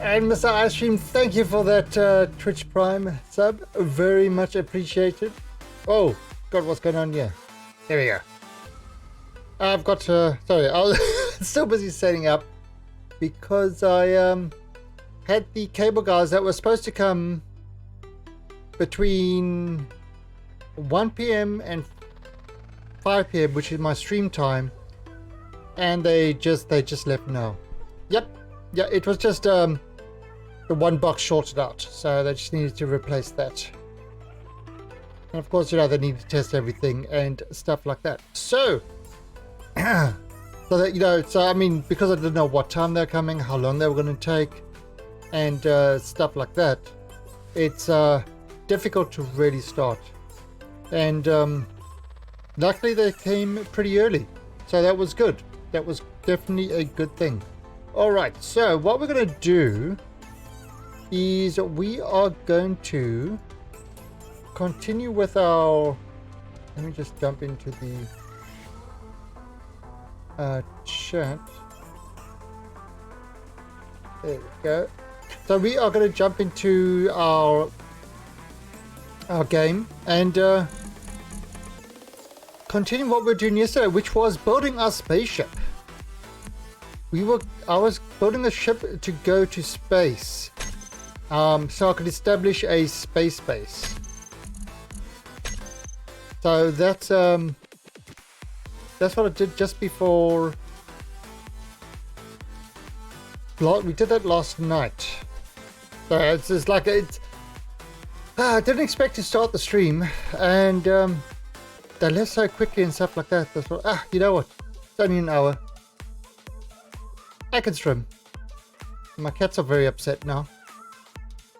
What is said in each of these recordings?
And Mr. Ice Cream, thank you for that Twitch Prime sub. Very much appreciated. Oh, God, what's going on here? There we go. I've got sorry, I was still busy setting up because I had the cable guys that were supposed to come between 1 p.m. and 5 p.m., which is my stream time, and they just left now. Yep, yeah, it was just the one box shorted out, so they just needed to replace that. And of course, you know, they need to test everything and stuff like that. So, so that, you know, so I mean, because I didn't know what time they're coming, how long they were going to take, and stuff like that, it's difficult to really start. And luckily they came pretty early, so that was good. That was definitely a good thing. All right, so what we're going to do is we are going to continue with our, let me just jump into the chat. There we go. So we are going to jump into our game and continue what we were doing yesterday, which was building our spaceship. I was building a ship to go to space, so I could establish a space base. So that's what I did just before. We did that last night. So it's just like I didn't expect to start the stream, and they left so quickly and stuff like that. I thought, you know what? It's only an hour. I can stream. My cats are very upset now,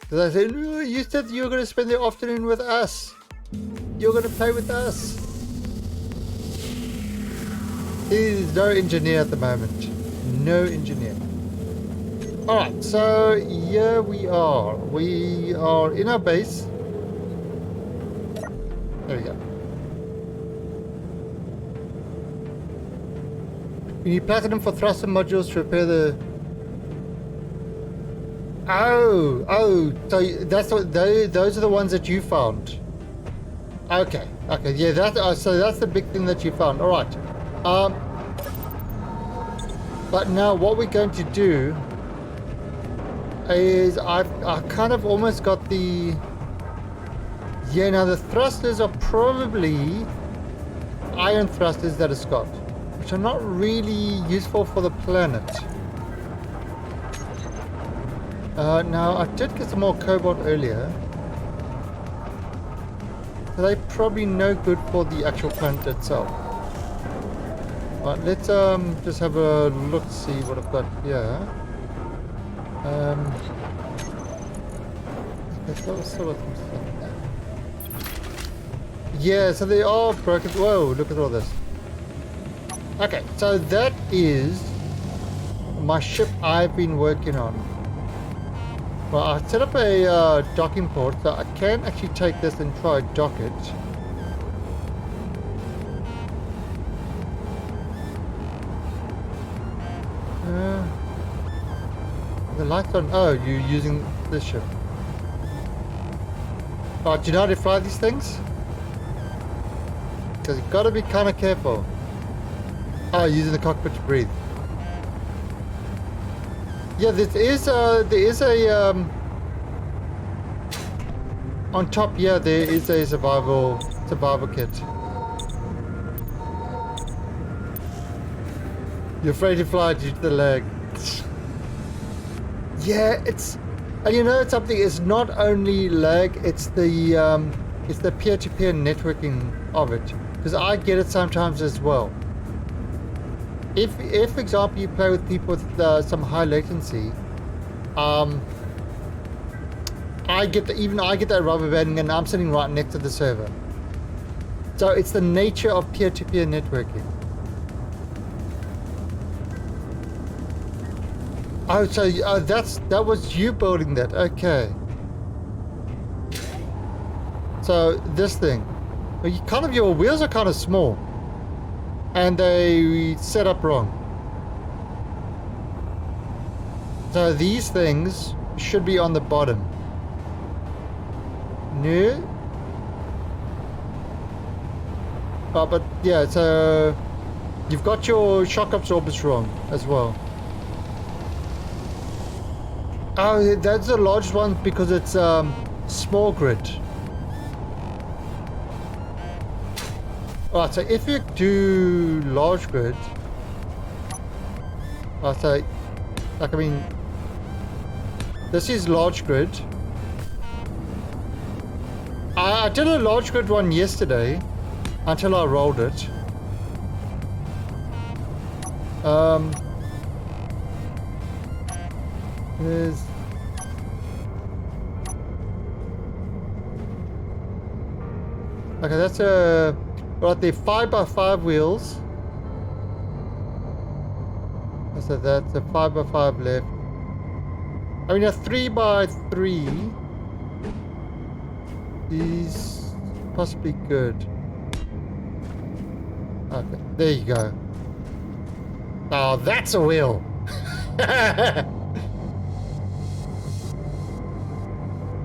because I said, you said you were going to spend the afternoon with us. You're going to play with us. There's no engineer at the moment. No engineer. Alright, so here we are. We are in our base. There we go. We need platinum for thruster modules to repair the... Oh, so that's what those are the ones that you found. Okay, yeah, so that's the big thing that you found. All right. But now what we're going to do is I kind of almost got the... Yeah, now the thrusters are probably iron thrusters that it's got, which are not really useful for the planet. Now, I did get some more cobalt earlier. So they're probably no good for the actual planet itself. Right, let's just have a look, see what I've got here. Yeah, so they are broken. Whoa, look at all this. Okay, so that is my ship I've been working on. Well, I set up a docking port, so I can actually take this and try dock it. The lights on. Oh, you're using this ship. Oh, do you know how to fly these things? Because you've got to be kind of careful. Oh, using the cockpit to breathe. Yeah, there is a on top here. There is a survival kit. You're afraid to fly due to the lag. Yeah, it's, and you know something. It's not only lag. It's the peer-to-peer networking of it. Because I get it sometimes as well. If for example you play with people with some high latency, I get that rubber banding, and I'm sitting right next to the server. So it's the nature of peer-to-peer networking. Oh, so that was you building that? Okay. So this thing, well, your wheels are kind of small. And they set up wrong. So these things should be on the bottom. No. Oh, but yeah, so you've got your shock absorbers wrong as well. Oh, that's the largest one because it's small grid. Alright, so if you do large grid, so like I mean, this is large grid. I did a large grid one yesterday until I rolled it. There's okay, that's a right. The 5x5 wheels. So that's a 5x5 left. I mean a 3x3 is possibly good. Okay, there you go. Oh, that's a wheel.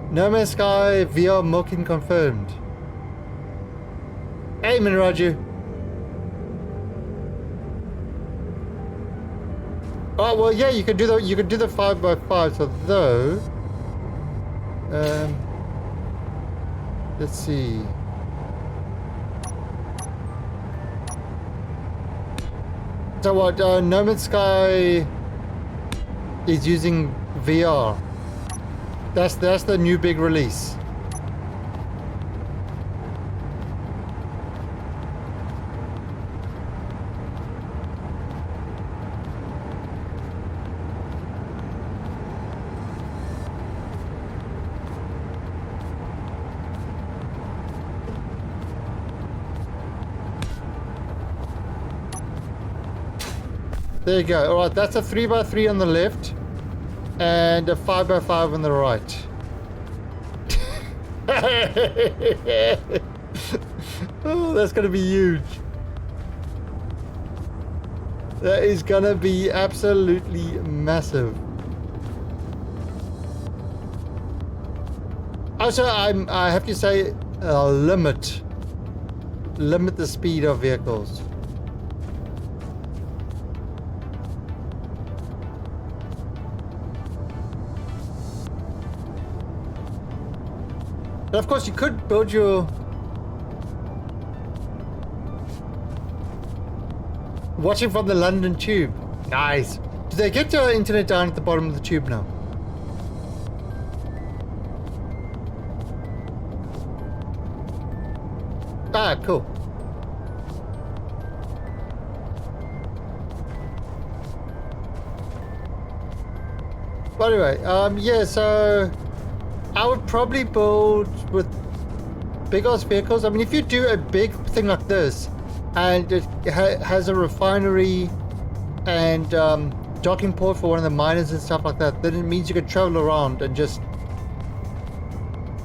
No Man's Sky VR milking confirmed. Hey, Minraju. Oh well, yeah, you could do the 5x5. So though, let's see. So what? No Man's Sky is using VR. That's the new big release. There you go. All right, that's a 3x3 on the left and a 5x5 on the right. Oh, that's going to be huge. That is going to be absolutely massive. Also, I have to say, limit the speed of vehicles. And of course, you could build your... Watching from the London Tube. Nice. Do they get your internet down at the bottom of the tube now? Ah, cool. But anyway, yeah, so... I would probably build with big ass vehicles. I mean, if you do a big thing like this and it has a refinery and docking port for one of the miners and stuff like that, then it means you can travel around and just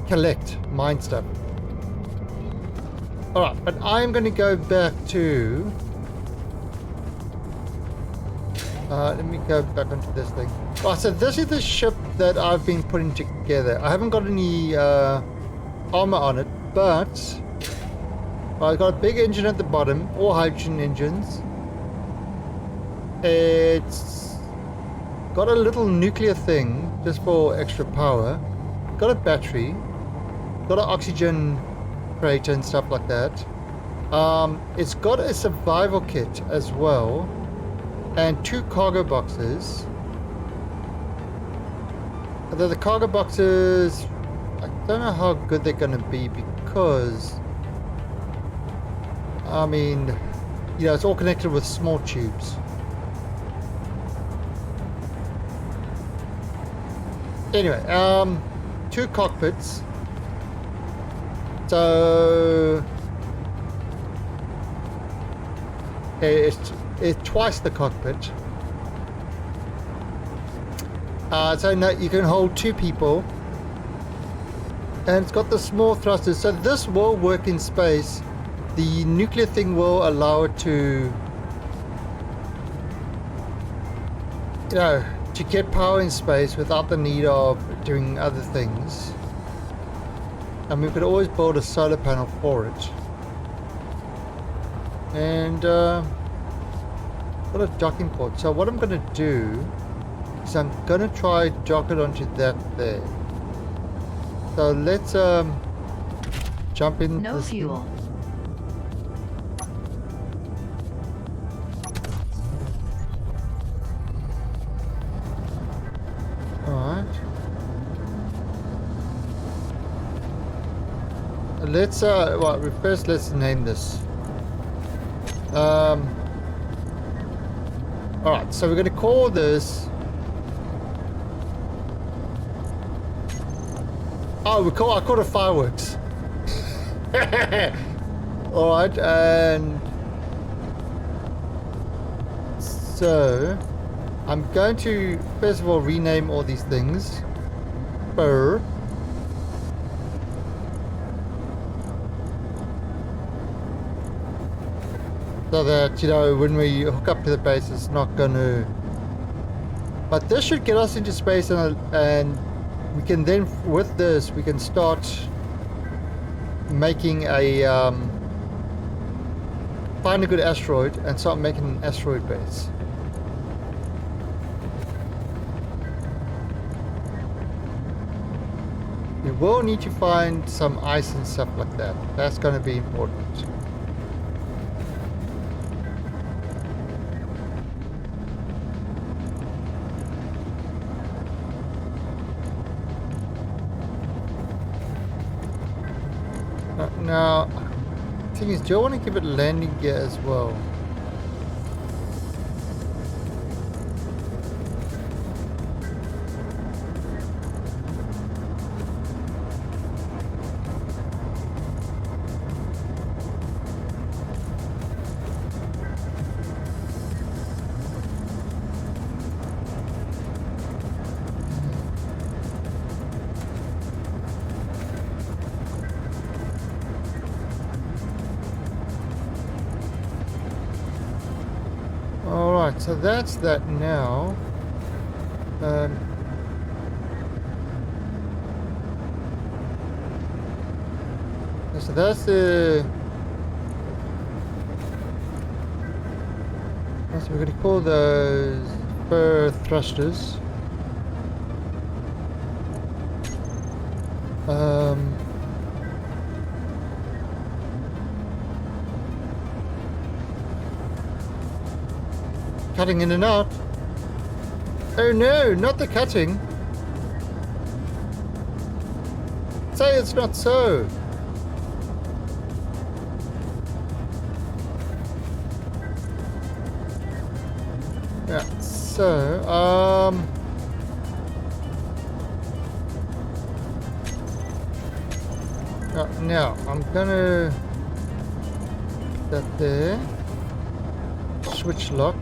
collect mine stuff. Alright, but I'm going to go back to... let me go back onto this thing. Oh, so this is the ship that I've been putting together. I haven't got any armor on it, but I've got a big engine at the bottom, all hydrogen engines. It's got a little nuclear thing just for extra power. Got a battery, got an oxygen crate and stuff like that. It's got a survival kit as well, and 2 cargo boxes. Although the cargo boxes, I don't know how good they're going to be because, I mean, you know, it's all connected with small tubes. Anyway, 2 cockpits. So it's twice the cockpit. So now you can hold 2 people, and it's got the small thrusters, so this will work in space. The nuclear thing will allow it to, you know, to get power in space without the need of doing other things. And we could always build a solar panel for it. And got a docking port. So what I'm going to do is I'm going to try dock it onto that there. So let's jump in. No fuel. Alright. Let's well, first let's name this. Alright, so we're gonna call this. Oh, I called it fireworks. Alright, and so I'm going to first of all rename all these things. Burr. So that, you know, when we hook up to the base, it's not going to... But this should get us into space, and we can then, with this, we can start making a... find a good asteroid and start making an asteroid base. We will need to find some ice and stuff like that. That's going to be important. Now, the thing is, do I want to give it landing gear as well? Alright, so that's that now. So that's the... So we're going to call those spur thrusters. Cutting in and out. Oh no, not the cutting. Say it's not so. Yeah, so, now I'm gonna put that there. Switch lock.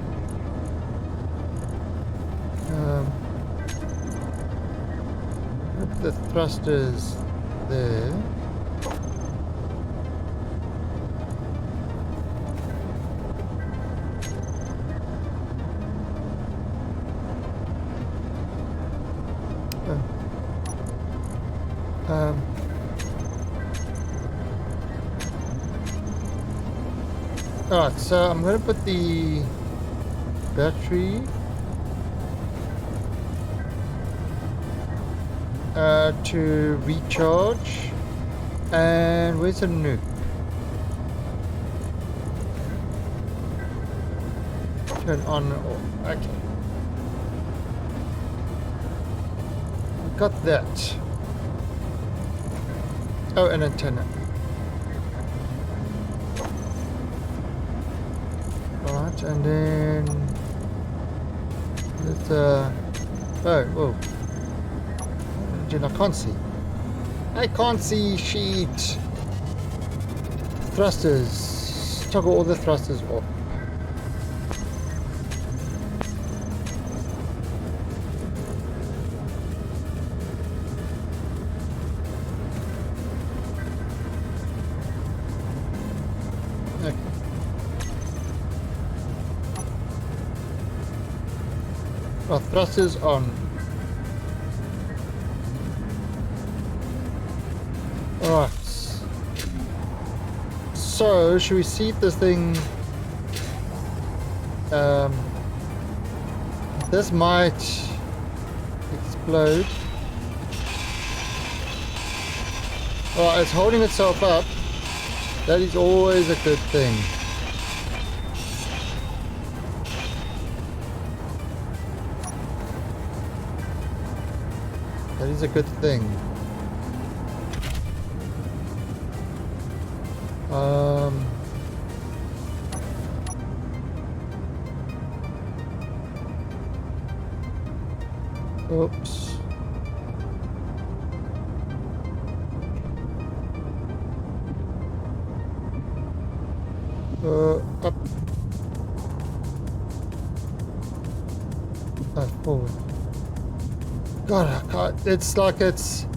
Put the thrusters there. Alright, so I'm going to put the battery to recharge. And where's the nuke? Turn on or off. Okay. Got that. Oh, an antenna. Alright, and then let's oh, whoa. I can't see. I can't see sheet. Thrusters. Toggle all the thrusters off. Our thrusters on. Alright. So, should we see if this thing... this might explode. Alright, it's holding itself up. That is always a good thing. That is a good thing. Oops. Up. Forward. God, I can't. It's like it's.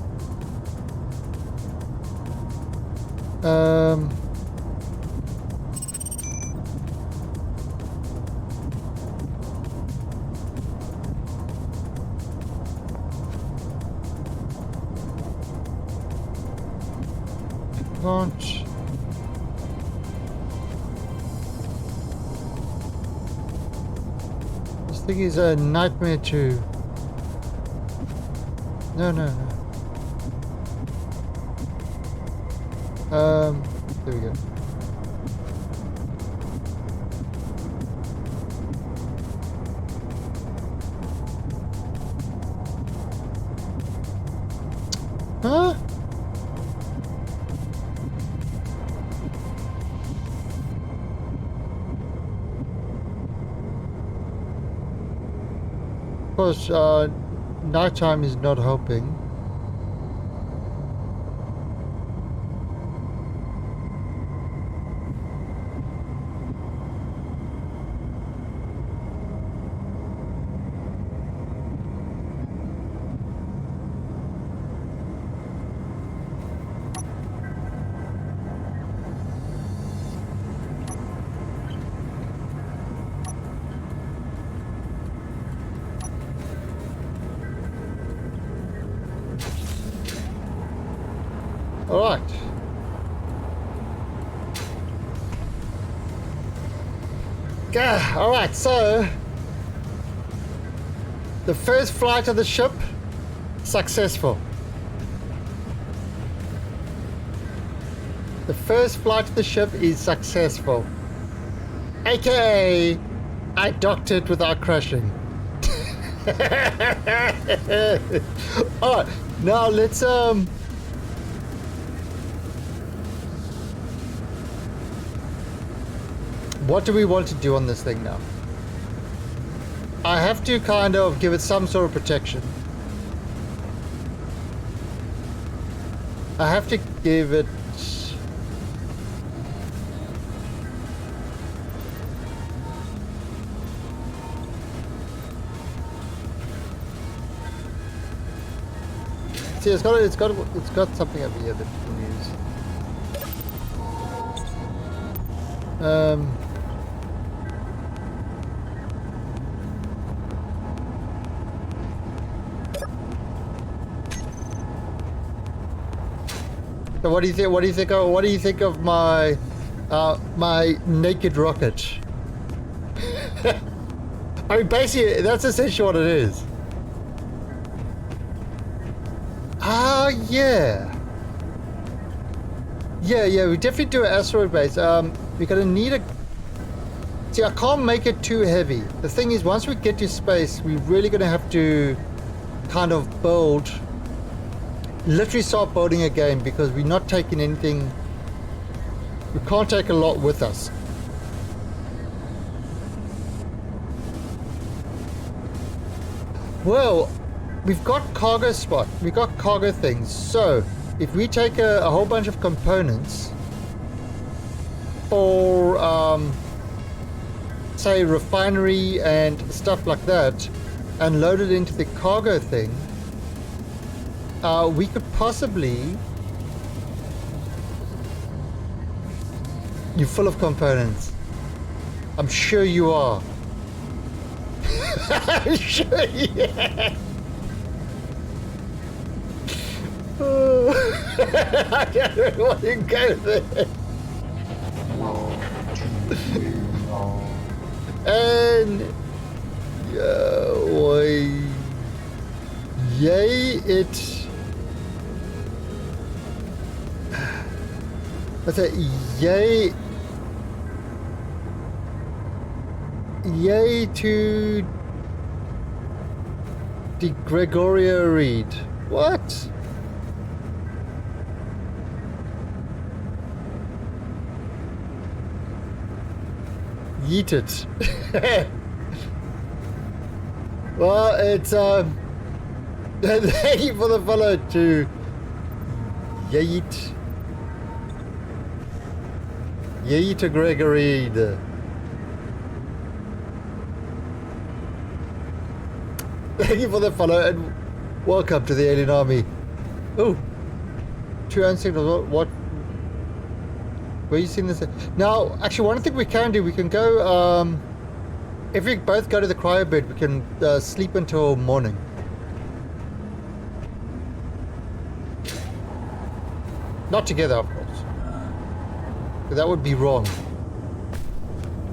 Can't. This thing is a nightmare to. No. There we go. Huh? Of course, nighttime is not helping. Alright. Alright, so the first flight of the ship, successful. The first flight of the ship is successful. AKA, I docked it without crashing. Alright, now let's what do we want to do on this thing now? I have to kind of give it some sort of protection. I have to give it... See, it's got something over here that we can use. So what do you think? What do you think of my my naked rocket? I mean, basically, that's essentially what it is. Ah, yeah. Yeah. We definitely do an asteroid base. We're gonna need a. See, I can't make it too heavy. The thing is, once we get to space, we're really gonna have to kind of build. Literally start building again because we're not taking anything. We can't take a lot with us. Well, we've got cargo spot. We've got cargo things. So if we take a whole bunch of components for say refinery and stuff like that and load it into the cargo thing, we could possibly... You're full of components. I'm sure you are. I'm sure, yeah. Oh. I don't want to go there. And yay, it. What's that? Yay. Yay to the Gregoria Reed. What? Yeet it. Well, it's thank you for the follow to Yeet. Yeet to Gregory. Thank you for the follow and welcome to the alien army. Oh, 2 unsignals. What? Where you seen this? Now, actually, one thing we can do, we can go. If we both go to the cryo bed, we can sleep until morning. Not together, of course. That would be wrong.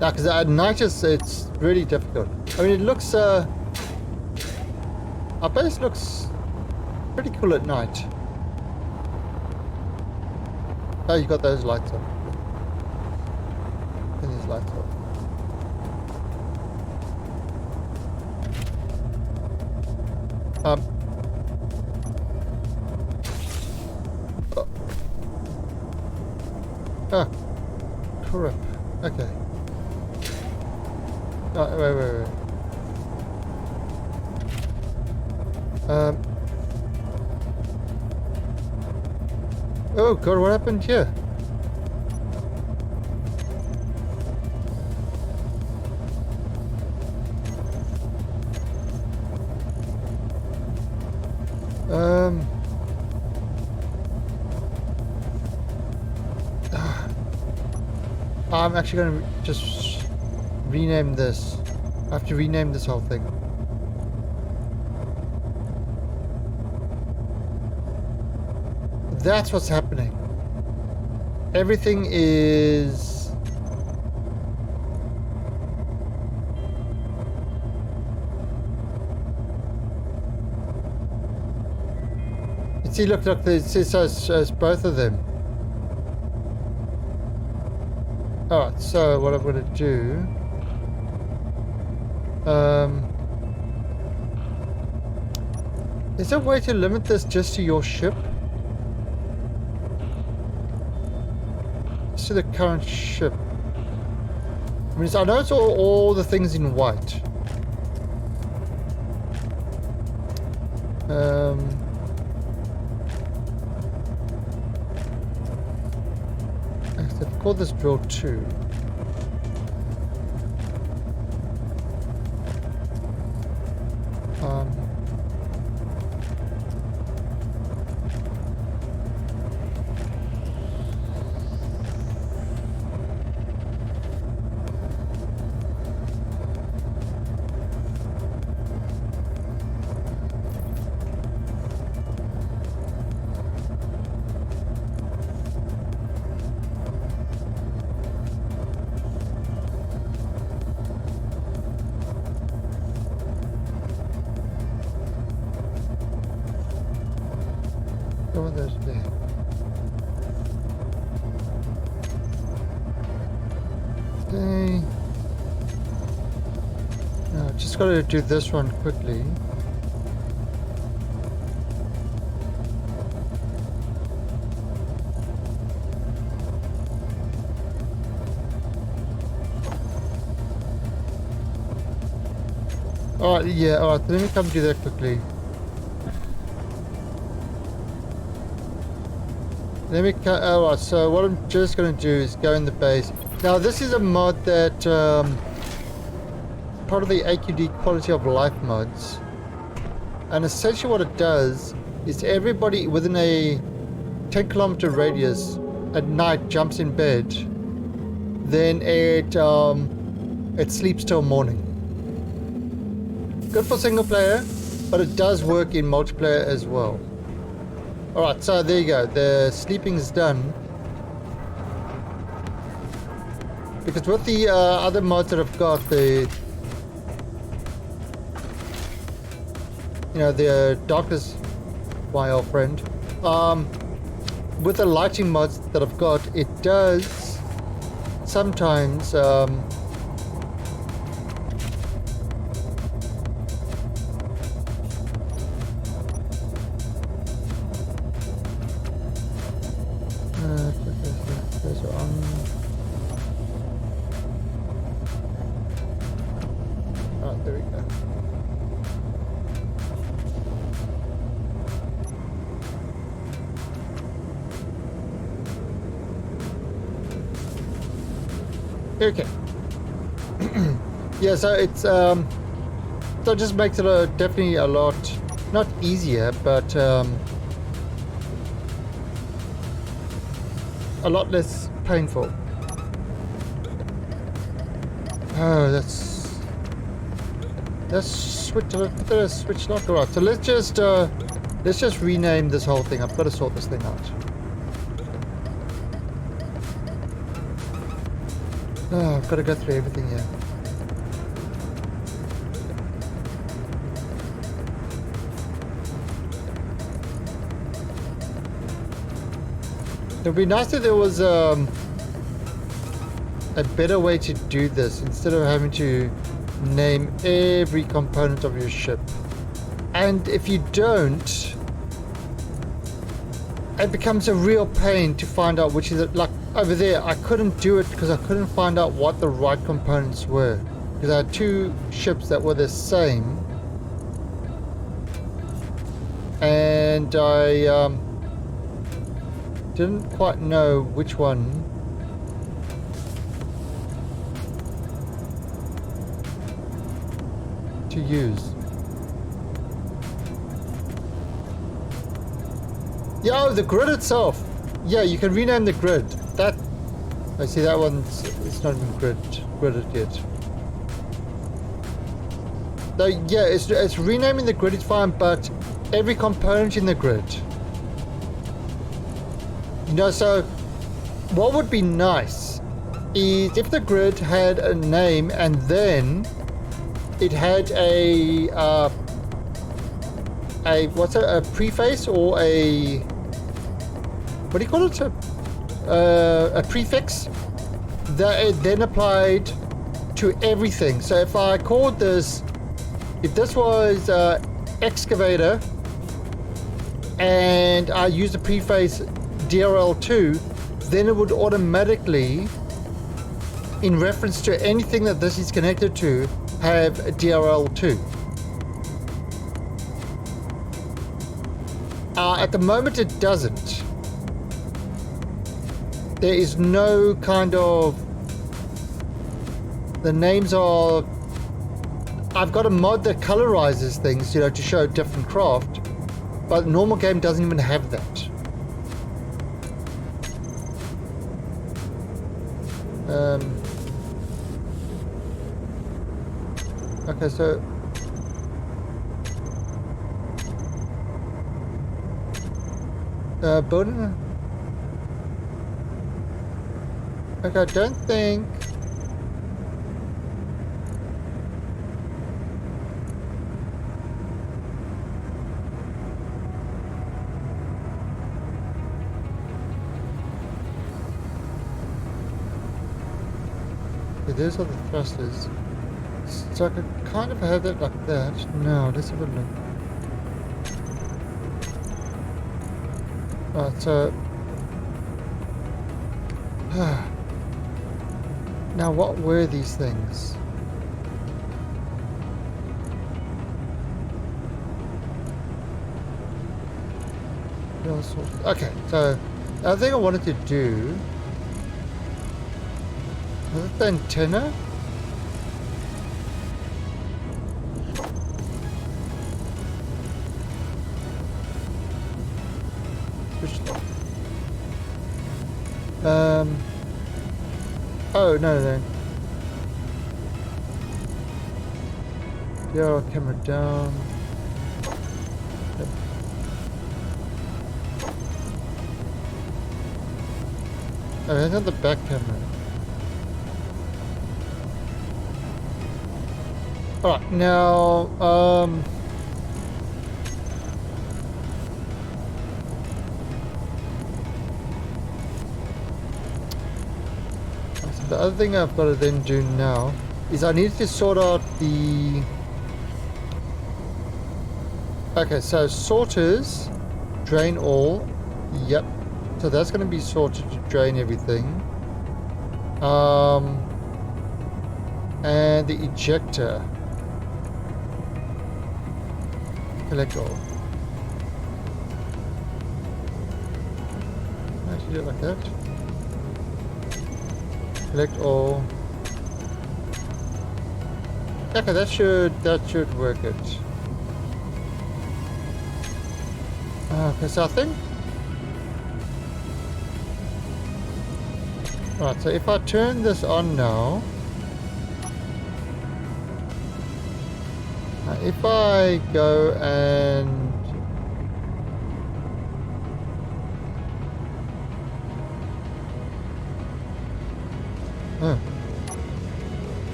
Now, because at night it's really difficult. I mean, it looks. Our base looks pretty cool at night. Oh, you got those lights on. And these lights on. Oh, crap. Okay. Oh, wait. Oh god, what happened here? I'm actually going to just rename this. I have to rename this whole thing. That's what's happening. Everything is... You see, look, it says both of them. Alright, so what I'm going to do... is there a way to limit this just to your ship? To the current ship. I mean, I know it's all the things in white. I've called this drill 2. Oh, there's there. Okay. Now, just got to do this one quickly. Alright, yeah, alright, let me come do that quickly. Let me cut. Alright, so what I'm just going to do is go in the base. Now, this is a mod that part of the AQD quality of life mods, and essentially what it does is everybody within a 10-kilometer radius at night jumps in bed, then it sleeps till morning. good for single player, but it does work in multiplayer as well. Alright, so there you go. The sleeping is done. Because with the other mods that I've got, the darkness, my old friend, with the lighting mods that I've got, it does sometimes there we go. Okay. Yeah, so it's so it just makes it definitely a lot, not easier, but a lot less painful. Oh, let's switch lock. Alright, so let's just rename this whole thing. I've got to sort this thing out. Oh, I've got to go through everything here. It would be nice if there was a better way to do this instead of having to name every component of your ship. And if you don't, it becomes a real pain to find out which is it. Like over there, I couldn't do it because I couldn't find out what the right components were, because I had two ships that were the same, and I didn't quite know which one to use. Yeah, oh, the grid itself. Yeah, you can rename the grid. That, I see that one's, it's not even gridded yet. So yeah, it's renaming the grid is fine, but every component in the grid. You know, so what would be nice is if the grid had a name and then it had a preface or a, what do you call it, a prefix that it then applied to everything. So if I called this, if this was excavator and I used the preface DRL2, then it would automatically, in reference to anything that this is connected to, have DRL2. At the moment it doesn't. There is no kind of, the names are, I've got a mod that colorizes things, you know, to show different craft, but the normal game doesn't even have that. Okay, so Bowden. Okay, I don't think. Okay, those are the thrusters. So I could kind of have it like that. No, let's have a look. Alright, so now what were these things? Okay, so the other thing I wanted to do was the antenna. Oh, no. Yeah, camera down. Yep. Oh, that's not the back camera. Alright, now, so the other thing I've got to then do now is I need to sort out the... Okay, so sorters, drain all. Yep. So that's going to be sorted to drain everything. And the ejector. Collect all. Actually do it like that. Collect all. Okay, that should work it. Okay, so I think... Right, so if I turn this on now... if I go and... Oh.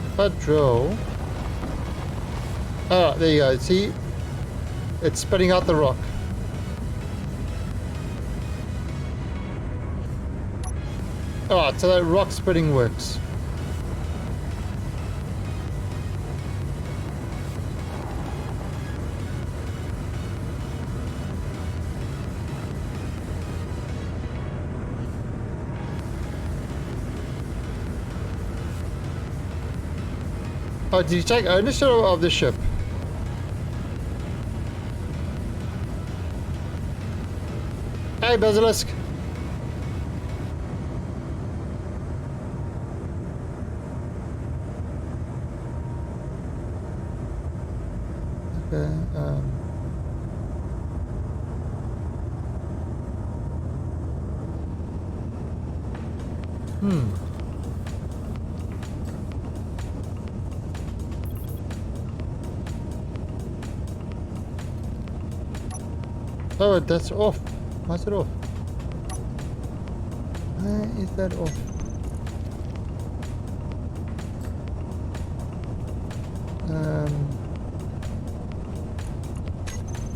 If I drill... Oh, there you go. See? It's spitting out the rock. Alright, so that rock splitting works. Oh, did you take ownership of the ship? Hey, Basilisk. Okay, Oh, that's off. Why is it off? Why is that off?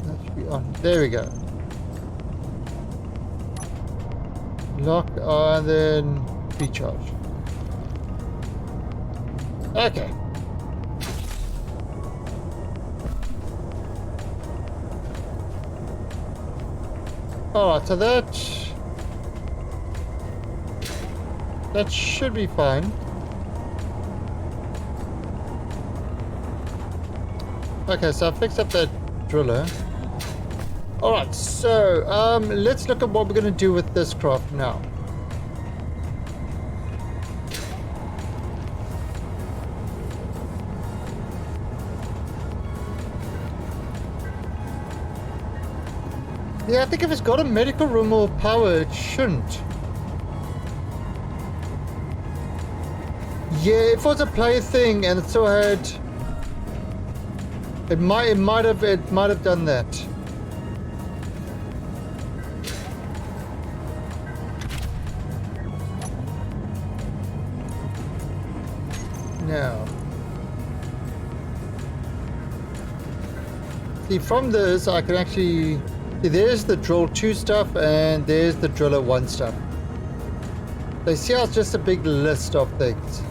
That should be on. There we go. Lock on, then recharge. Okay. Alright, so that should be fine. Okay, so I fixed up that driller. Alright, so let's look at what we're gonna do with this craft now. Yeah, I think if it's got a medical room or power, it shouldn't. Yeah, if it was a play thing and it still had, it might have done that. Now, see, from this I can actually. There's the drill 2 stuff and there's the driller 1 stuff. They see how it's just a big list of things.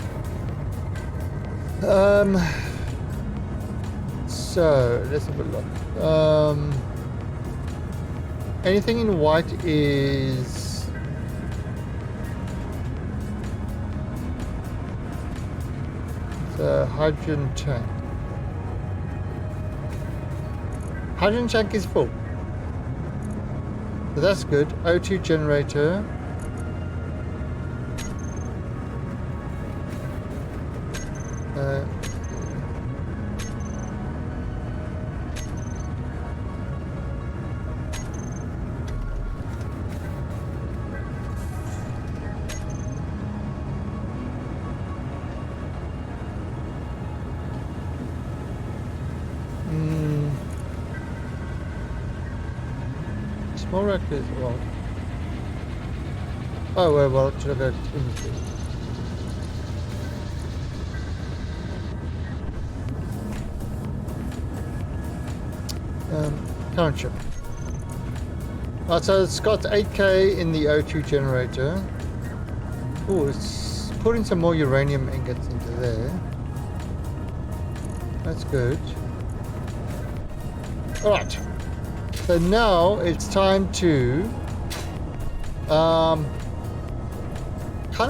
So let's have a look. Anything in white is the hydrogen tank. Hydrogen tank is full. So that's good. O2 generator. Small reactor is well. Oh, well, should I go into? Current ship. Alright, so it's got 8k in the O2 generator. Oh, it's putting some more uranium ingots into there. That's good. Alright. So now it's time to kind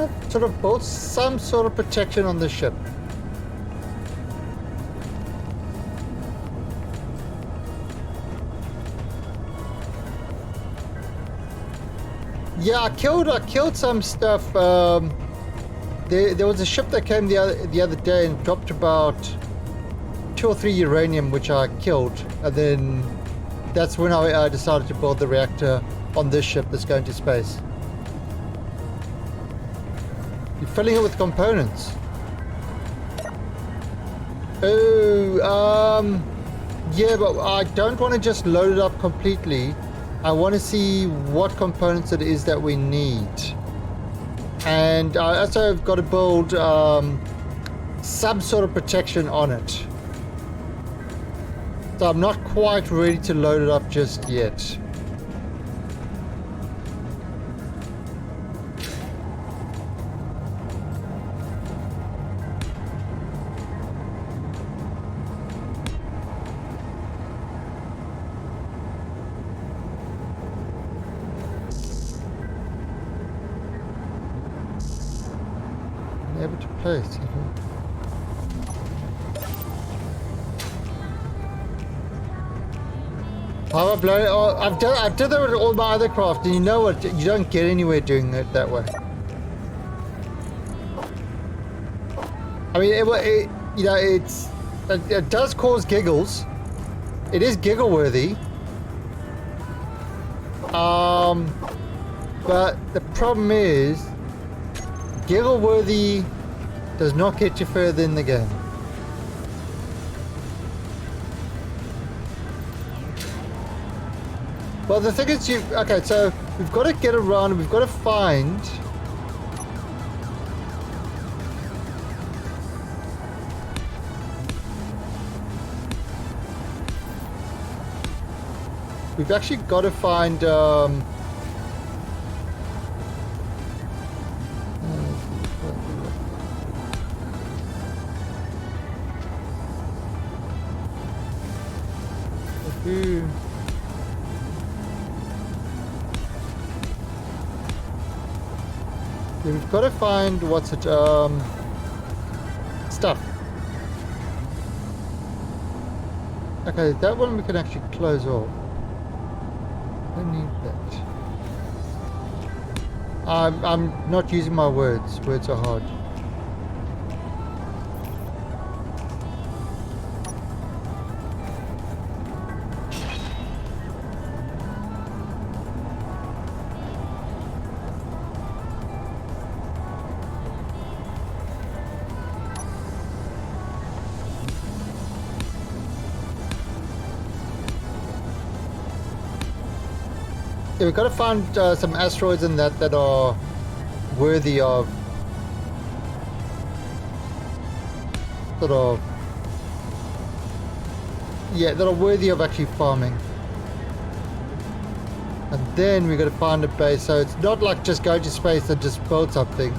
of sort of build some sort of protection on the ship. Yeah, I killed some stuff. There was a ship that came the other day and dropped about 2 or 3 uranium, which I killed, and then that's when I decided to build the reactor on this ship that's going to space. You're filling it with components. Oh, yeah, but I don't want to just load it up completely. I want to see what components it is that we need. And I also have got to build some sort of protection on it. So I'm not quite ready to load it up just yet. Able to place. Power blow. Oh, I've done that with all my other craft, and you know what? You don't get anywhere doing it that way. I mean, you know, it does cause giggles. It is giggle worthy. But the problem is, giggle worthy does not get you further in the game. Well, the thing is, okay, so we've got to get around, we've got to find we've actually got to find we've got to find what's it stuff. Okay, that one we can actually close off. I don't need that. I'm not using my words. Words are hard. Yeah, we've got to find some asteroids in that are worthy of sort of, yeah, that are worthy of actually farming. And then we've got to find a base, so it's not like just go to space and just build something.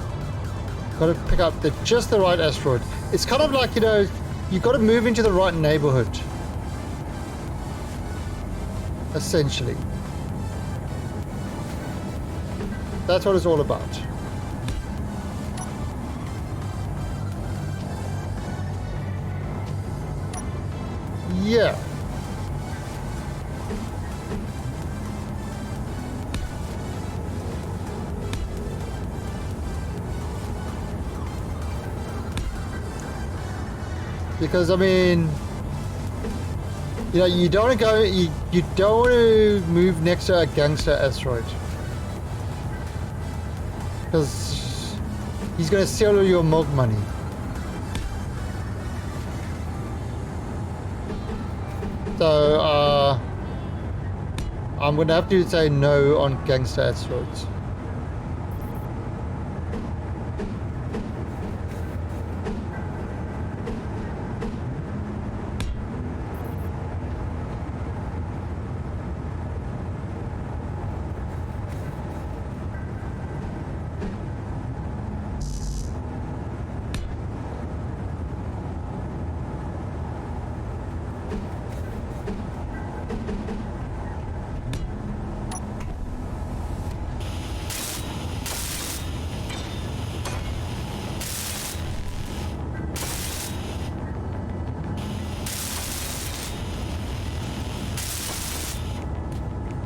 Got to pick up just the right asteroid. It's kind of like, you know, you've got to move into the right neighborhood, essentially. That's what it's all about. Yeah. Because I mean, you know, you don't want to go. You don't want to move next to a gangster asteroid. Because he's going to steal all your milk money. So, I'm gonna have to say no on gangster asteroids.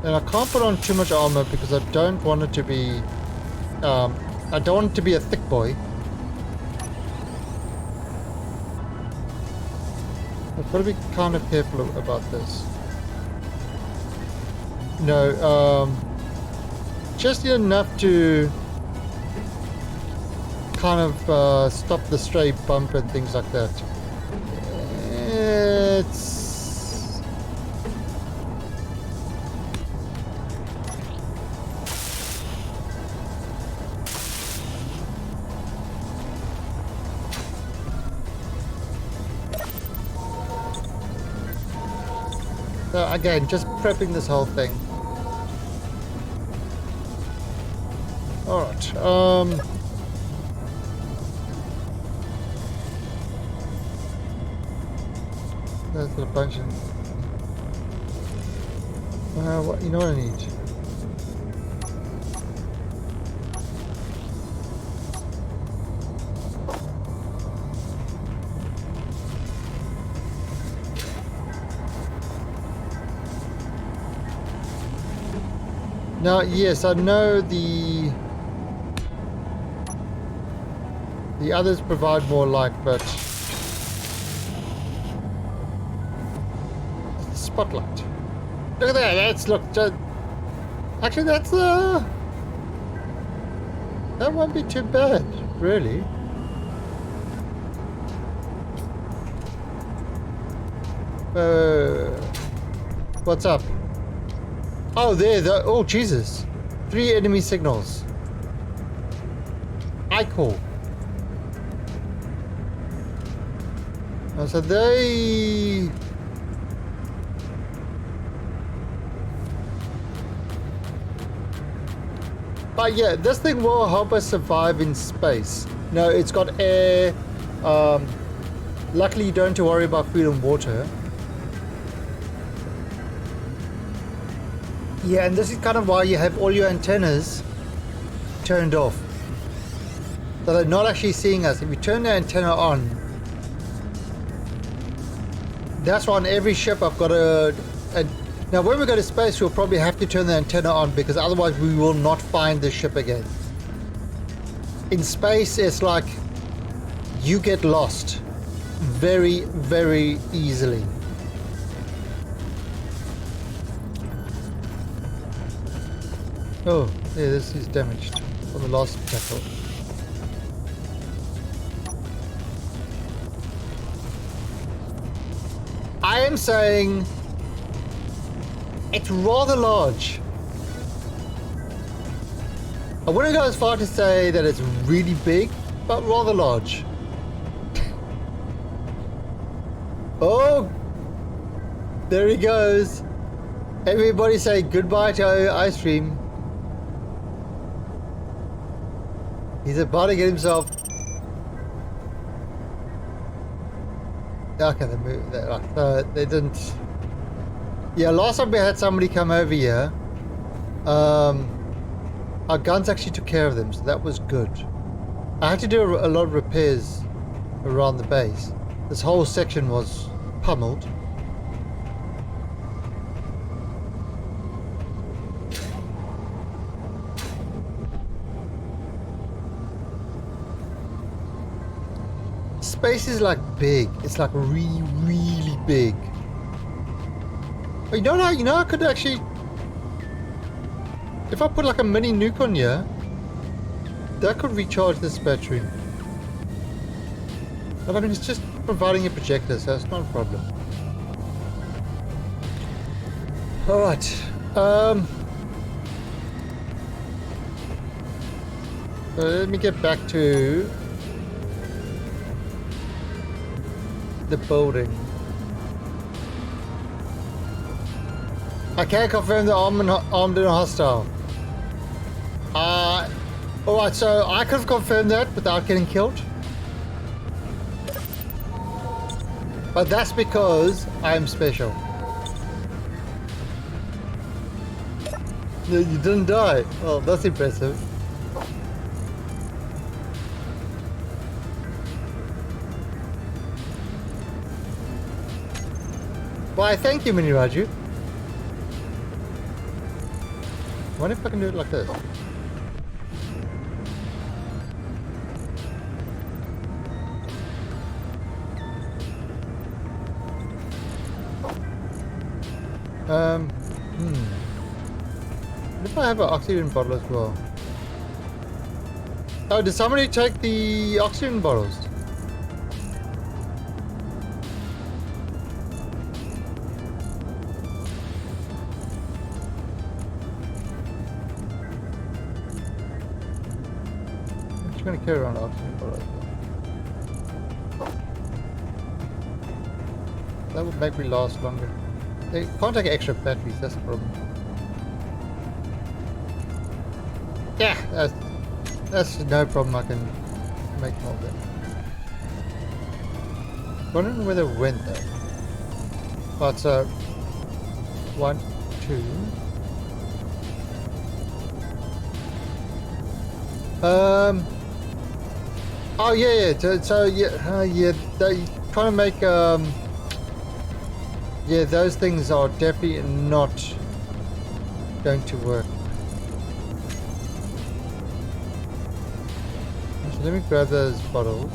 And I can't put on too much armor because I don't want it to be, I don't want it to be a thick boy. I've got to be kind of careful about this. No, just enough to kind of stop the stray bump and things like that. It's... So again, just prepping this whole thing. Alright, there's a bunch of... what, you know what I need? Now, yes, I know the others provide more light, but spotlight. Look at that. That's actually that's that won't be too bad, really. What's up? Oh, oh, Jesus. 3 enemy signals. I call. Oh, so they... But yeah, this thing will help us survive in space. No, it's got air. Luckily, you don't have to worry about food and water. Yeah, and this is kind of why you have all your antennas turned off. So they're not actually seeing us. If you turn the antenna on, that's why on every ship I've got now when we go to space, we'll probably have to turn the antenna on because otherwise we will not find the ship again. In space, it's like you get lost very, very easily. Oh, yeah, this is damaged from the last tackle. I am saying it's rather large. I wouldn't go as far to say that it's really big, but rather large. Oh, there he goes. Everybody say goodbye to ice cream. He's about to get himself. Okay, they moved that. They didn't. Yeah, last time we had somebody come over here. Our guns actually took care of them, so that was good. I had to do a lot of repairs around the base. This whole section was pummeled. Space is like big. It's like really, really big. But you know, I could actually, if I put like a mini nuke on here, that could recharge this battery. But I mean, it's just providing a projector, so it's not a problem. Alright, So let me get back to the building. I can't confirm the armed and hostile. Alright, so I could have confirmed that without getting killed. But that's because I'm special. You didn't die. Well, that's impressive. Why, thank you, Mini Raju. I wonder if I can do it like this. What if I have an oxygen bottle as well? Oh, did somebody take the oxygen bottles? I'm just gonna carry around the oxygen bottle as well. That would make me last longer. They can't take extra batteries, that's the problem. Yeah, that's no problem, I can make more of that. Wondering where they went though. But so 1, 2. Oh yeah. So yeah. They trying to make yeah, those things are definitely not going to work. So let me grab those bottles.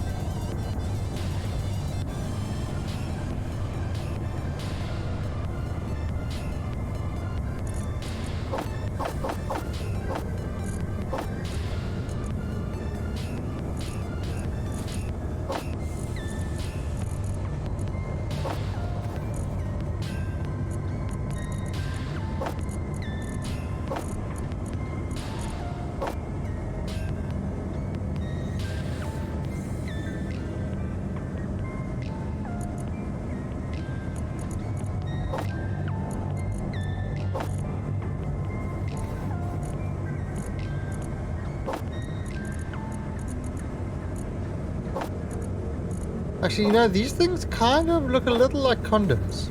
Actually, you know, these things kind of look a little like condoms.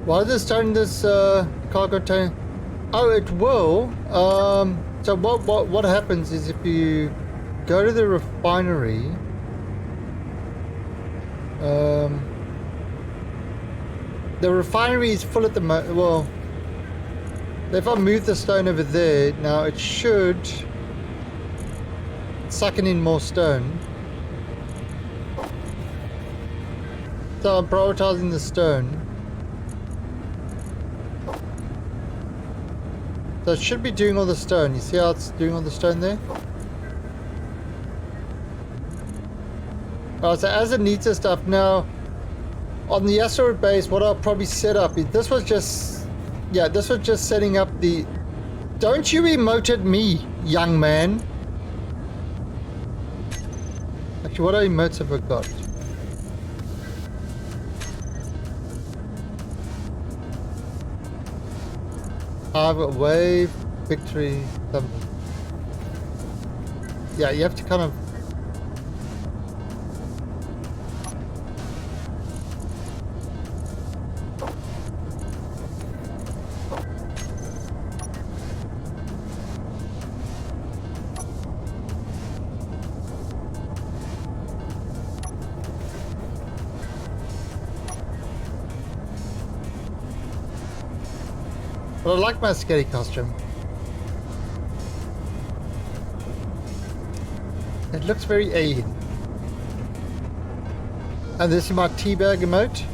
Why is it starting this cargo tank? Oh, it will. So what happens is if you go to the refinery, the refinery is full at the moment. Well, if I move the stone over there, now it should suck in more stone. So I'm prioritizing the stone. So it should be doing all the stone. You see how it's doing all the stone there? Alright, so as it needs the stuff now, on the asteroid base, what I'll probably set up is this was just setting up the. Don't you emote at me, young man. Actually, what emotes have I got? I've got wave, victory, something. Yeah, you have to kind of. But I like my scary costume. It looks very alien. And this is my teabag emote.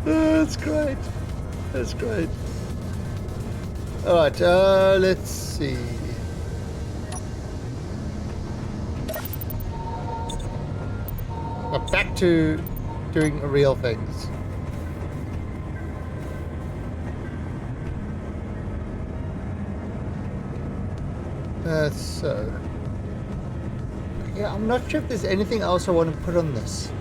That's great. That's great. All right. Let's see. Back to doing real things. So. Yeah, I'm not sure if there's anything else I want to put on this.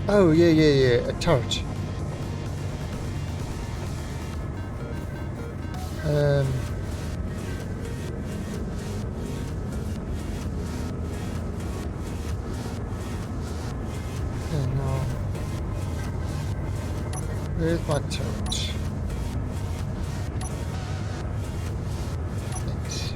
Oh, yeah. A turret. Okay, now. Where's my turret? Thanks.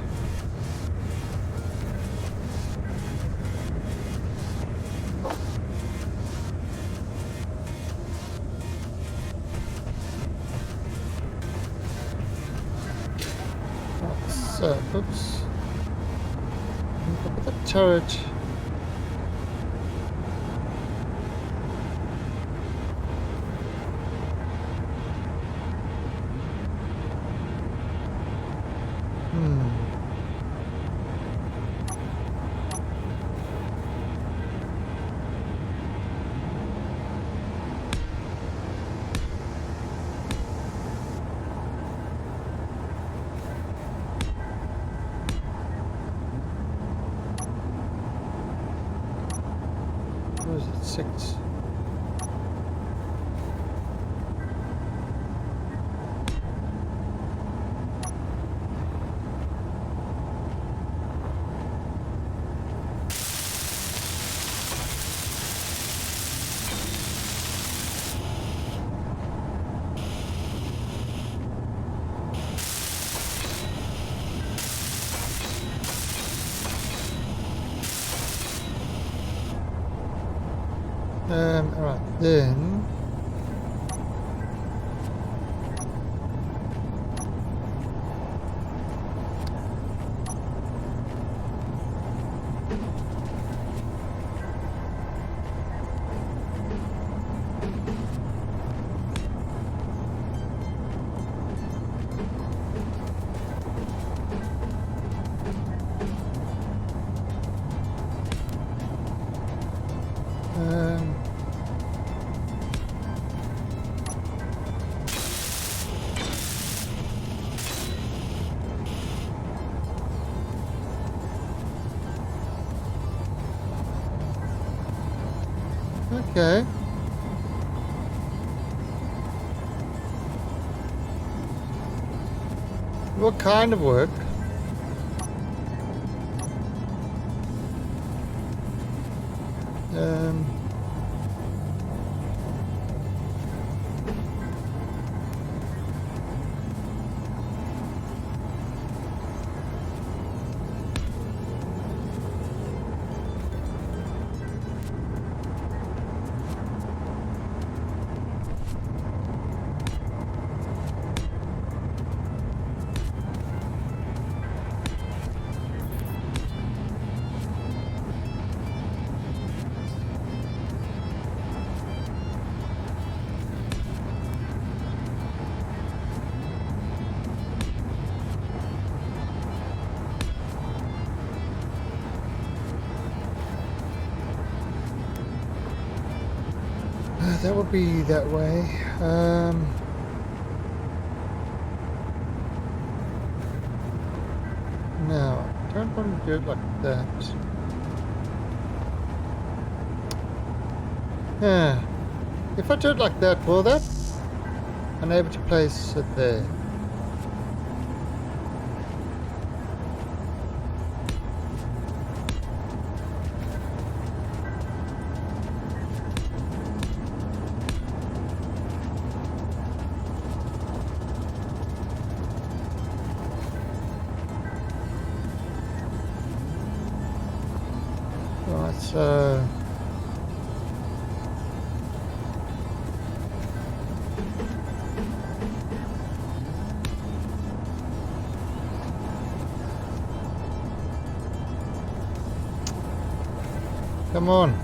So, oops. Look at the turret. What is it? 6. Alright, then. Okay. What kind of work? That would be that way. No, I don't want to do it like that. Yeah. If I do it like that, will that? Unable to place it there. Right, so come on.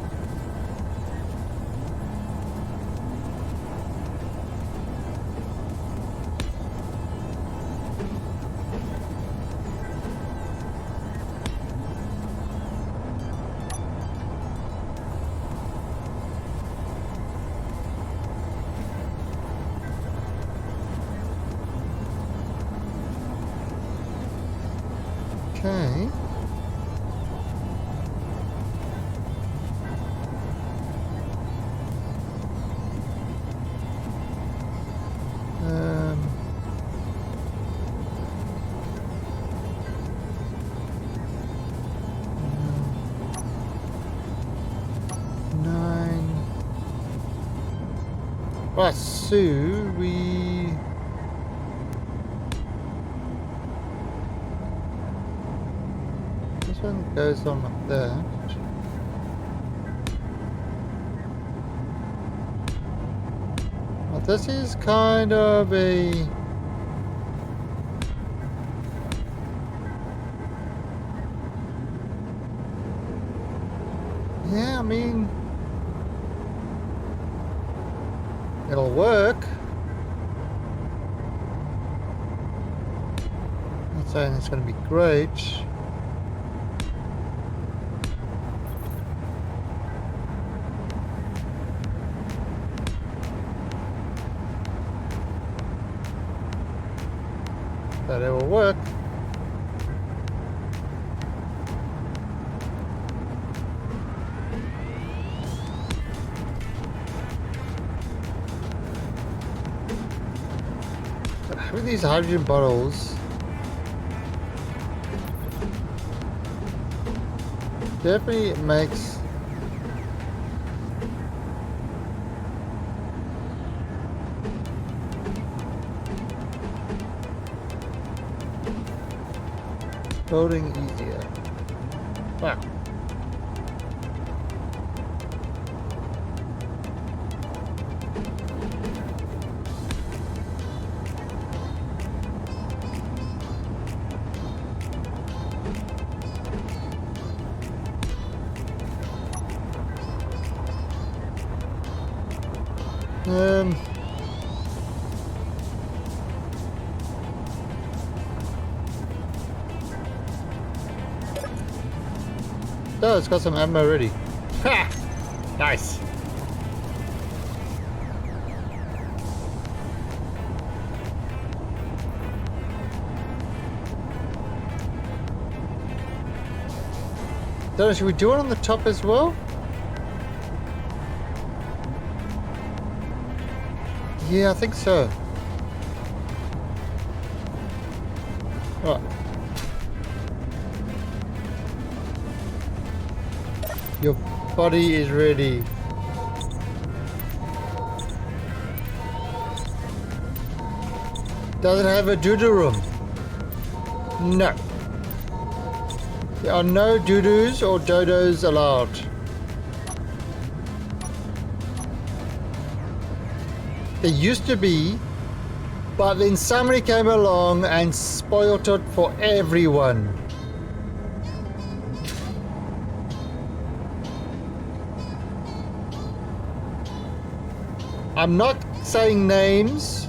Okay. Um, nine. Right, so we. This one goes on like that. Well, this is kind of a. Yeah, I mean, it'll work. Not saying it's going to be great. But it will work. With these hydrogen bottles, definitely makes building easier. Wow. Oh, it's got some ammo already. Ha! Nice. So should we do it on the top as well? Yeah, I think so. Right. Your body is ready. Does it have a doo-doo room? No. There are no doo-doos or dodos allowed. There used to be, but then somebody came along and spoiled it for everyone. I'm not saying names.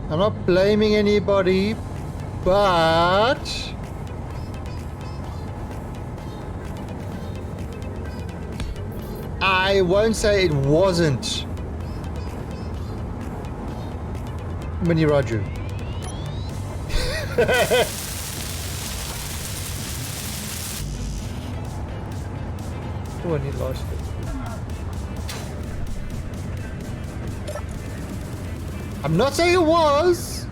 I'm not blaming anybody, but I won't say it wasn't Mini Raju. Oh, I need lost it. I'm not saying it was,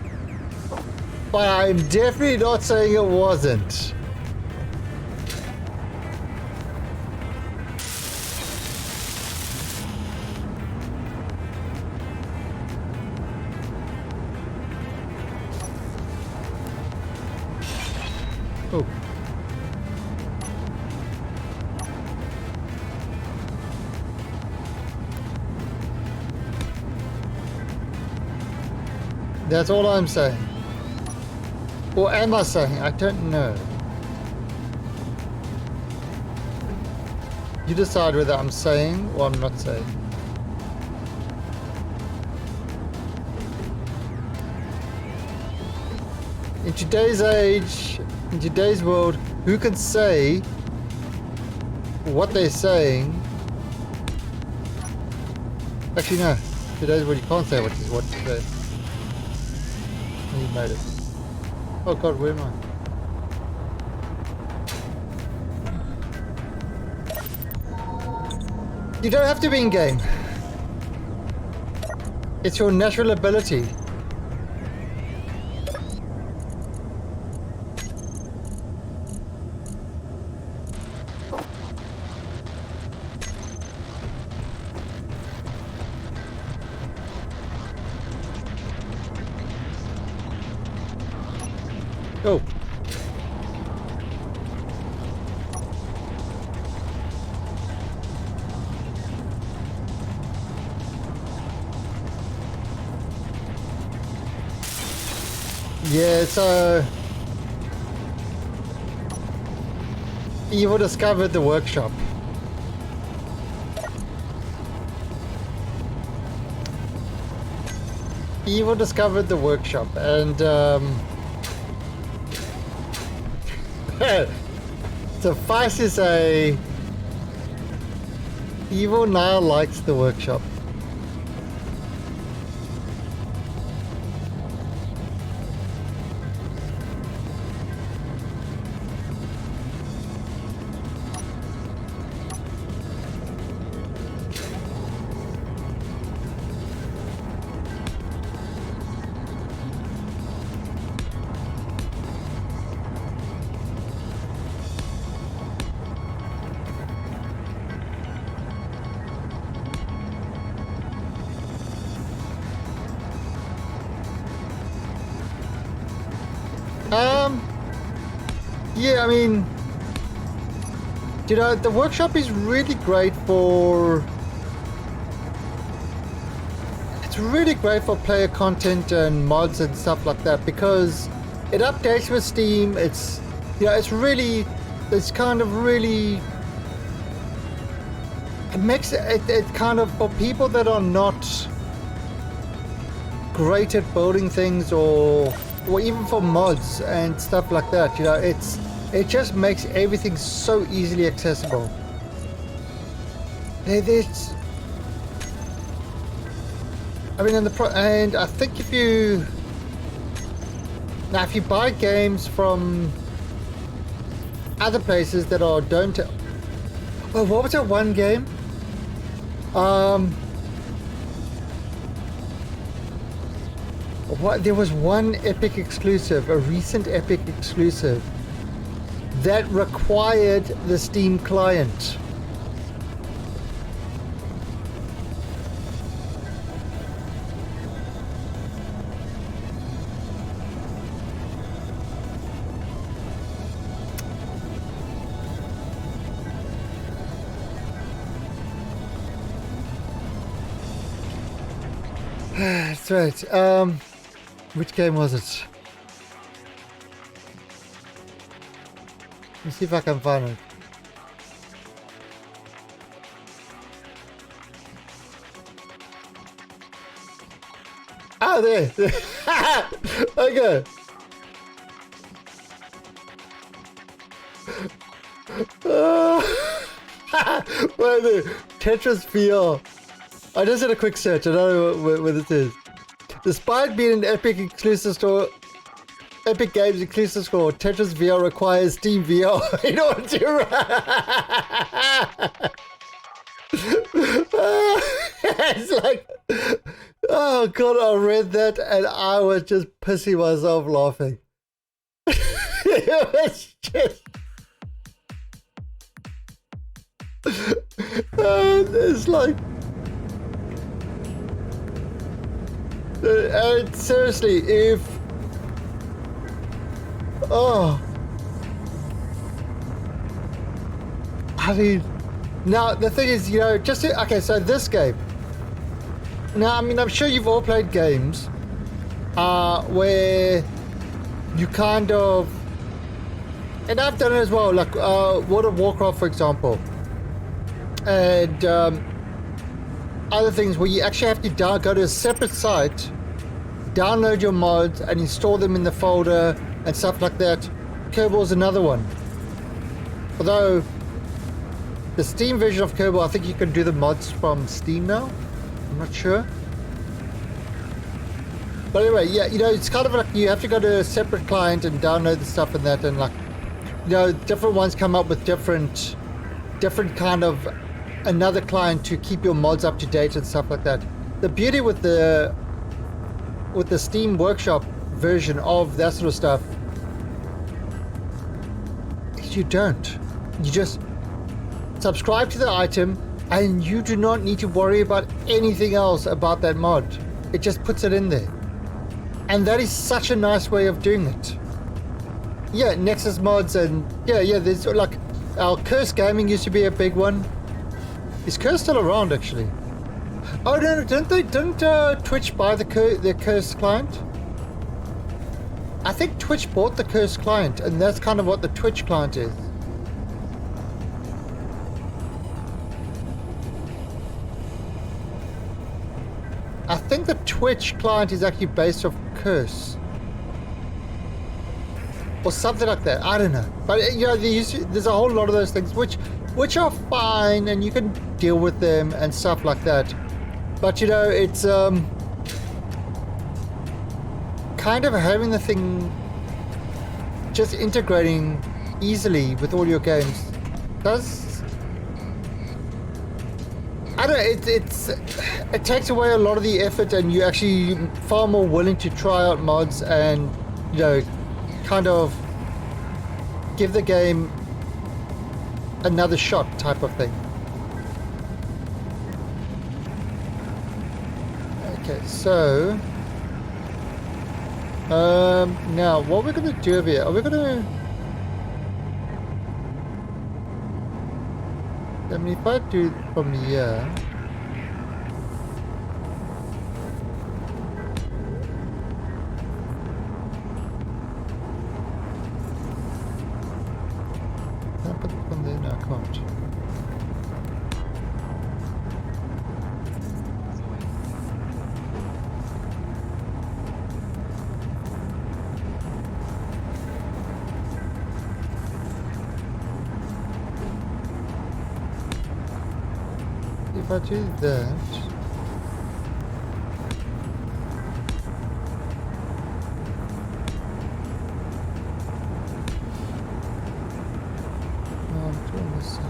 but I'm definitely not saying it wasn't. Oh. That's all I'm saying. Or am I saying? I don't know. You decide whether I'm saying or I'm not saying. In today's age, in today's world, who can say what they're saying? Actually, no. Today's world, you can't say what you say. You made it. Oh god, where am I? You don't have to be in game. It's your natural ability. Oh. Yeah, so Evil discovered the workshop. Evil discovered the workshop, and suffice to say, Evil now likes the workshop. Yeah, I mean, you know, the workshop is really great for... It's really great for player content and mods and stuff like that, because it updates with Steam. It's, you know, it's really, it's kind of really... It makes it kind of, for people that are not great at building things, or even for mods and stuff like that, you know, it just makes everything so easily accessible. It's, I mean, and I think if you buy games from other places that are don't, oh, what was that one game? There was one Epic exclusive, a recent Epic exclusive, that required the Steam client. That's right. Which game was it? Let me see if I can find it. Ah, there. Okay. Wait, there. Tetris VR. I just did a quick search. I don't know what it is. Despite being an Epic exclusive store, Epic Games exclusive store, Tetris VR requires Steam VR in order to it's like, oh god, I read that and I was just pissing myself laughing. It was just... it's like... And seriously, if... Oh... I mean... Now, the thing is, you know, just to, okay, so this game... Now, I mean, I'm sure you've all played games where you kind of... And I've done it as well, like World of Warcraft, for example. And other things where you actually have to go to a separate site, download your mods and install them in the folder and stuff like that. Kerbal's another one. Although the Steam version of Kerbal, I think you can do the mods from Steam now. I'm not sure. But anyway, yeah, you know, it's kind of like you have to go to a separate client and download the stuff and that, and like, you know, different ones come up with different kind of another client to keep your mods up to date and stuff like that. The beauty with the Steam Workshop version of that sort of stuff is you don't. You just subscribe to the item and you do not need to worry about anything else about that mod. It just puts it in there. And that is such a nice way of doing it. Yeah, Nexus mods and yeah, there's like our Curse Gaming used to be a big one. Is Curse still around actually? Oh no, didn't Twitch buy the Curse client? I think Twitch bought the Curse client, and that's kind of what the Twitch client is. I think the Twitch client is actually based off Curse. Or something like that. I don't know. But you know, there's a whole lot of those things which are fine and you can deal with them and stuff like that. But you know, it's kind of having the thing just integrating easily with all your games does, I don't know, it takes away a lot of the effort and you're actually far more willing to try out mods and, you know, kind of give the game another shot type of thing. Okay, so now what we're going to do over here, are we going to, I mean, if I do it from here, can I put it from there? No, I can't. If I do that, I'm doing this side.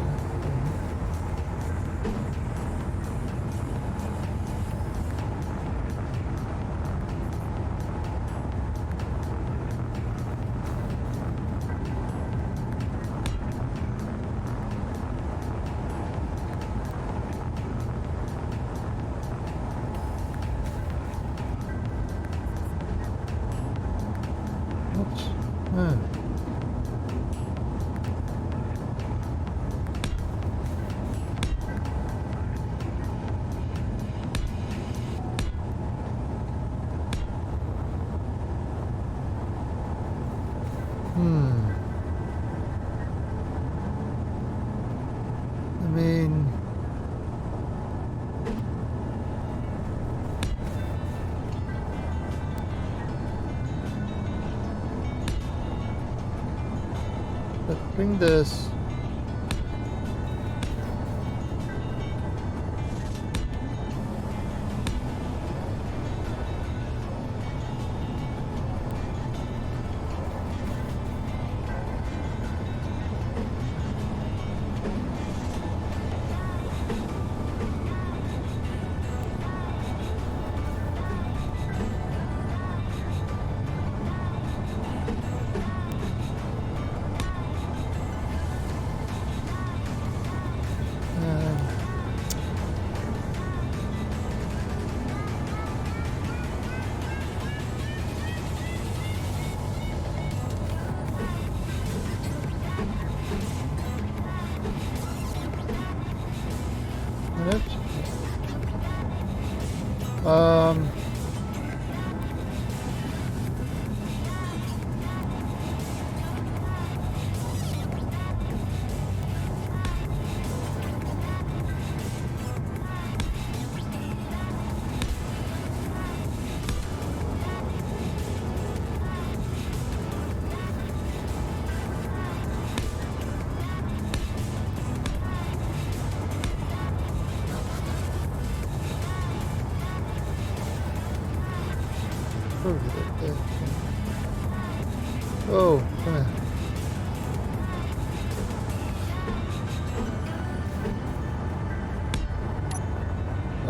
Bring this.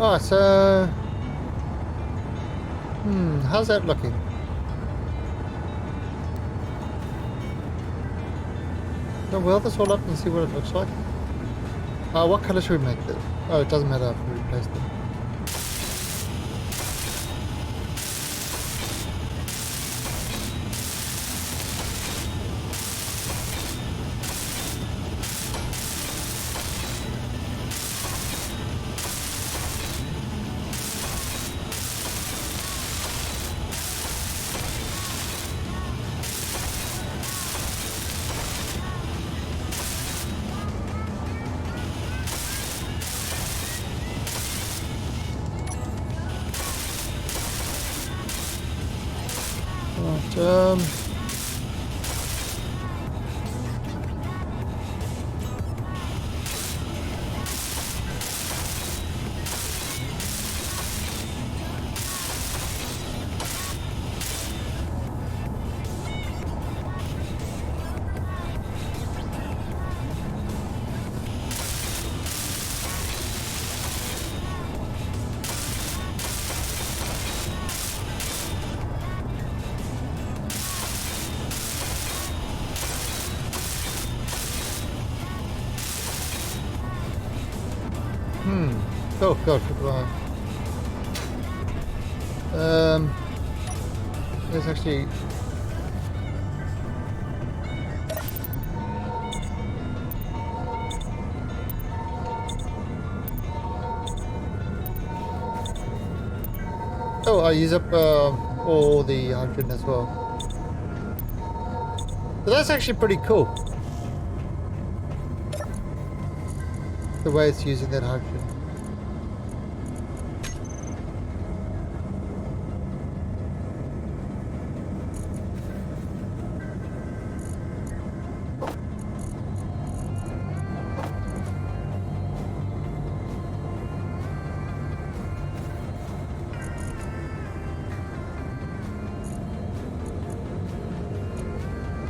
Oh, so... how's that looking? Can I weld this all up and see what it looks like? What color should we make this? Oh, it doesn't matter if we replace them. Right, oh god, goodbye. There's actually... Oh, I use up all the hydrogen as well. So that's actually pretty cool. The way it's using that hydrogen.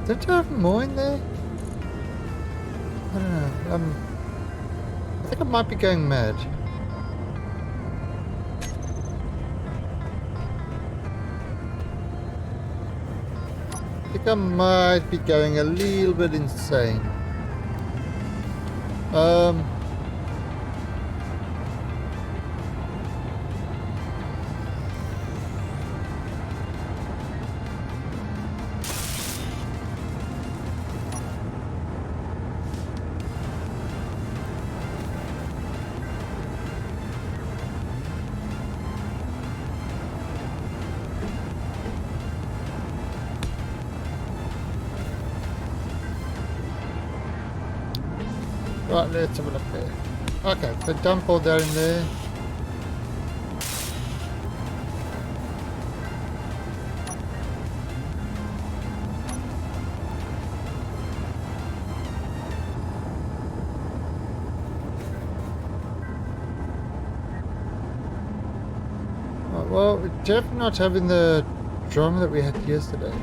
Did you have more in there? I don't know. I think I might be going mad. I think I might be going a little bit insane. Right, let's have a look there. Okay, so dump all that in there. Well, we're definitely not having the drama that we had yesterday.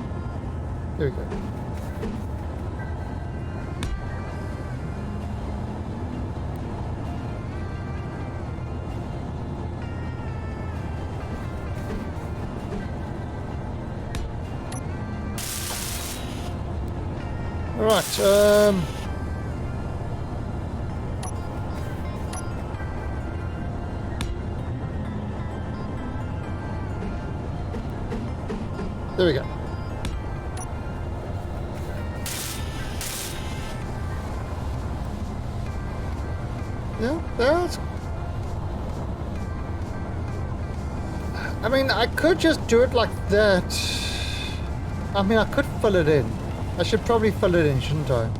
There we go. Alright, there we go. Yeah, that's... I mean, I could just do it like that. I mean, I could fill it in. I should probably fill it in, shouldn't I?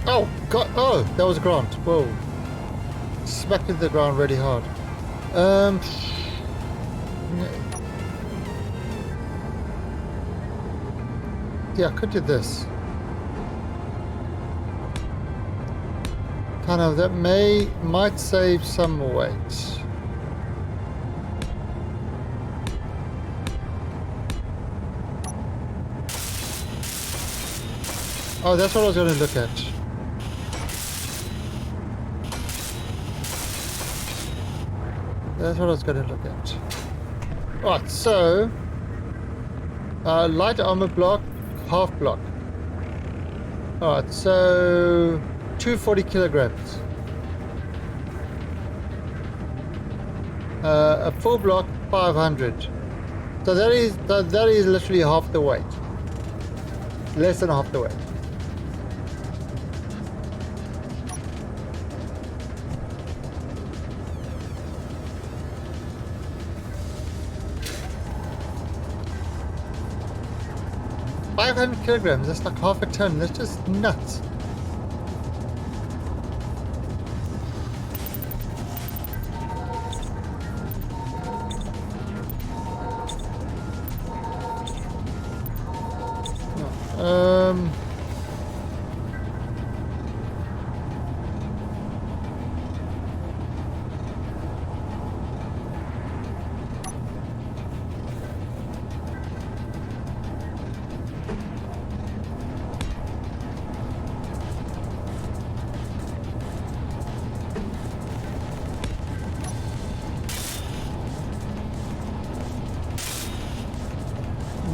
Oh, God, oh, that was a grant. Whoa. Smacked into the ground really hard. Yeah, I could do this. Kind of, that might save some weight. Oh, that's what I was going to look at. That's what I was going to look at. Right, so light armor block, half block. Alright, so 240 kilograms. A full block, 500. So that is literally half the weight. Less than half the weight. $500 kilograms, that's like half a ton. That's just nuts.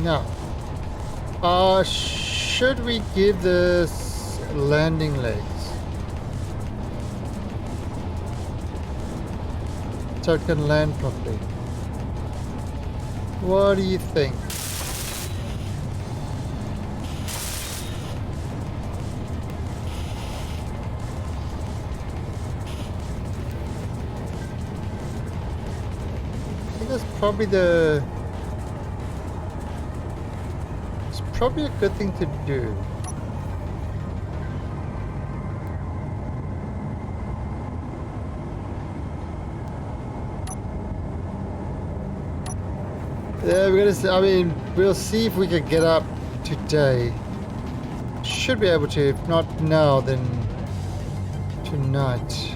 No. Should we give this landing legs? So it can land properly. What do you think? I think that's probably probably a good thing to do. Yeah, I mean, we'll see if we can get up today. Should be able to, if not now, then tonight.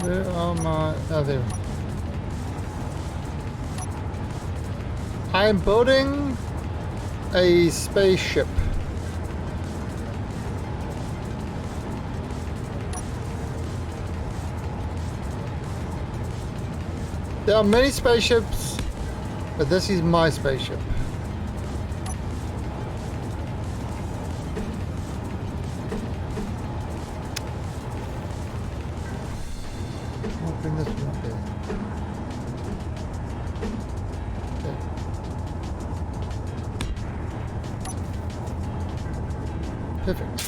Where are my... Oh, there. I am building a spaceship. There are many spaceships, but this is my spaceship. Bring this one there. Okay. Perfect.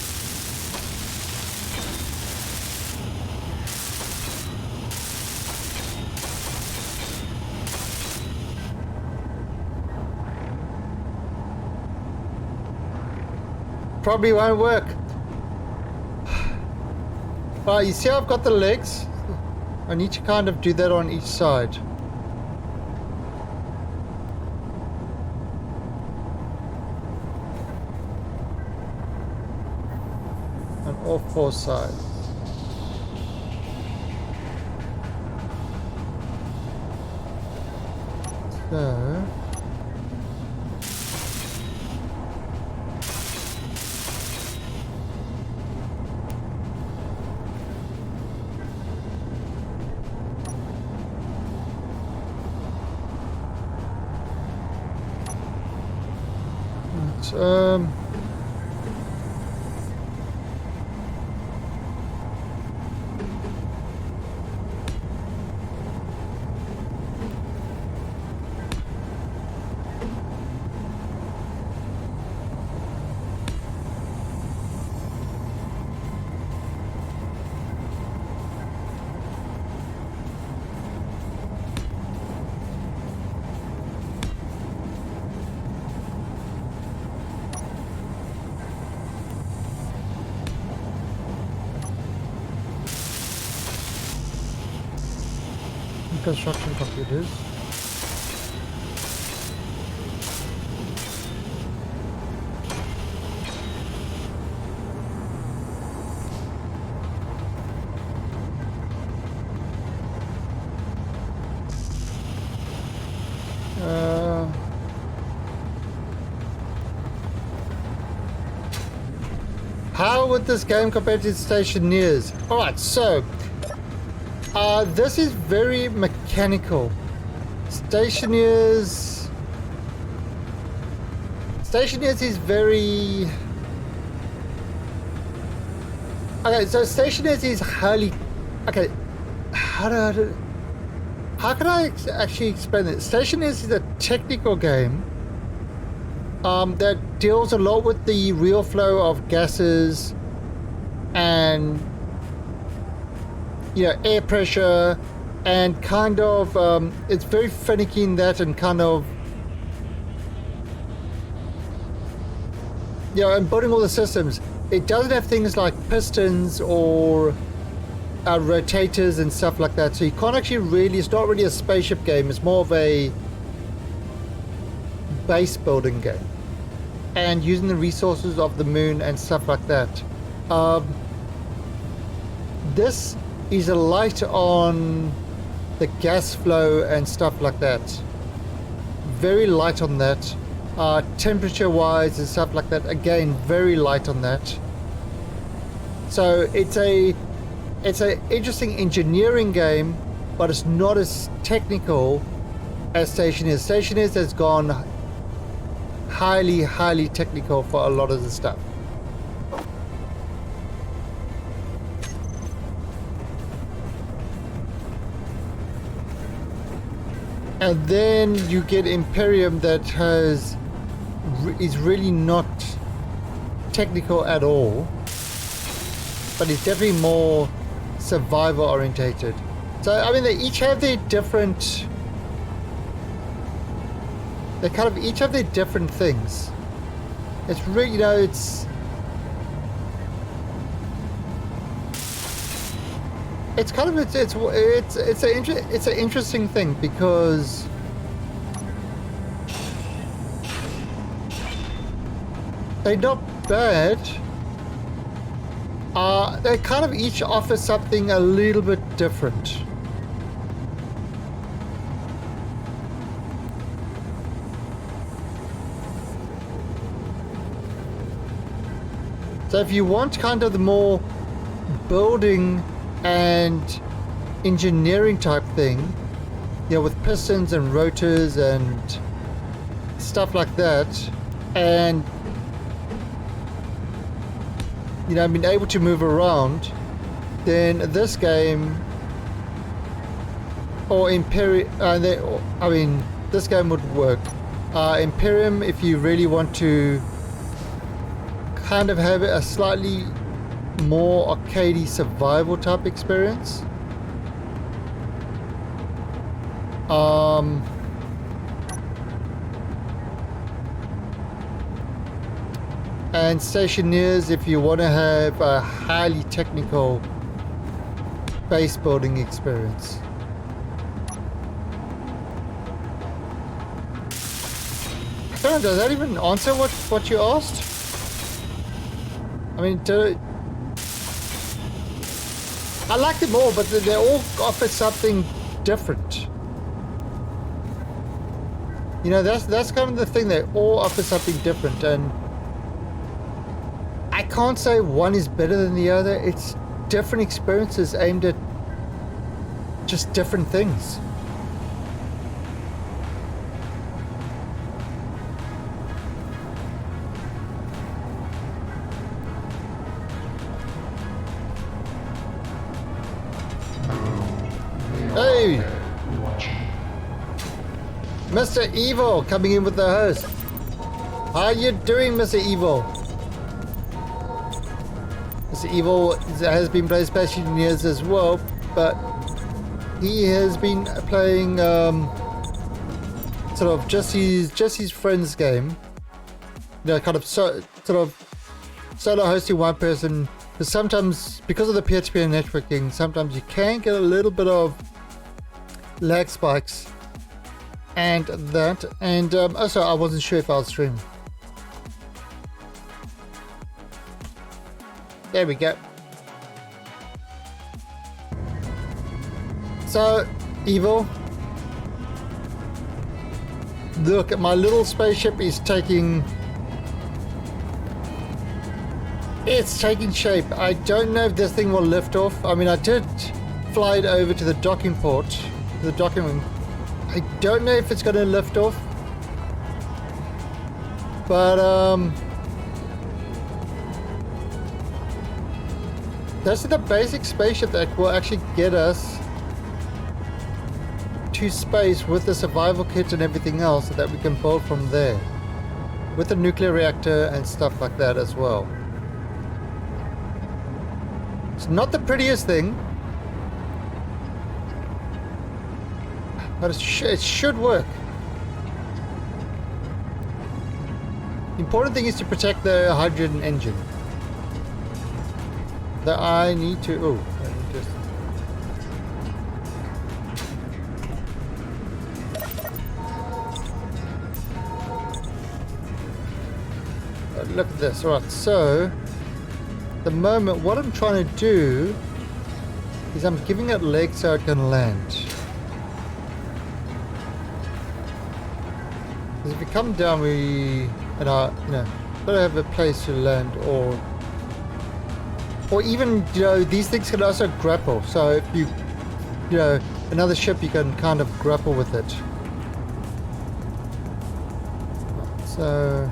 Probably won't work. Well, you see I've got the legs. I need to kind of do that on each side. On all four sides. So... construction computers. How would this game compare to Stationeers? Alright, so this is very mechanical. Stationeers is very... Okay, so Stationeers is highly... Okay, how can I actually explain it? Stationeers is a technical game that deals a lot with the real flow of gases and, you know, air pressure, and kind of it's very finicky in that, and kind of, you know, and building all the systems. It doesn't have things like pistons or rotators and stuff like that, so you can't actually really, it's not really a spaceship game, it's more of a base building game and using the resources of the moon and stuff like that. This is a light on the gas flow and stuff like that, very light on that. Temperature wise and stuff like that, again very light on that. So it's a interesting engineering game, but it's not as technical as Stationeers. Stationeers has gone highly technical for a lot of the stuff. And then you get Imperium that is really not technical at all, but it's definitely more survival orientated. So I mean, they each have their different, they kind of each have their different things. It's really, you know, it's kind of it's an interesting thing, because they're not bad. They kind of each offer something a little bit different. So if you want kind of the more building and engineering type thing, you know, with pistons and rotors and stuff like that, and, you know, being able to move around, then this game, or Imperium, I mean, this game would work. Imperium, if you really want to kind of have a slightly more arcadey survival type experience. And Stationeers if you want to have a highly technical base building experience. I don't know, does that even answer what you asked? I mean, I like them all, but they all offer something different. You know, that's kind of the thing, they all offer something different, and I can't say one is better than the other. It's different experiences aimed at just different things. Hey! Mr. Evil coming in with the host. How you doing, Mr. Evil? Mr. Evil has been playing Stationeers as well, but he has been playing sort of just his friend's game. You know, kind of sort of solo hosting one person. Because sometimes, because of the peer-to-peer networking, sometimes you can get a little bit of lag spikes and that. And also I wasn't sure if I'll stream. There we go. So, Evil, look, my little spaceship is taking... It's taking shape. I don't know if this thing will lift off. I mean, I did fly it over to the docking port, the docking wing. I don't know if it's going to lift off. But, that's the basic spaceship that will actually get us to space with the survival kit and everything else, so that we can build from there with the nuclear reactor and stuff like that as well. It's not the prettiest thing, but it should work. The important thing is to protect the hydrogen engine. That I need to... Oh, let me just... Look at this. Right, so the moment what I'm trying to do is I'm giving it legs so it can land. Because if we come down, we gotta have a place to land, or even these things can also grapple. So if you another ship, you can kind of grapple with it. So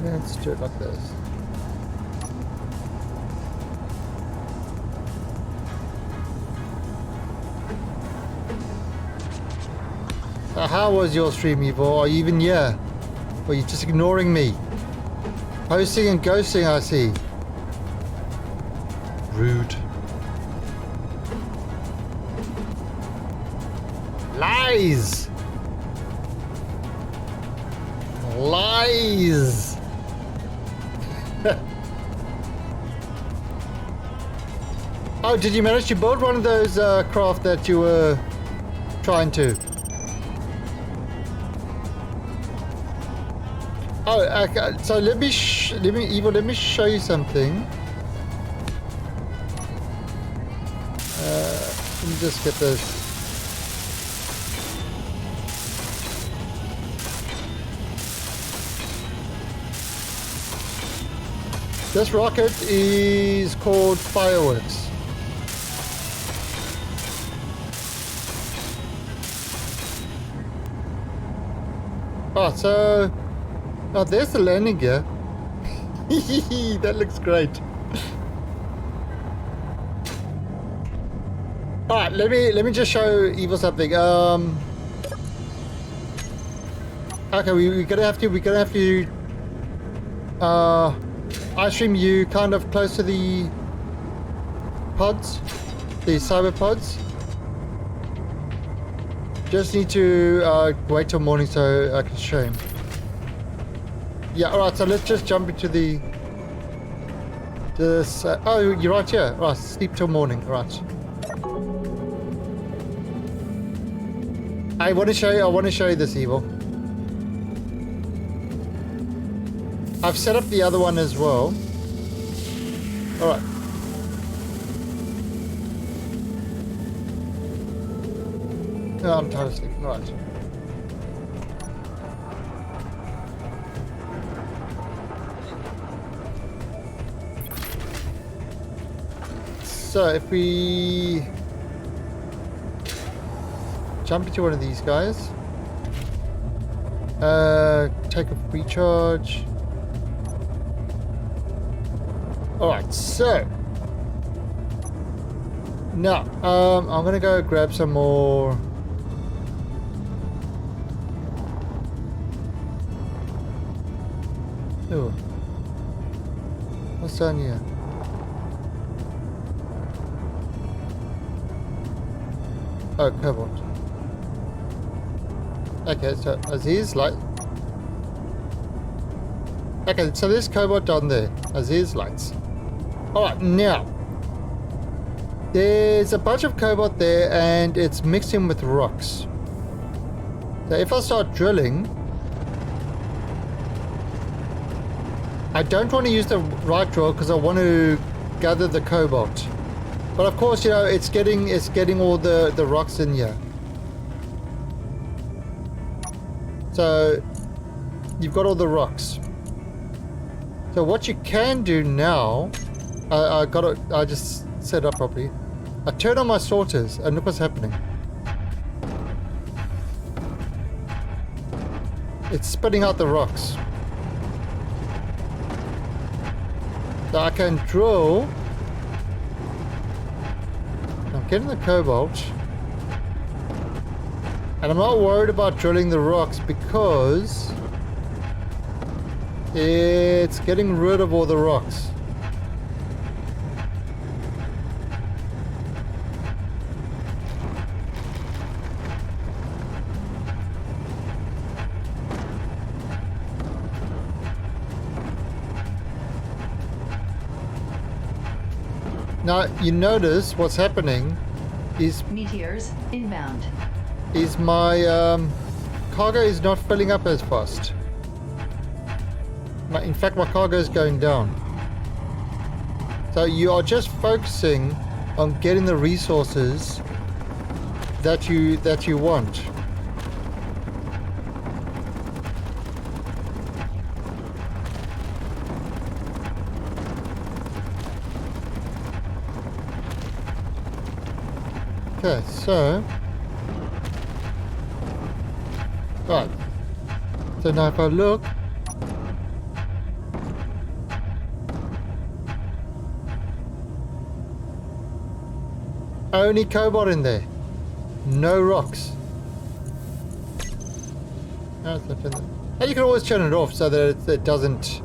let's do it like this. So how was your stream, Evil? Are you even here? Or are you just ignoring me? Posting and ghosting, I see. Rude. Lies! Lies! Oh, did you manage to build one of those craft that you were trying to? Oh, okay. So let me show you something. Let me just get this. This rocket is called Fireworks. Oh, so... Oh, there's the landing gear. That looks great. Alright, let me just show Evil something. Okay, we're gonna have to I stream you kind of close to the pods, the cyber pods. Just need to wait till morning so I can show him. Yeah, alright, so let's just jump into the... oh, you're right here. Alright, sleep till morning, alright. I want to show you this, Evil. I've set up the other one as well. Alright. No, I'm tired of sleeping, right. So if we jump into one of these guys, take a recharge. Alright, so now I'm gonna go grab some more. Ooh. What's down here? Oh, cobalt. Okay, so Aziz light. Okay, so there's cobalt down there. Aziz lights. Alright, now There's a bunch of cobalt there, and it's mixed in with rocks. So if I start drilling, I don't want to use the right drill because I want to gather the cobalt. But of course, you know, it's getting all the rocks in here. So you've got all the rocks. So what you can do now, I just set up properly. I turn on my sorters and look what's happening. It's spitting out the rocks. So I can drill. I'm getting the cobalt. And I'm not worried about drilling the rocks because it's getting rid of all the rocks. Now you notice what's happening is meteors inbound. Is my cargo is not filling up as fast. In fact, my cargo is going down. So you are just focusing on getting the resources that you want. Okay, so right. So now if I look, only cobalt in there, no rocks. No, it's not in there. And you can always turn it off so that it doesn't.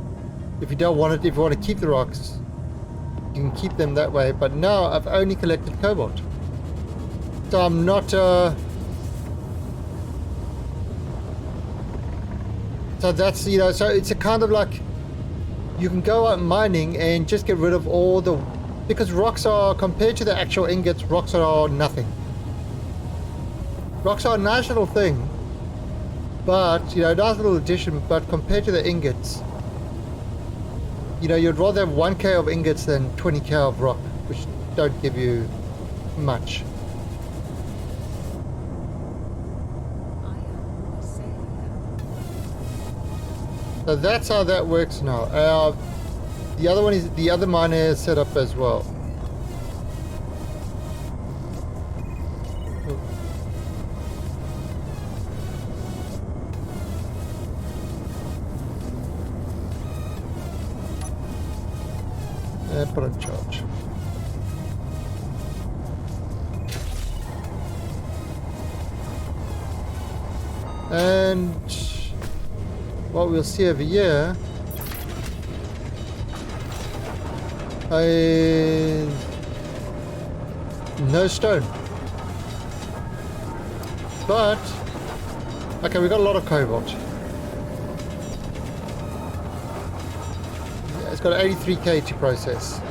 If you don't want it, if you want to keep the rocks, you can keep them that way. But now I've only collected cobalt. So I'm not, so that's, you know, so it's a kind of like, you can go out mining and just get rid of all the, because rocks are, compared to the actual ingots, rocks are nothing. Rocks are a nice little thing, but, you know, nice little addition, but compared to the ingots, you know, you'd rather have 1k of ingots than 20k of rock, which don't give you much. So that's how that works now. The other one is, the other miner is set up as well. And put on charge. And what we'll see over here is no stone. But okay, we got a lot of cobalt. Yeah, it's got 83k to process.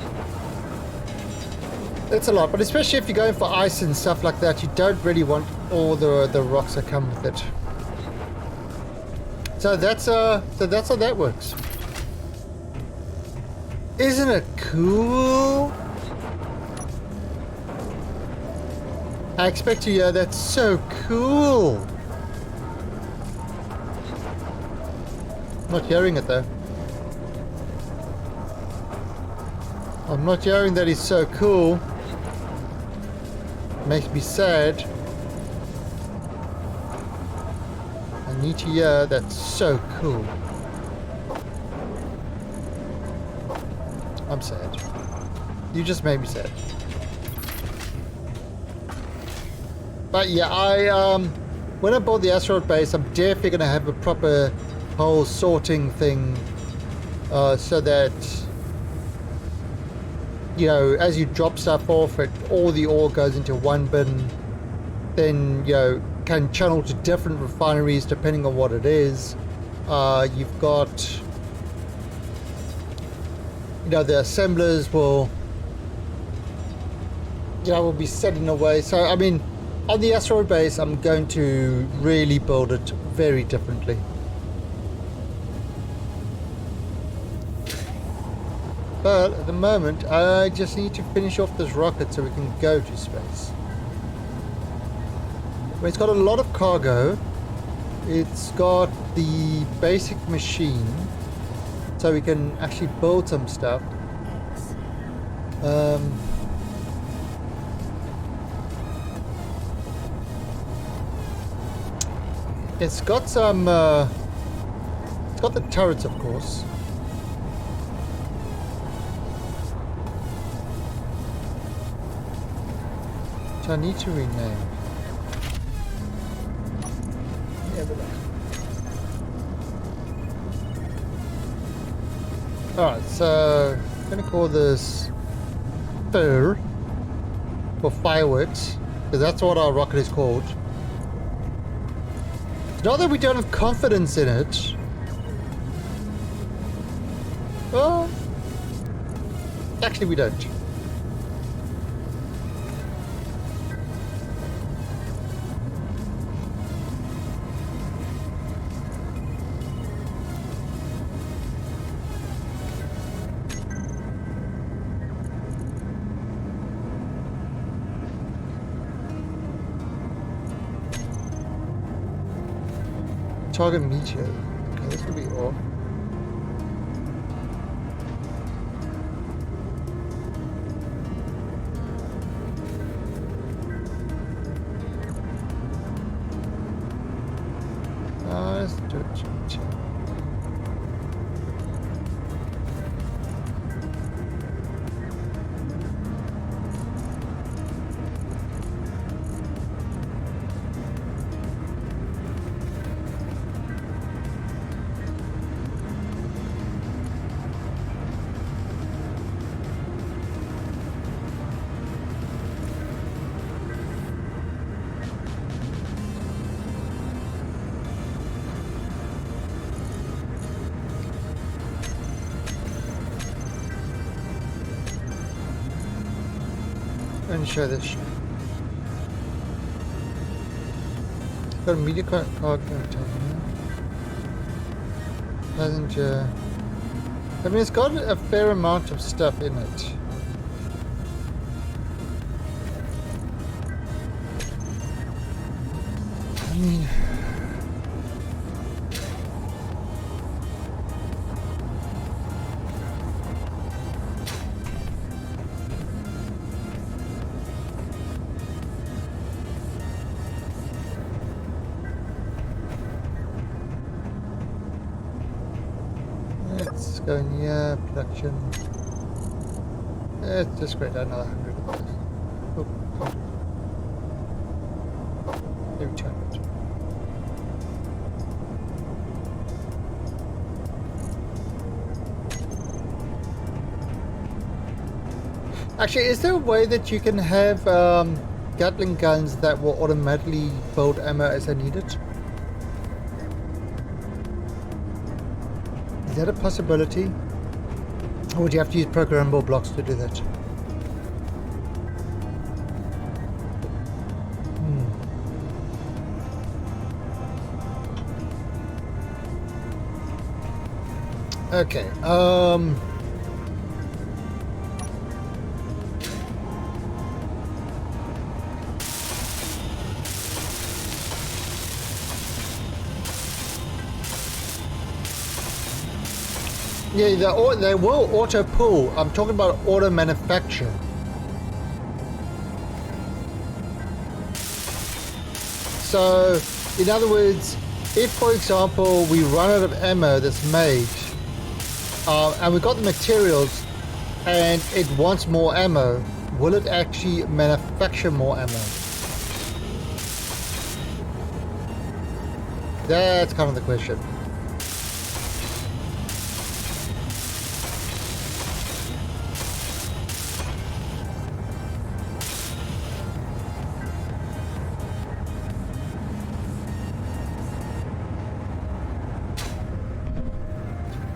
It's a lot, but especially if you're going for ice and stuff like that, you don't really want all the rocks that come with it. So that's how that works. Isn't it cool? I expect you, yeah, that's so cool. I'm not hearing it though. I'm not hearing that it's so cool. Makes me sad. I need to hear that's so cool. I'm sad. You just made me sad. But yeah, when I build the asteroid base, I'm definitely going to have a proper whole sorting thing, so that, you know, as you drop stuff off, all the ore goes into one bin, then, you know, can channel to different refineries depending on what it is. You've got, you know, the assemblers will, will be set in a way. So, I mean, on the asteroid base, I'm going to really build it very differently. But at the moment, I just need to finish off this rocket so we can go to space. It's got a lot of cargo. It's got the basic machine, so we can actually build some stuff. It's got some, it's got the turrets, of course. Which I need to rename. Yeah, alright, so I'm gonna call this Fur for fireworks, because that's what our rocket is called. Not that we don't have confidence in it. Well, actually we don't. Target meteor. Okay, this will be off. Let's do it. And show this shit. Got a media card container. Passenger. I mean, it's got a fair amount of stuff in it. I mean, let's go in here, production. Let's just create another 100 of those. Oh, maybe 200. Actually, is there a way that you can have Gatling guns that will automatically build ammo as I need it? Is that a possibility? Or would you have to use programmable blocks to do that? Okay, yeah, they will auto pull. I'm talking about auto manufacture. So, in other words, if, for example, we run out of ammo that's made, and we've got the materials, and it wants more ammo, will it actually manufacture more ammo? That's kind of the question.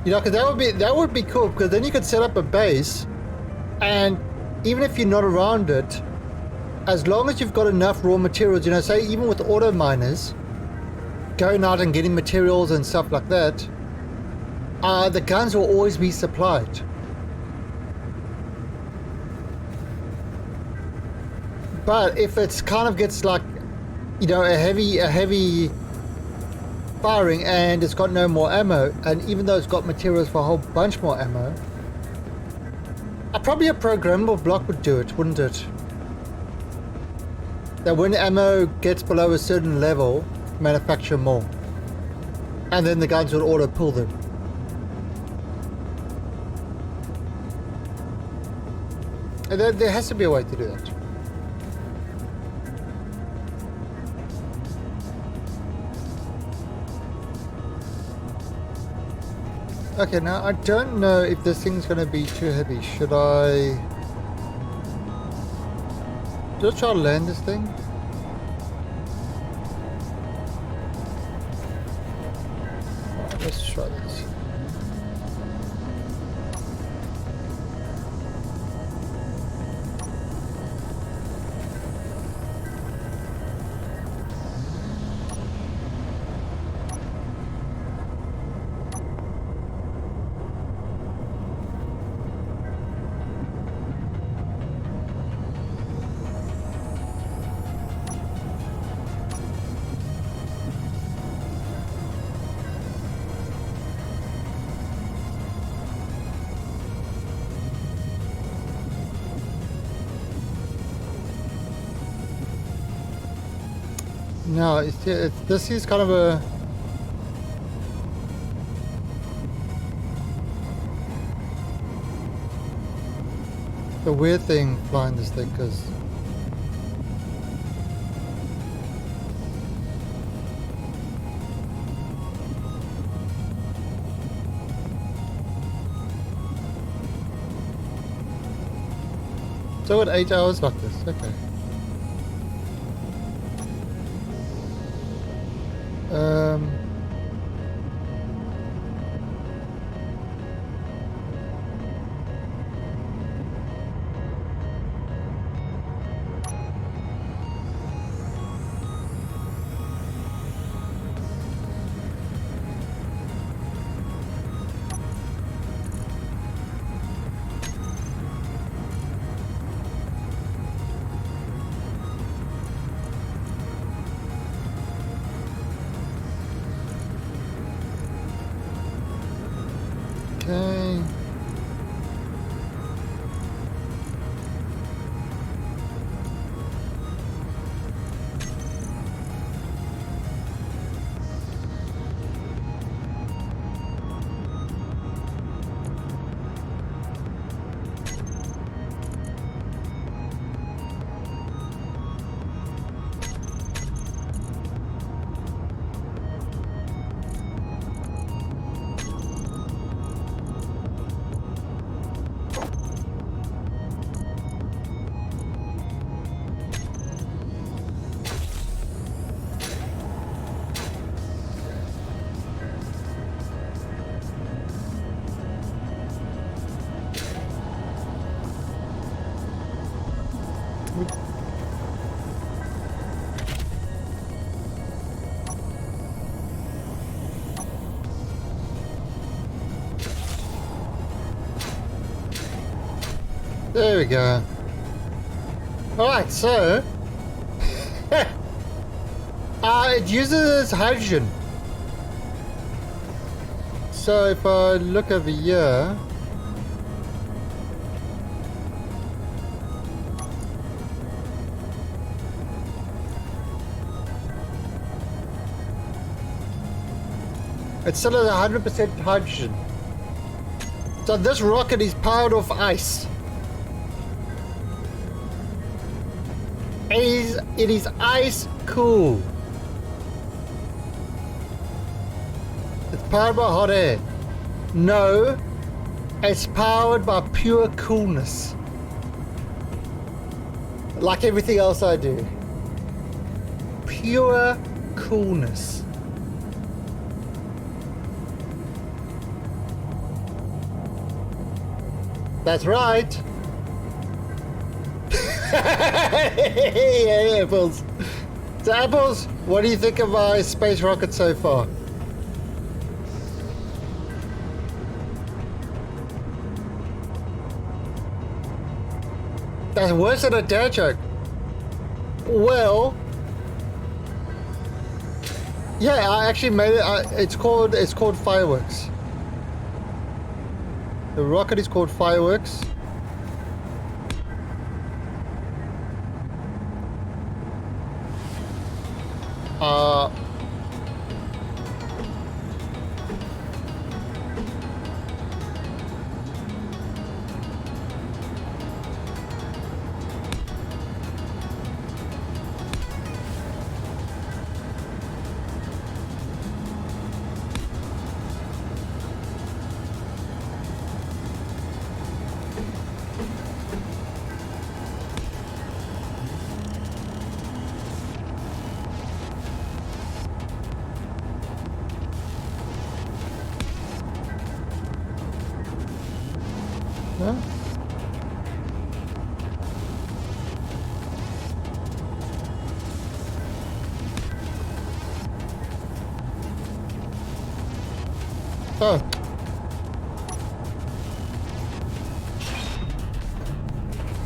You know, because that would be cool, because then you could set up a base, and even if you're not around it, as long as you've got enough raw materials, you know, say even with auto miners, going out and getting materials and stuff like that, the guns will always be supplied. But if it's kind of gets like, you know, a heavy firing and it's got no more ammo, and even though it's got materials for a whole bunch more ammo, probably a programmable block would do it, wouldn't it? That when ammo gets below a certain level, manufacture more. And then the guns would auto pull them. And there has to be a way to do that. Okay, now I don't know if this thing's going to be too heavy. Should I try to land this thing? Alright, let's try this. No, this is kind of a weird thing flying this thing, because so at 8 hours like this, okay. Okay. There we go. Alright, so it uses hydrogen. So if I look over here, it still has 100% hydrogen. So this rocket is powered off ice. It is ice cool. It's powered by hot air. No, it's powered by pure coolness. Like everything else I do. Pure coolness. That's right. Yeah, Apples. So, Apples, what do you think of my space rocket so far? That's worse than a dad joke. Well, yeah, I actually made it. It's called Fireworks. The rocket is called Fireworks. Huh? Oh.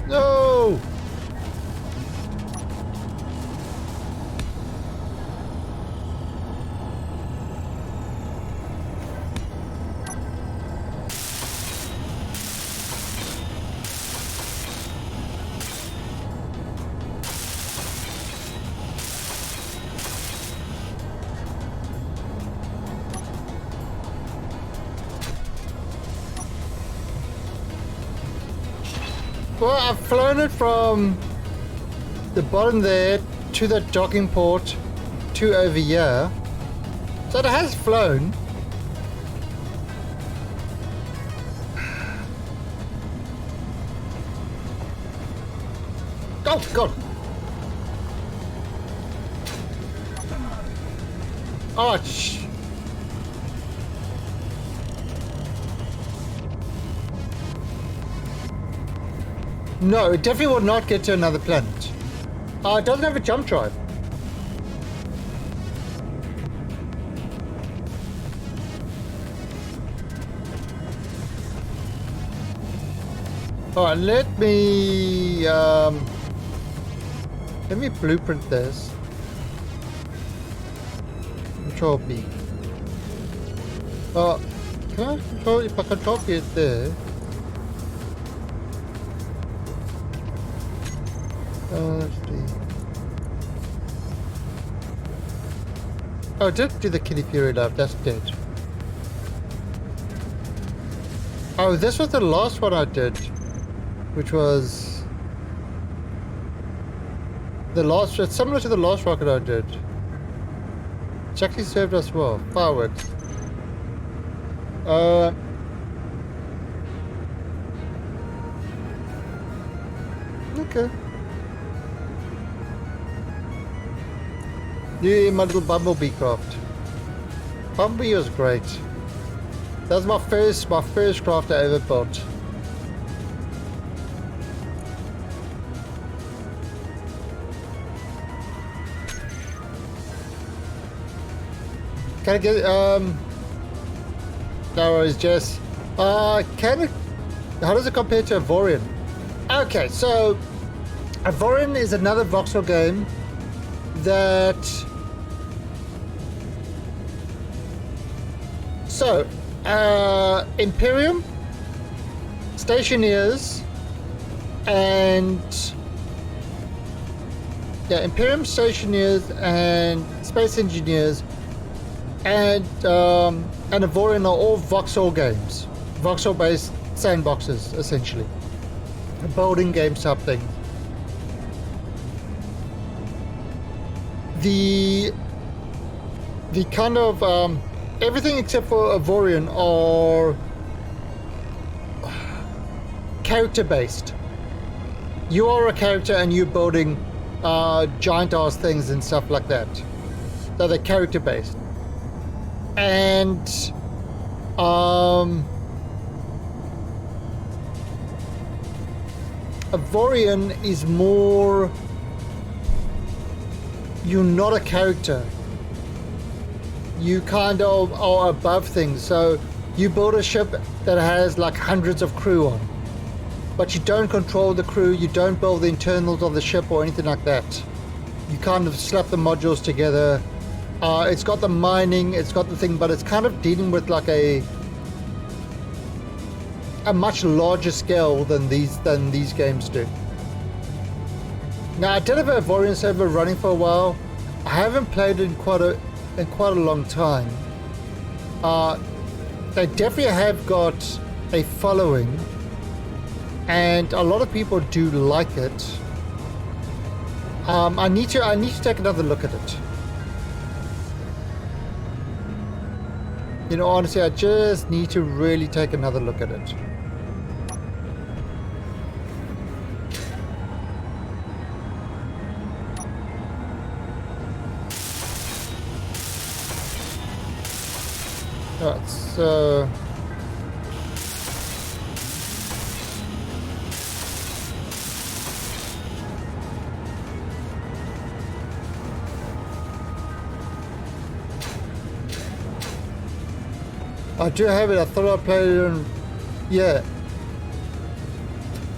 No! Well, I've flown it from the bottom there to the docking port to over here. So it has flown. Oh, God. Oh, no, it definitely will not get to another planet. It doesn't have a jump drive. Alright, let me blueprint this. Control B. Can I control, if I control B it there? Let's see. Oh, I did do the kitty period up, that's dead. Oh, this was the last one I did, which was the last, it's similar to the last rocket I did. It's actually served us well. Fireworks. Okay. Yeah, my little bumblebee craft. Bumblebee was great. That was my first craft I ever built. Can I get no worries, Jess. How does it compare to Avorion? Okay, so Avorion is another voxel game that Imperium, Stationeers, and Imperium, Stationeers, and Space Engineers, and Avorion are all voxel games, voxel-based sandboxes, essentially, a building game type thing. The kind of everything except for Avorion are character-based. You are a character and you're building giant-ass things and stuff like that. So they're character-based. And A Vorian is more... You're not a character. You kind of are above things. So you build a ship that has like hundreds of crew on, but you don't control the crew, you don't build the internals of the ship or anything like that. You kind of slap the modules together. It's got the mining, it's got the thing, but it's kind of dealing with like a much larger scale than these games do. Now I did have a Vorian server running for a while. I haven't played it in quite a long time. They definitely have got a following, and a lot of people do like it. I need to take another look at it. You know, honestly, I just need to really take another look at it. Alright, so... I do have it. I thought I played it on... Yeah.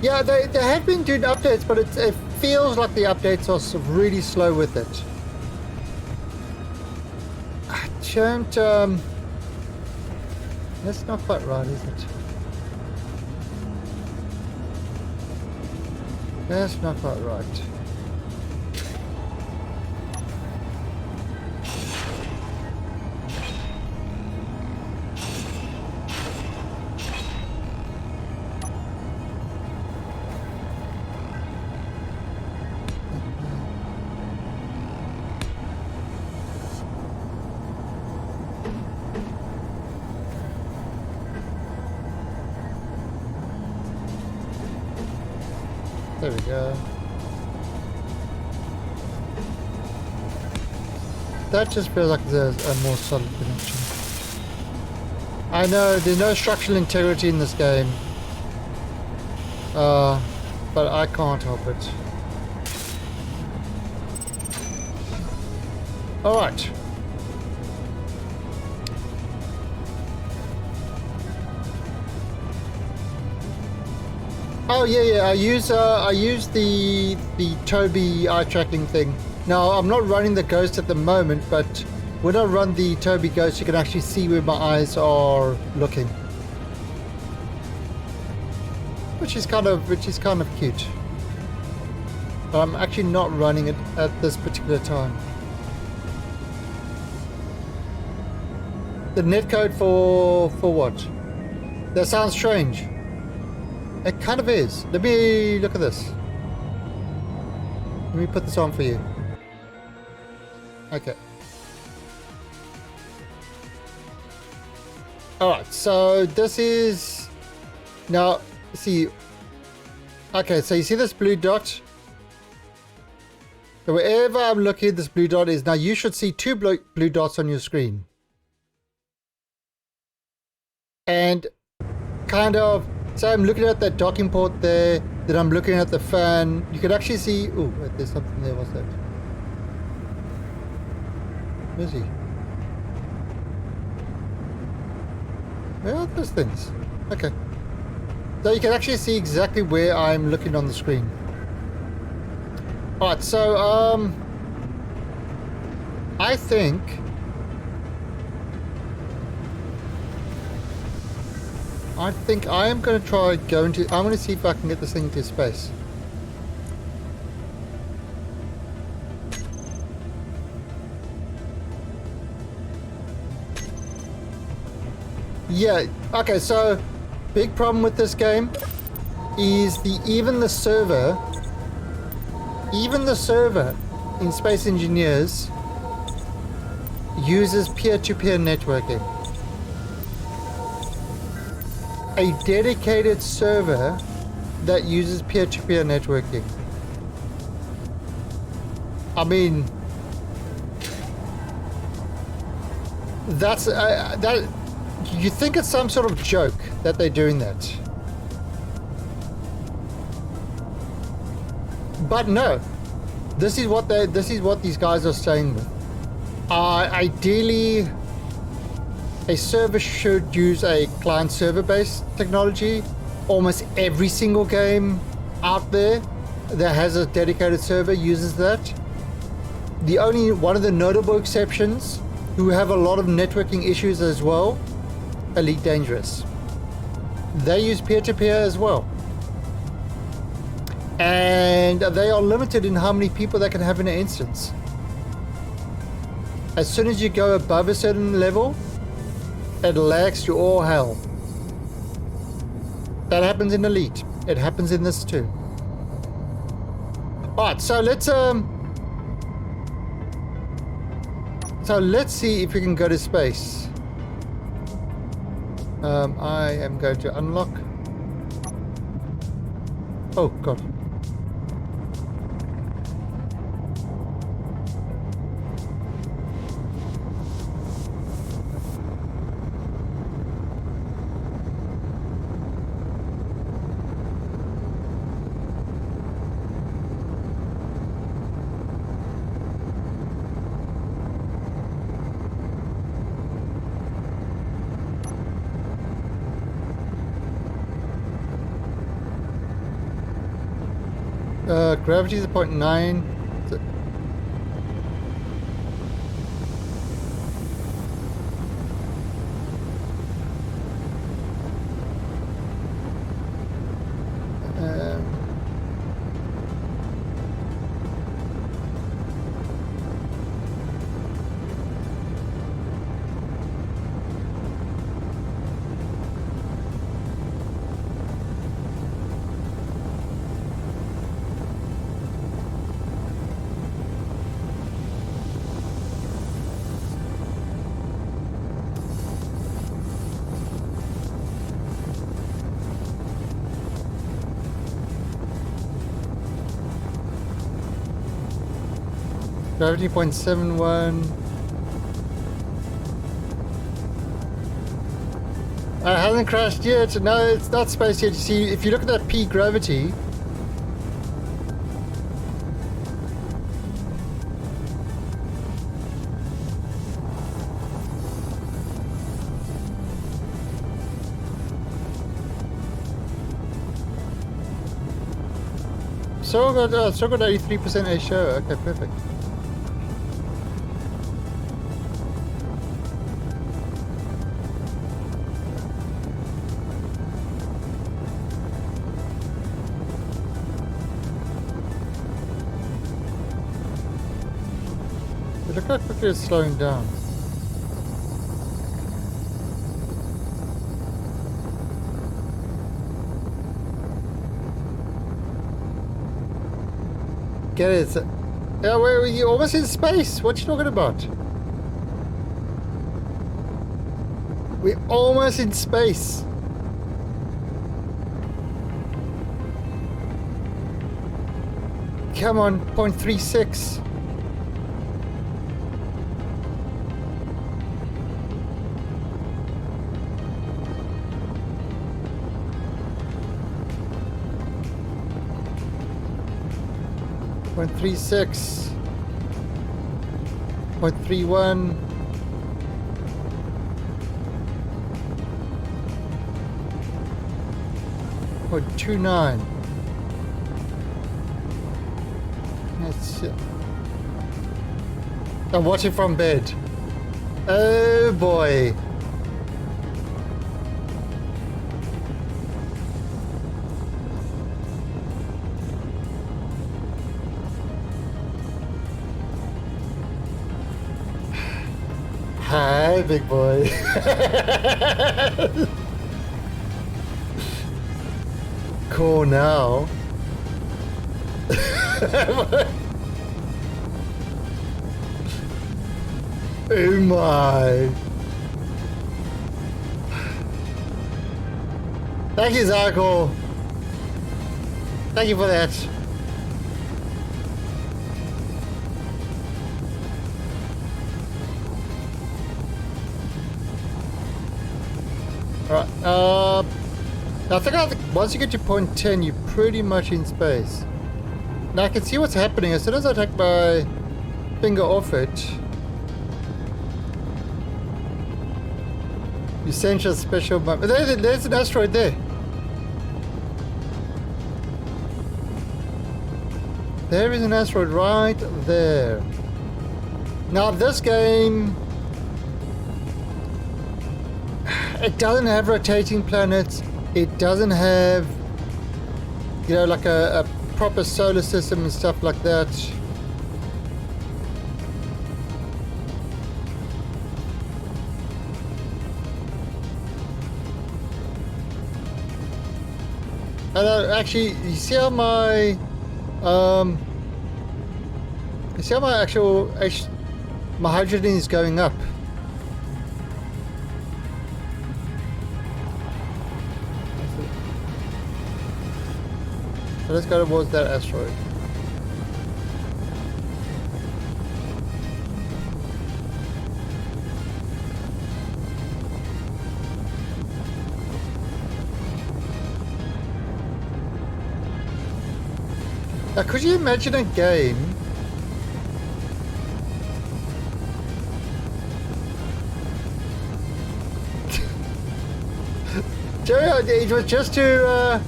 Yeah, they have been doing updates, but it feels like the updates are sort of really slow with it. I don't... That's not quite right, is it? That's not quite right. There we go. That just feels like there's a more solid connection. I know there's no structural integrity in this game, but I can't help it. Alright. Oh yeah, I use the Toby eye tracking thing. Now I'm not running the Ghost at the moment, but when I run the Toby Ghost, you can actually see where my eyes are looking, which is kind of cute. But I'm actually not running it at this particular time. The netcode for what? That sounds strange. It kind of is. Let me look at this. Let me put this on for you. Okay. Alright, so this is... Now, see... Okay, so you see this blue dot? So wherever I'm looking, this blue dot is... Now you should see two blue dots on your screen. And kind of... So I'm looking at that docking port there, then I'm looking at the fan. You can actually see... Oh, wait, there's something there. What's that? Where is he? Where are those things? Okay. So you can actually see exactly where I'm looking on the screen. Alright, so, I think... I am going to try going to... I'm going to see if I can get this thing into space. Yeah, okay, so big problem with this game is even the server in Space Engineers uses peer-to-peer networking. A dedicated server that uses peer-to-peer networking. I mean, that's that. You think it's some sort of joke that they're doing that? But no, this is what these guys are staying with. Ideally, a server should use a client-server based technology. Almost every single game out there that has a dedicated server uses that. The only one of the notable exceptions who have a lot of networking issues as well, Elite Dangerous. They use peer-to-peer as well. And they are limited in how many people they can have in an instance. As soon as you go above a certain level, it lags to all hell. That happens in Elite. It happens in this too. Alright, so let's see if we can go to space. I am going to unlock. Oh god. Gravity is 0.9. Gravity 0.71. It hasn't crashed yet. No, it's not space yet. You see, if you look at that P gravity, still got 83% A show. Okay, perfect. Look how quickly it's slowing down. Get it? Yeah, where you almost in space. What you talking about? We're almost in space. Come on, 0.36. Point 36, 0.31, 0.29. That's it. I'm watching from bed. Oh boy. Hi, big boy. Cool now. Oh my. Thank you, Zarko. Thank you for that. Alright, I think once you get to point 10, you're pretty much in space. Now I can see what's happening. As soon as I take my finger off it, essential special moment. There's an asteroid there. There is an asteroid right there. Now this game, it doesn't have rotating planets. It doesn't have, you know, like a proper solar system and stuff like that. And actually, you see how my my hydrogen is going up. So let's go towards that asteroid. Now, could you imagine a game it was just to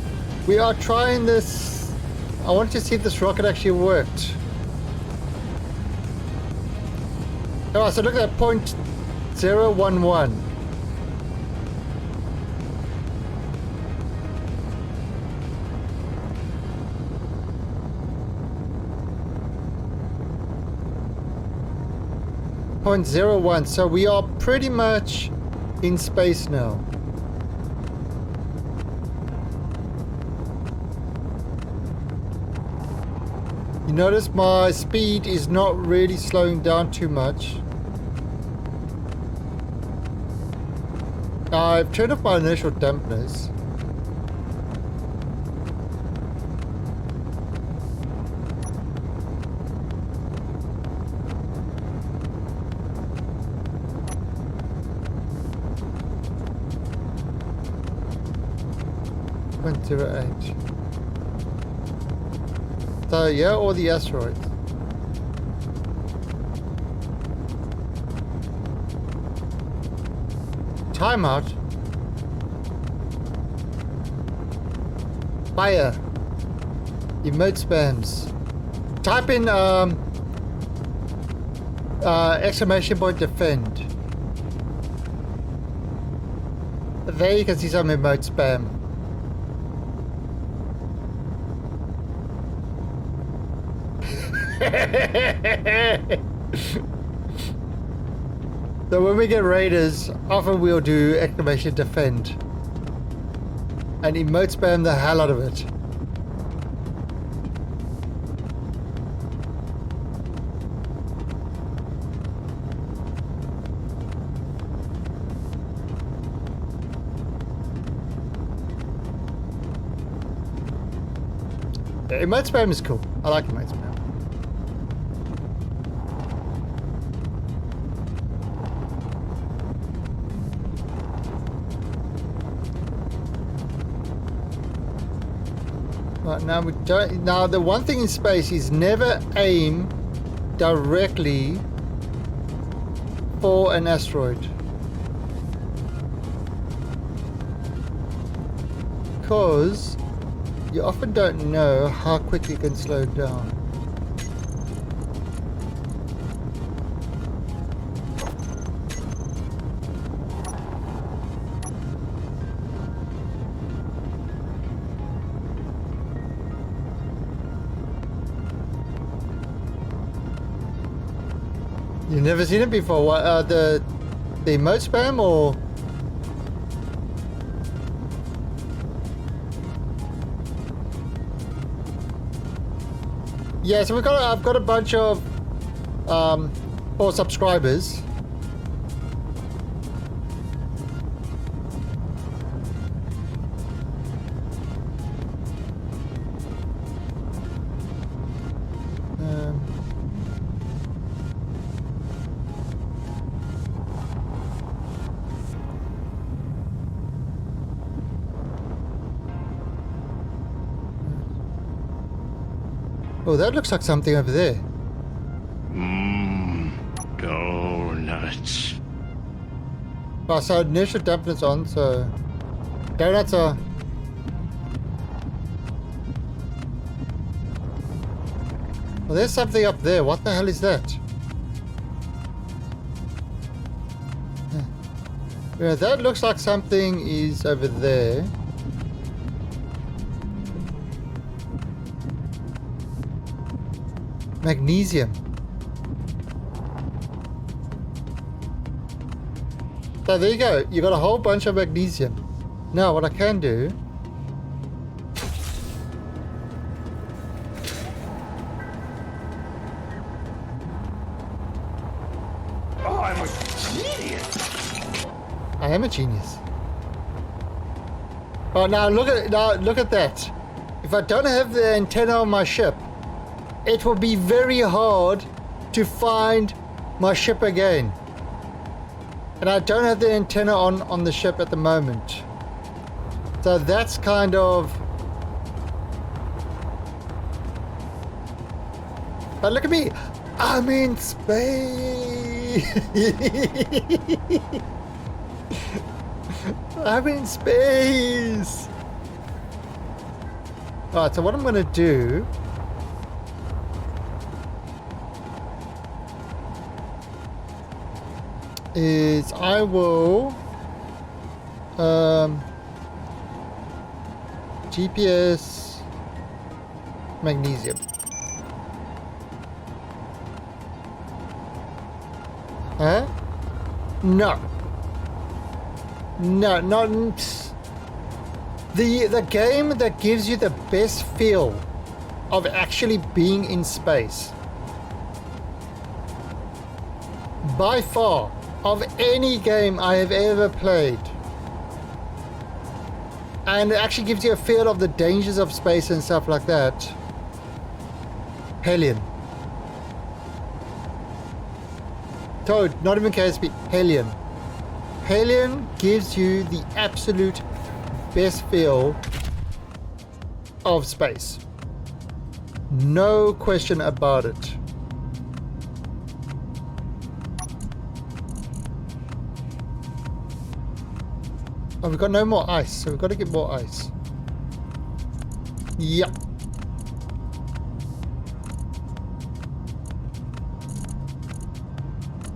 we are trying this. I wanted to see if this rocket actually worked. Alright, so look at that, 0.011. .01, so we are pretty much in space now. You notice my speed is not really slowing down too much. I've turned off my initial dampeners. .08. So yeah, or the asteroids. Timeout. Fire. Emote spams. Type in exclamation point defend. There you can see some emote spam. So when we get raiders, often we'll do exclamation defend and emote spam the hell out of it. Yeah, emote spam is cool. I like emote spam. Right, now we don't. Now the one thing in space is never aim directly for an asteroid, because you often don't know how quick you can slow down. You've never seen it before? What, the emote spam or? Yeah, so I've got a bunch of 4 subscribers. Oh, that looks like something over there. Donuts. Oh, so initial dampeners on, so donuts are. Well, there's something up there. What the hell is that? Yeah, that looks like something is over there. Magnesium. So there you go. You got a whole bunch of magnesium. Now what I can do. Oh, I'm a genius. I am a genius. Oh, now look at that. If I don't have the antenna on my ship, it will be very hard to find my ship again. And I don't have the antenna on the ship at the moment. So that's kind of... But look at me. I'm in space. I'm in space. Alright, so what I'm going to do... is I will GPS magnesium. Huh? No. No, not the game that gives you the best feel of actually being in space. By far. Of any game I have ever played. And it actually gives you a feel of the dangers of space and stuff like that. Hellion. Toad, not even KSP. Hellion. Hellion gives you the absolute best feel of space. No question about it. Oh, we've got no more ice, so we've got to get more ice. Yep.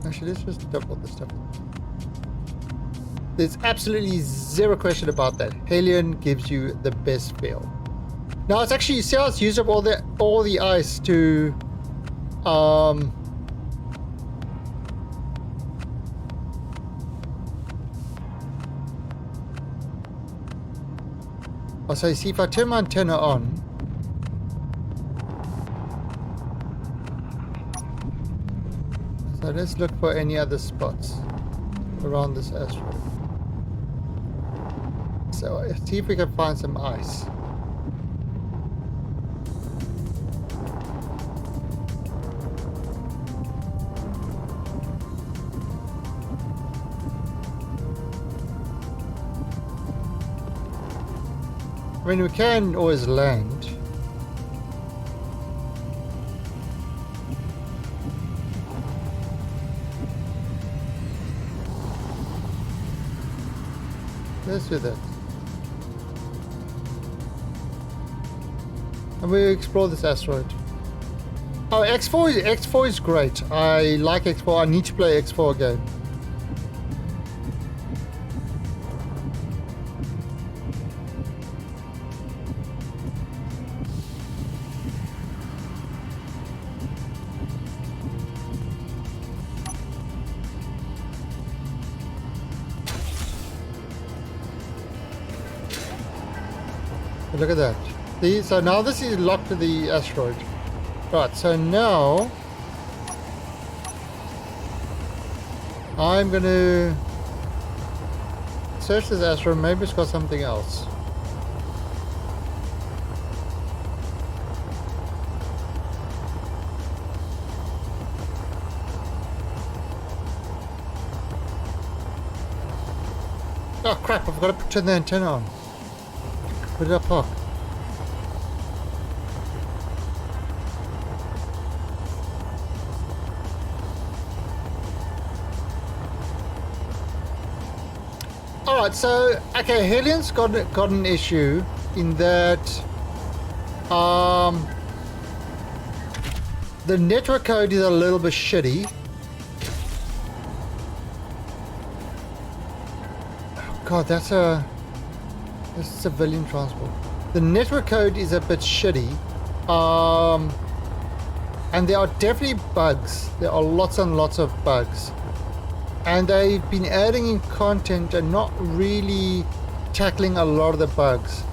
Actually, let's just double this stuff. There's absolutely zero question about that. Hellion gives you the best feel. Now it's actually, you see how it's used up all the ice to oh, so you see, if I turn my antenna on, so let's look for any other spots around this asteroid. So let's see if we can find some ice. I mean, we can always land. Let's do that. And we explore this asteroid. Oh, X4 is great. I like X4. I need to play X4 again. Look at that. See, so now this is locked to the asteroid. Right, so now I'm going to search this asteroid. Maybe it's got something else. Oh crap, I've got to turn the antenna on. Where did I park? Alright, so, okay, Helian's got an issue in that, the network code is a little bit shitty. Oh God, that's a civilian transport. The network code is a bit shitty. And there are definitely bugs. There are lots and lots of bugs. And they've been adding in content and not really tackling a lot of the bugs.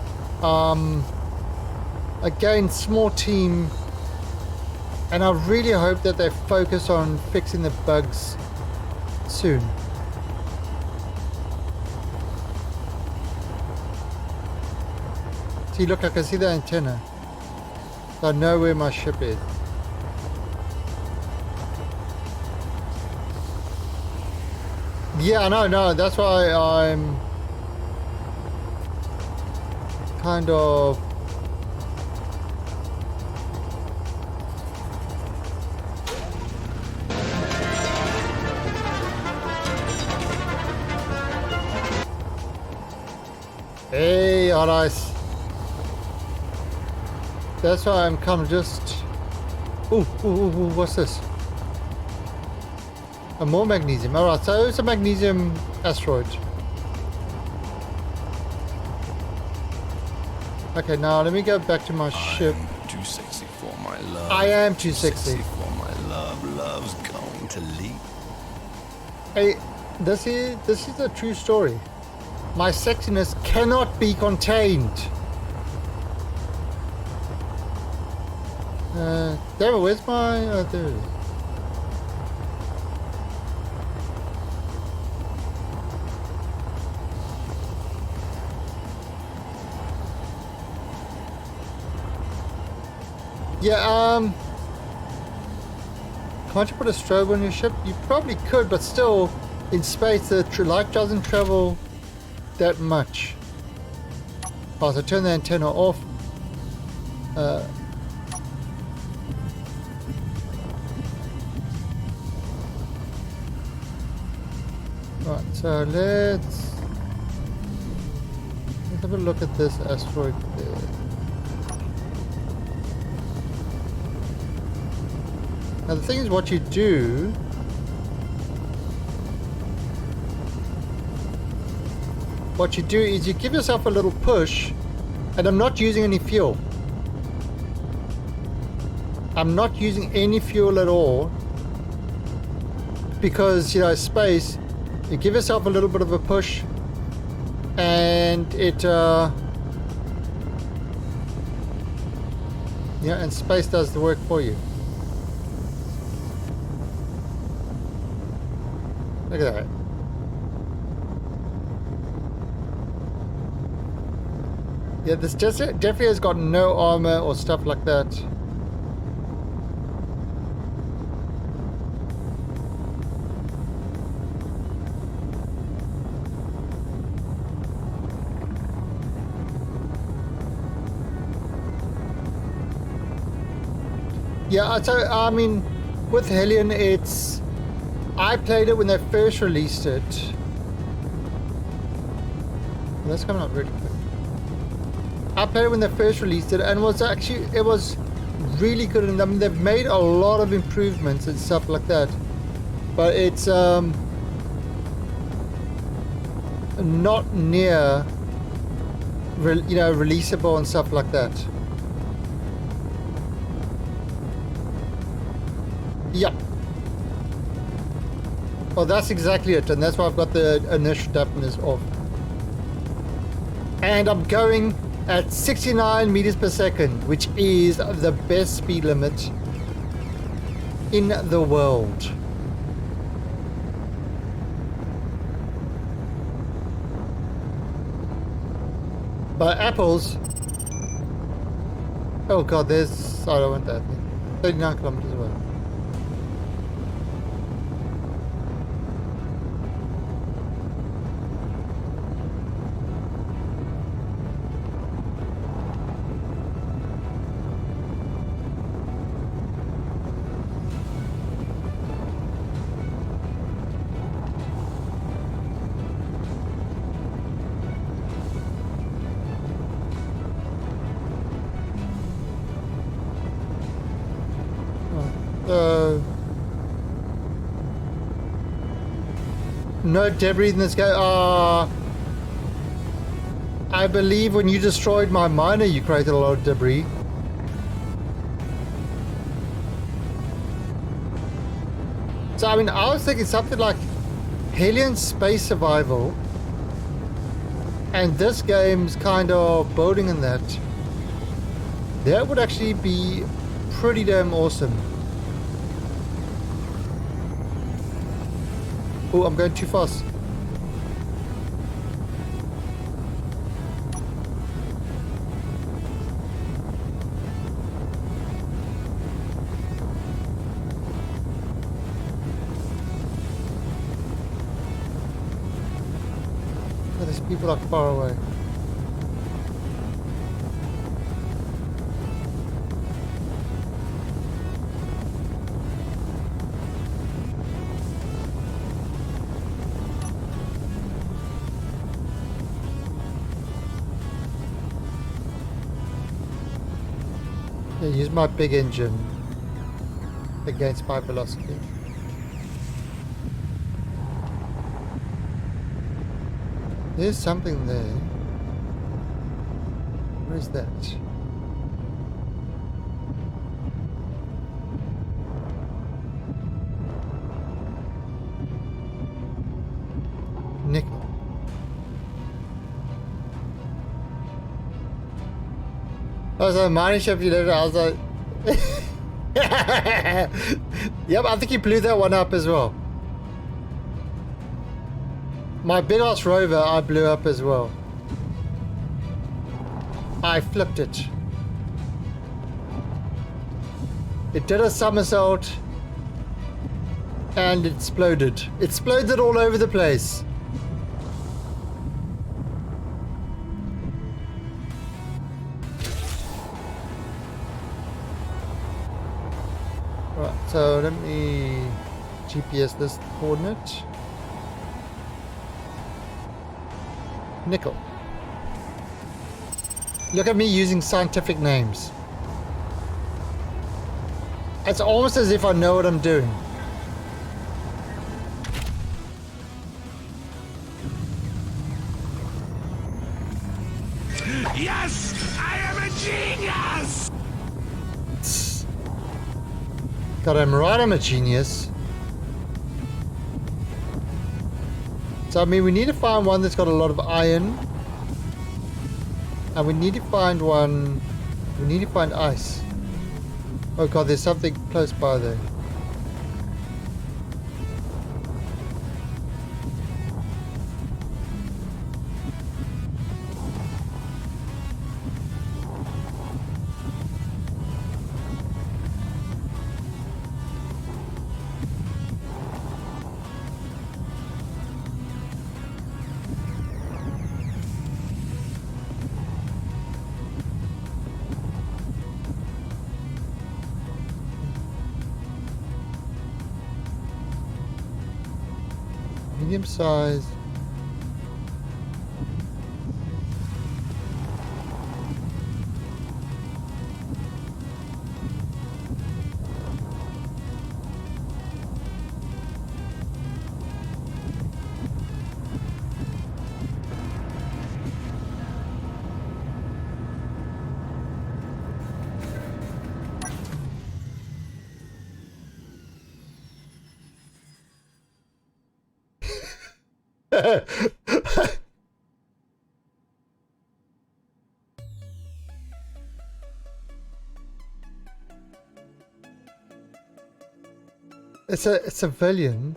Again, small team. And I really hope that they focus on fixing the bugs soon. See, look, I can see the antenna. So I know where my ship is. Yeah, no, that's why I'm kind of hey, alright. That's why I'm kind of just ooh, what's this? More magnesium. Alright, so it's a magnesium asteroid. Okay, now let me go back to my ship. Too sexy for my love. I am too sexy. For my love. Love's going to leave. Hey, this is a true story. My sexiness cannot be contained. Damn it, where's my... there it is. Yeah, can't you put a strobe on your ship? You probably could, but still, in space, the light doesn't travel that much. Oh, so turn the antenna off. Right, so let's have a look at this asteroid there. Now the thing is, what you do is you give yourself a little push, and I'm not using any fuel. I'm not using any fuel at all because, you know, space, you give yourself a little bit of a push and it yeah, and space does the work for you. Look at that. Yeah, this definitely has got no armor or stuff like that. Yeah, so I mean, with Hellion, I played it when they first released it. That's coming up really quick. I played it when they first released it, and it was really good. And I mean, they've made a lot of improvements and stuff like that, but it's not near, you know, releasable and stuff like that. Yep. Well, that's exactly it, and that's why I've got the initial dampness off. And I'm going at 69 meters per second, which is the best speed limit in the world. But apples... Oh god, there's... I don't want that. 39 kilometers away. No debris in this game. I believe when you destroyed my miner, you created a lot of debris. So, I mean, I was thinking something like Alien Space Survival. And this game's kind of building in that. That would actually be pretty damn awesome. Oh, I'm going too fast. Oh, these people are far away. Yeah, use my big engine against my velocity. There's something there. Where is that? Nickel. I was like, mining ship, you know, I was like... Yep, I think he blew that one up as well. My big ass rover, I blew up as well. I flipped it. It did a somersault. And it exploded. It exploded all over the place. Right, so let me GPS this coordinate. Nickel. Look at me using scientific names. It's almost as if I know what I'm doing. Yes! I am a genius! God, I'm right, I'm a genius. So, I mean, we need to find one that's got a lot of iron. And we need to find one... We need to find ice. Oh god, there's something close by there. Medium size. It's a civilian.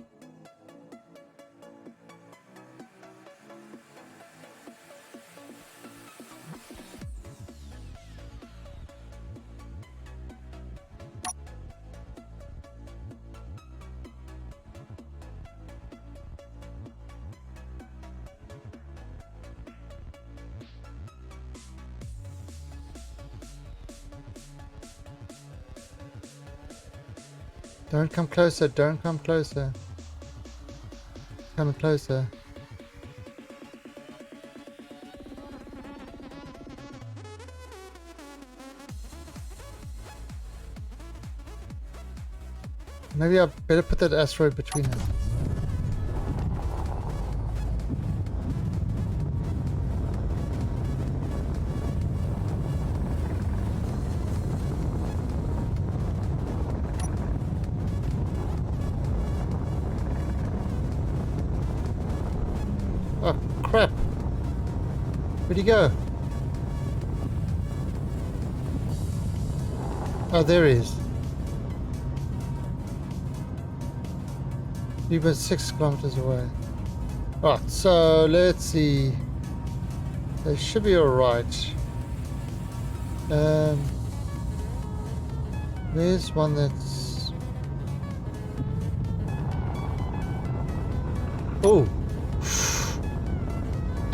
Don't come closer, don't come closer. Coming closer. Maybe I better put that asteroid between us. Oh, crap. Where'd he go? Oh, there he is. He was 6 kilometers away. Right, so let's see. They should be alright. Where's one that's... Oh!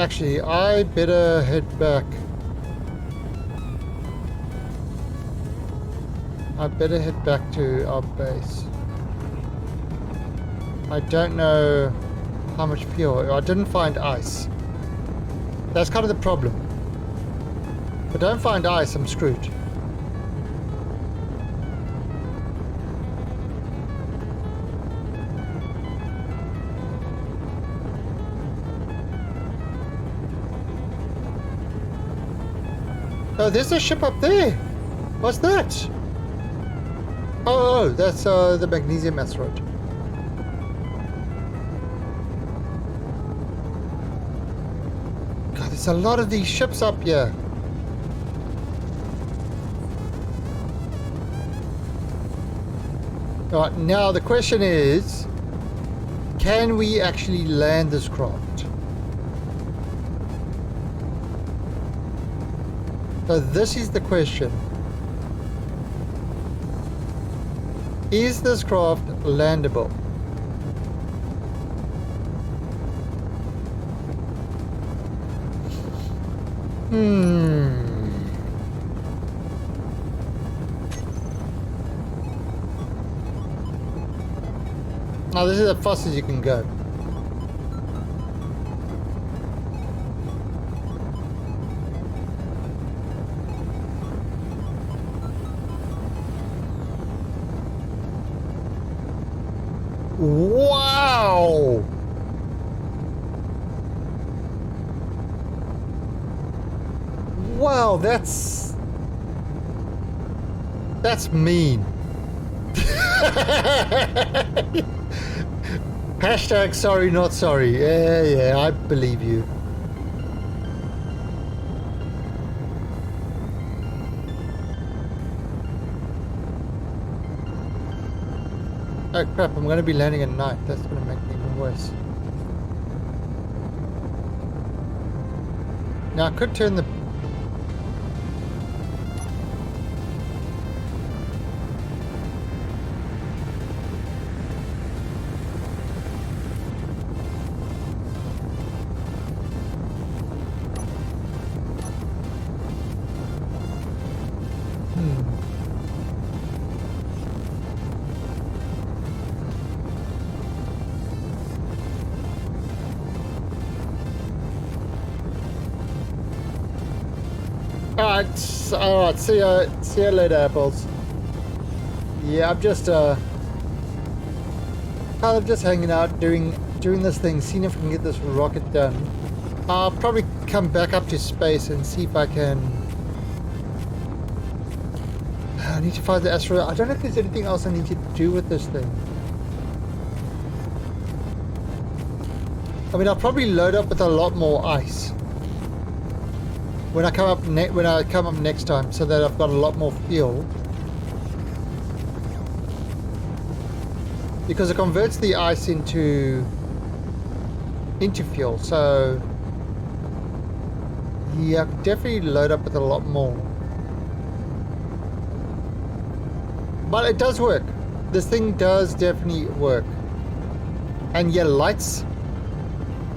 Actually, I better head back. I better head back to our base. I don't know how much fuel. I didn't find ice. That's kind of the problem. If I don't find ice, I'm screwed. Oh, there's a ship up there. What's that? Oh, that's the magnesium asteroid. God, there's a lot of these ships up here. Alright, now the question is, can we actually land this craft? So this is the question. Is this craft landable? Now this is as fast as you can go. Wow! Wow, that's mean. Hashtag sorry not sorry. Yeah, I believe you. Oh crap, I'm gonna be landing at night. That's gonna make it even worse. Now I could turn the... Alright, see ya later, apples. Yeah, I'm just kind of just hanging out, doing this thing, seeing if I can get this rocket done. I'll probably come back up to space and see if I can... I need to find the asteroid. I don't know if there's anything else I need to do with this thing. I mean, I'll probably load up with a lot more ice when I come up next time, so that I've got a lot more fuel, because it converts the ice into fuel. So yeah, I could definitely load up with a lot more. But it does work. This thing does definitely work. And yeah, lights.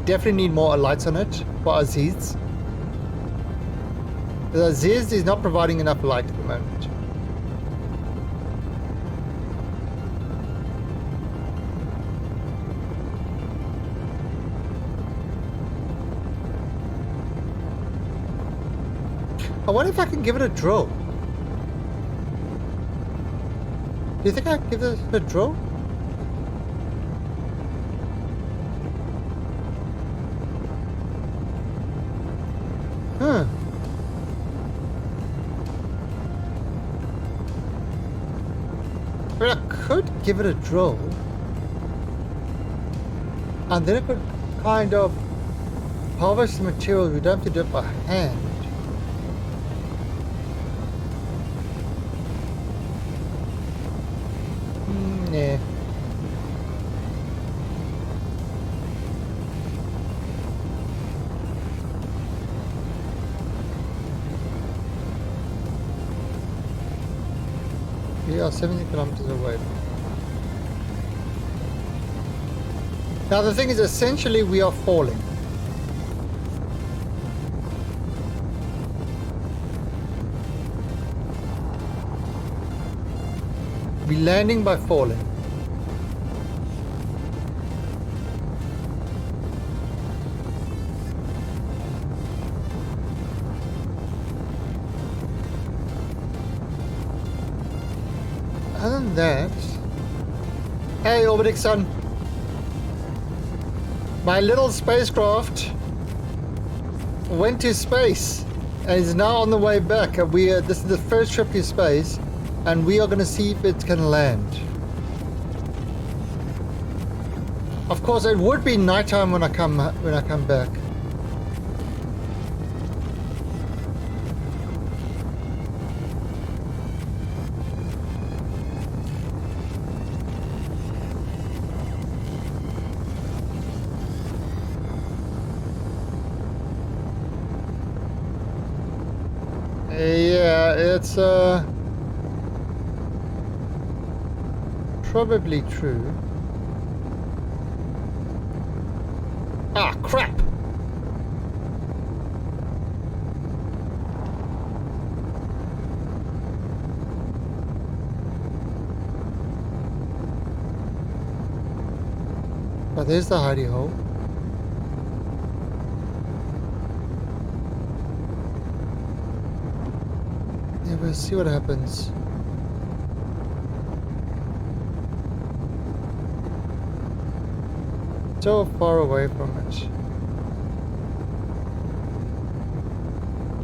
Definitely need more lights on it for Aziz. Aziz is not providing enough light at the moment. I wonder if I can give it a drill. Do you think I can give it a drill? Huh. Well, I could give it a drill. And then it could kind of harvest the material. We don't have to do it by hand. Yeah. We are 70 kilometers away. Now the thing is, essentially we are falling. We're landing by falling. Other than that... Hey, orbiting sun! My little spacecraft went to space and is now on the way back. And this is the first trip to space, and we are going to see if it can land. Of course, it would be nighttime when I come back. Yeah, it's probably true. Ah, crap! Oh, there's the hidey hole. Yeah, we'll see what happens. So far away from it.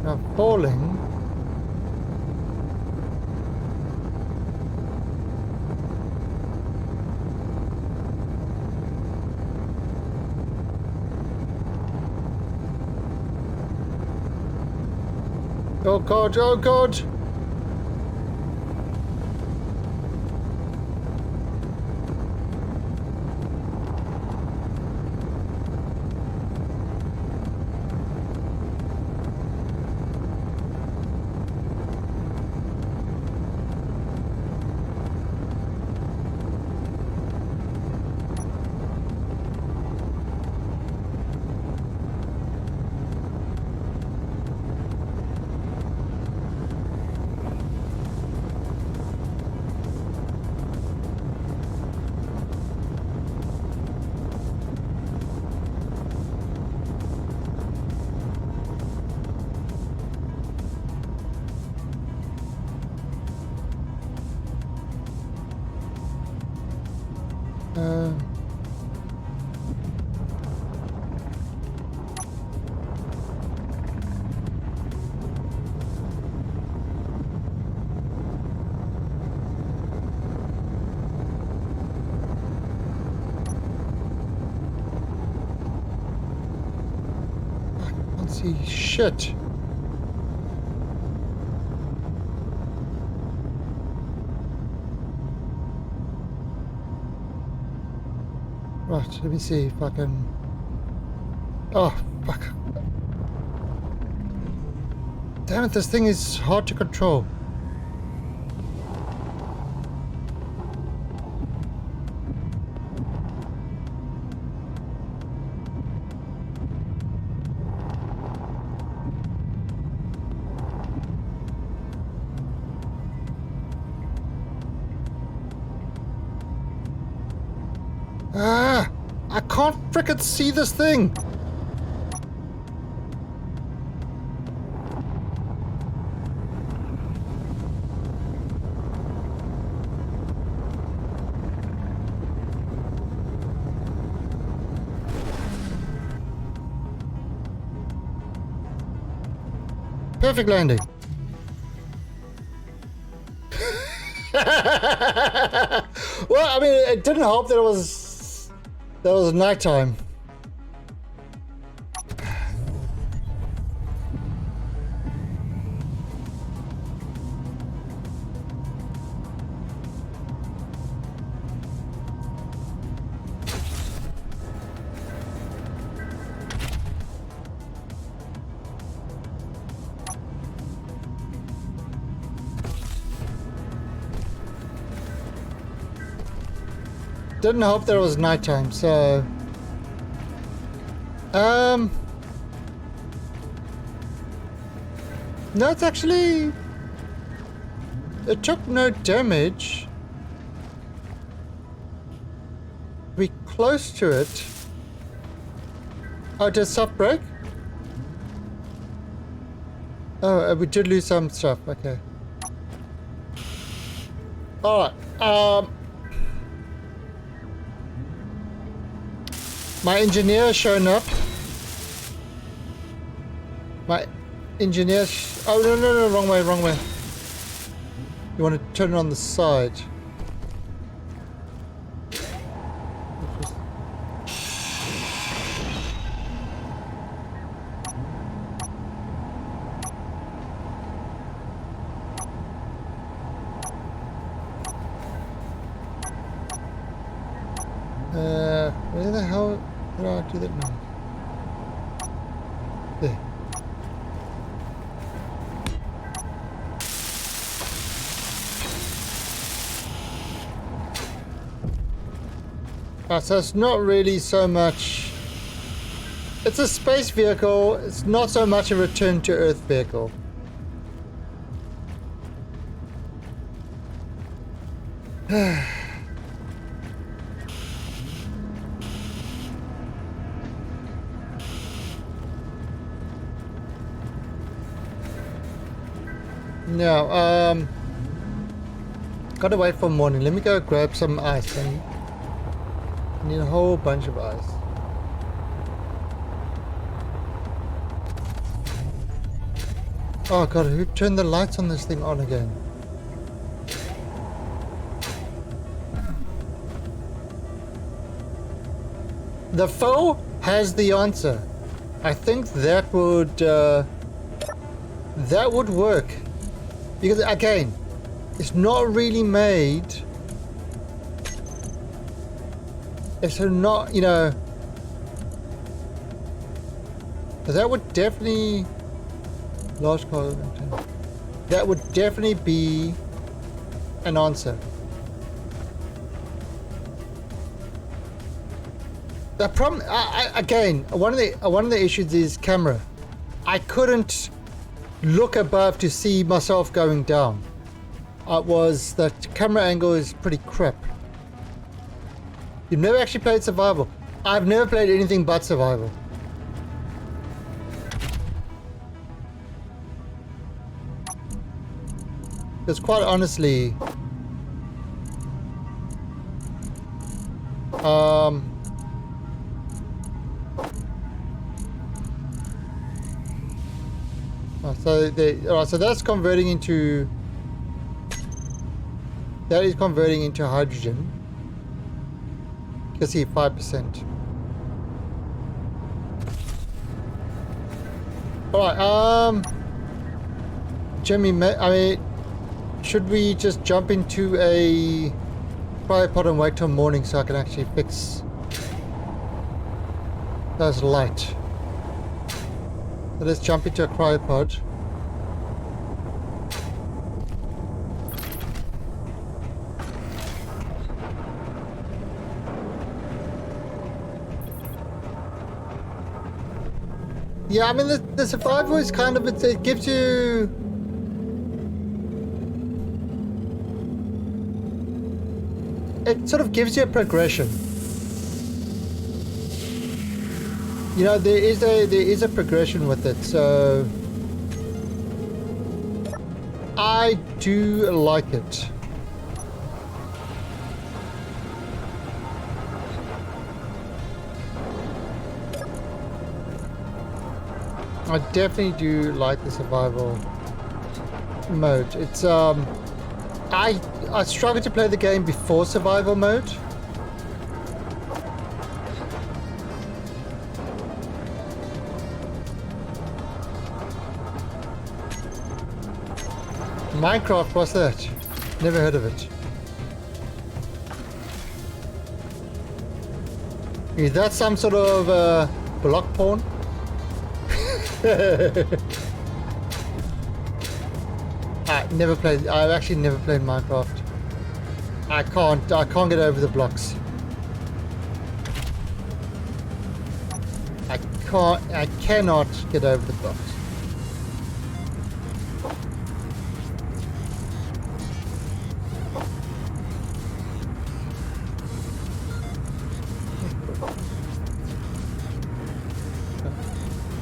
Now falling. Oh God, oh God! See shit. Right, let me see if I can... Oh, fuck. Damn it, this thing is hard to control. Ah! I can't frickin' see this thing! Perfect landing. Well, I mean, it didn't help that it was nighttime. Didn't help that it was nighttime, so... No, it's actually... It took no damage. We close to it. Oh, did stuff break? Oh, we did lose some stuff. Okay. Alright. My engineer has shown up. My engineer... Oh, no, wrong way, wrong way. You want to turn it on the side. Where the hell did I do that now? There. So it's not really so much... It's a space vehicle, it's not so much a return to Earth vehicle. No, gotta wait for morning. Let me go grab some ice. I need a whole bunch of ice. Oh god, who turned the lights on this thing on again? The foe has the answer. I think that would work. Because again, it's not really made. It's not, you know. That would definitely large car. That would definitely be an answer. The problem, again, one of the issues is camera. I couldn't look above to see myself going down. That camera angle is pretty crap. You've never actually played survival. I've never played anything but survival. Because quite honestly, so that's converting into... That is converting into hydrogen. You can see 5%. Alright, Jimmy, I mean, should we just jump into a cryopod and wait till morning so I can actually fix those light? So let's jump into a cryopod. Yeah, I mean, the survival is kind of, it gives you... It sort of gives you a progression. You know, there is a progression with it, so... I do like it. I definitely do like the survival mode. It's I struggled to play the game before survival mode. Minecraft, what's that? Never heard of it. Is that some sort of block porn? I've actually never played Minecraft. I can't get over the blocks. I cannot get over the box.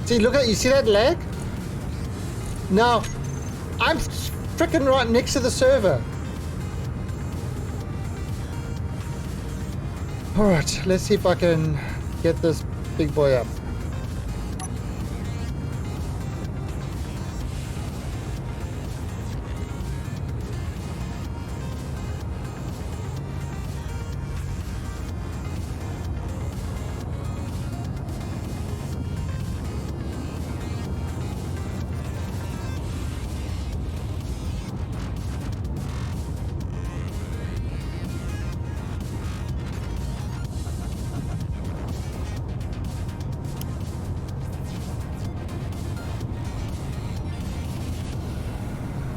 See, look at, you see that lag? Now, I'm freaking right next to the server. Alright, let's see if I can get this big boy up.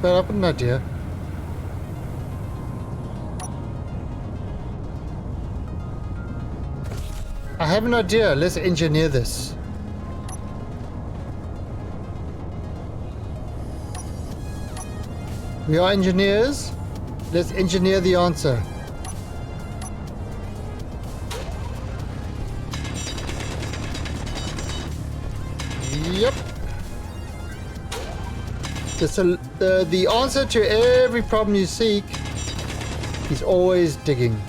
But I've got an idea. I have an idea. Let's engineer this. We are engineers. Let's engineer the answer. Yep. The answer to every problem you seek is always digging.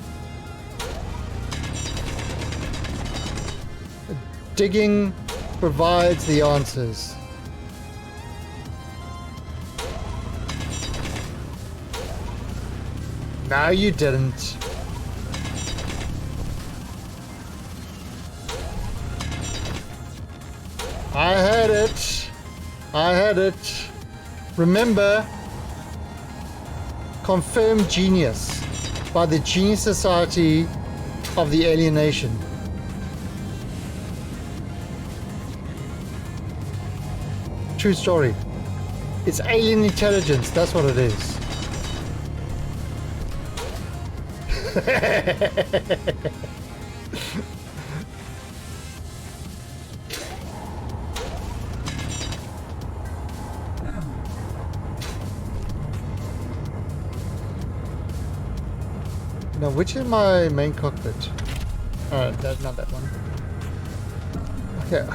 Digging provides the answers. No, you didn't. I had it. I had it. Remember, confirmed genius by the Genius Society of the Alienation. True story. It's alien intelligence, that's what it is. Now, which is my main cockpit? Alright, that's not that one. Okay.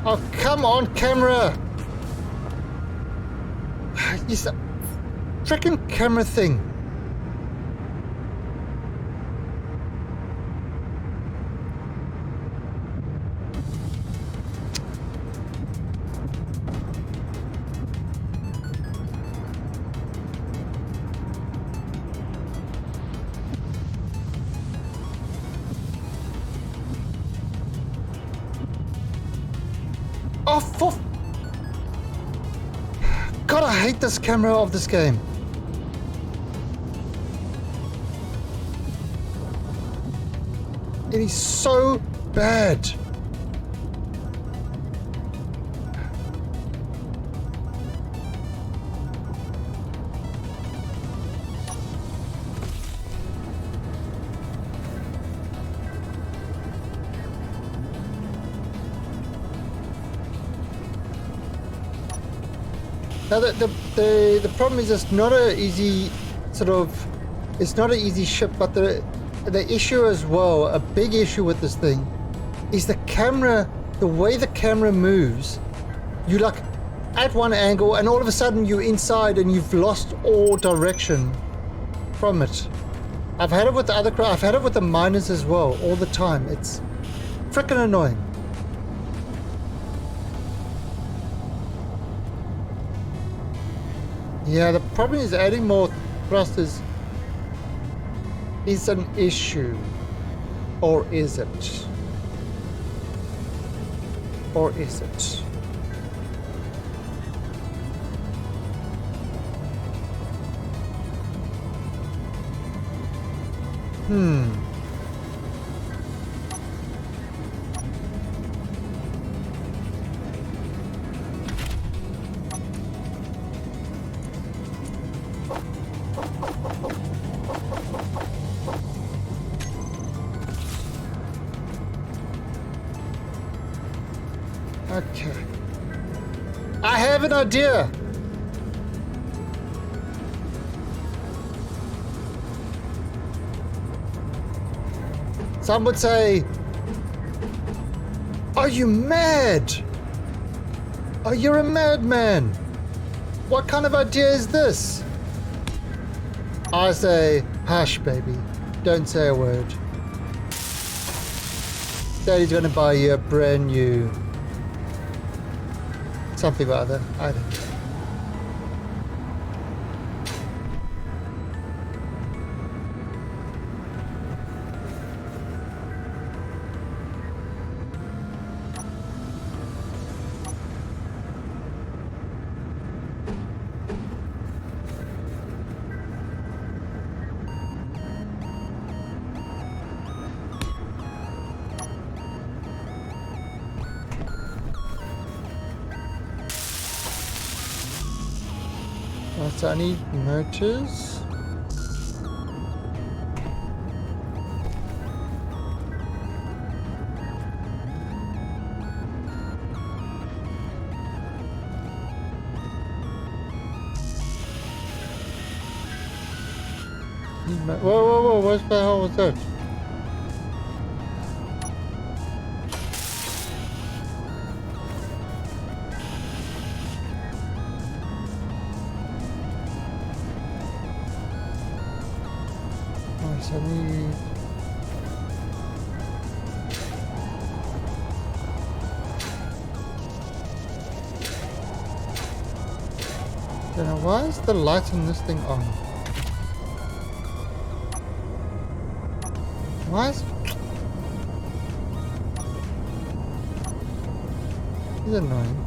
Oh, come on, camera! It's a freaking camera thing. Oh, for... God, I hate this camera of this game. It is so bad. Now the problem is it's not an easy it's not an easy ship, but the issue as well, a big issue with this thing, is the camera, the way the camera moves. You like at one angle and all of a sudden you're inside and you've lost all direction from it. I've had it with the other craft, I've had it with the miners as well, all the time. It's freaking annoying. Yeah, the problem is adding more thrusters is an issue. Or is it? Or is it? have an idea. Some would say, are you mad? Oh, you're a madman. What kind of idea is this? I say, hush, baby. Don't say a word. Daddy's gonna buy you a brand new something or other. I don't know. So I need motors. Whoa, what the hell was that? I need... Now, why is the light on this thing on? Why is... It's annoying.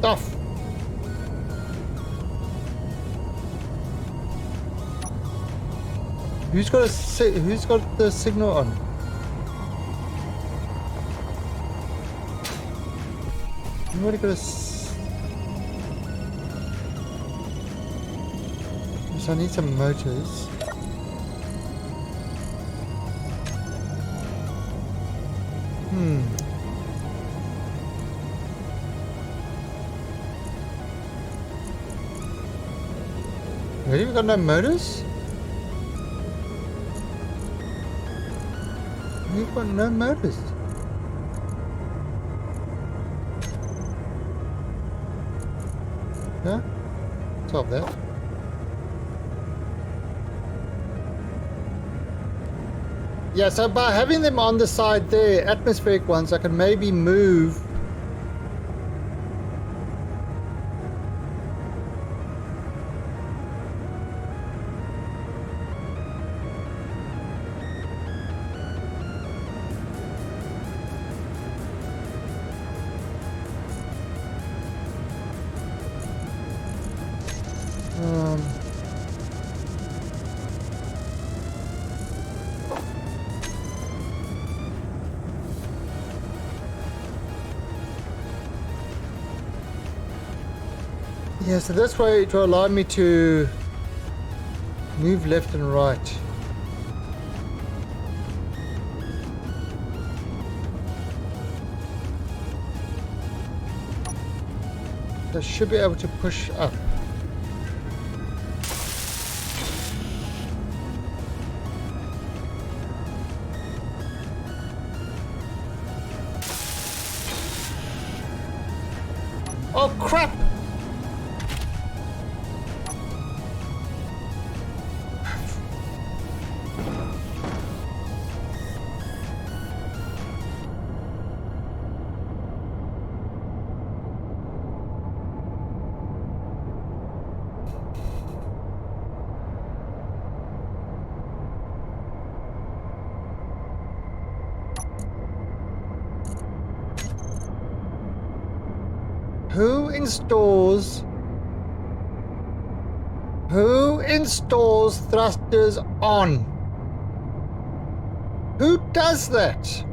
Off. Who's got the signal on? Anybody got a so I need some motors. Really? We got no motors? We've got no motors. Yeah? Solve that. Yeah, so by having them on the side there, atmospheric ones, I can maybe move. Yeah, so this way it will allow me to move left and right. I should be able to push up. Oh crap! Who installs thrusters on? Who does that?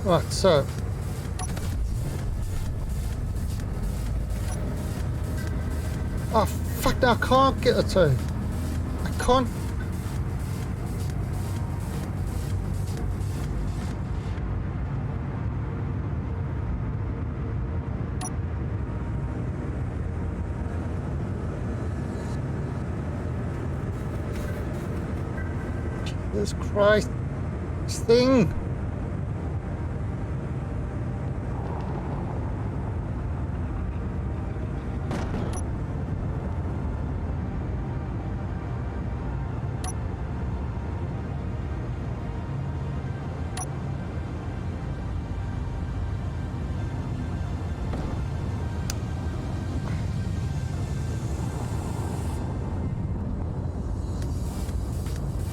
Right, so. Oh, fuck, now I can't get it, so. I can't. Jesus Christ. This thing.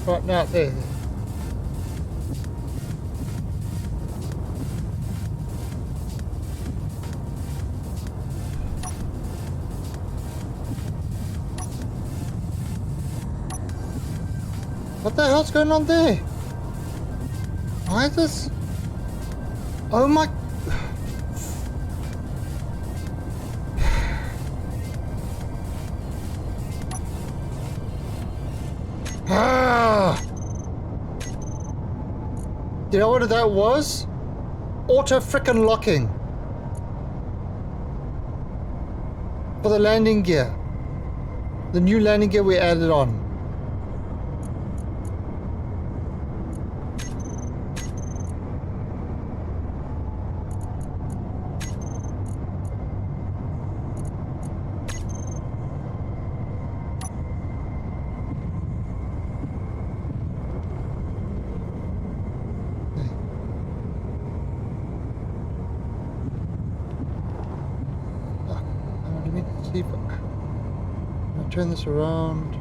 Right now, there. What the hell's going on there? Why is this? Oh my. Ah! You know what that was? Auto frickin' locking. For the landing gear. The new landing gear we added on. Turn this around.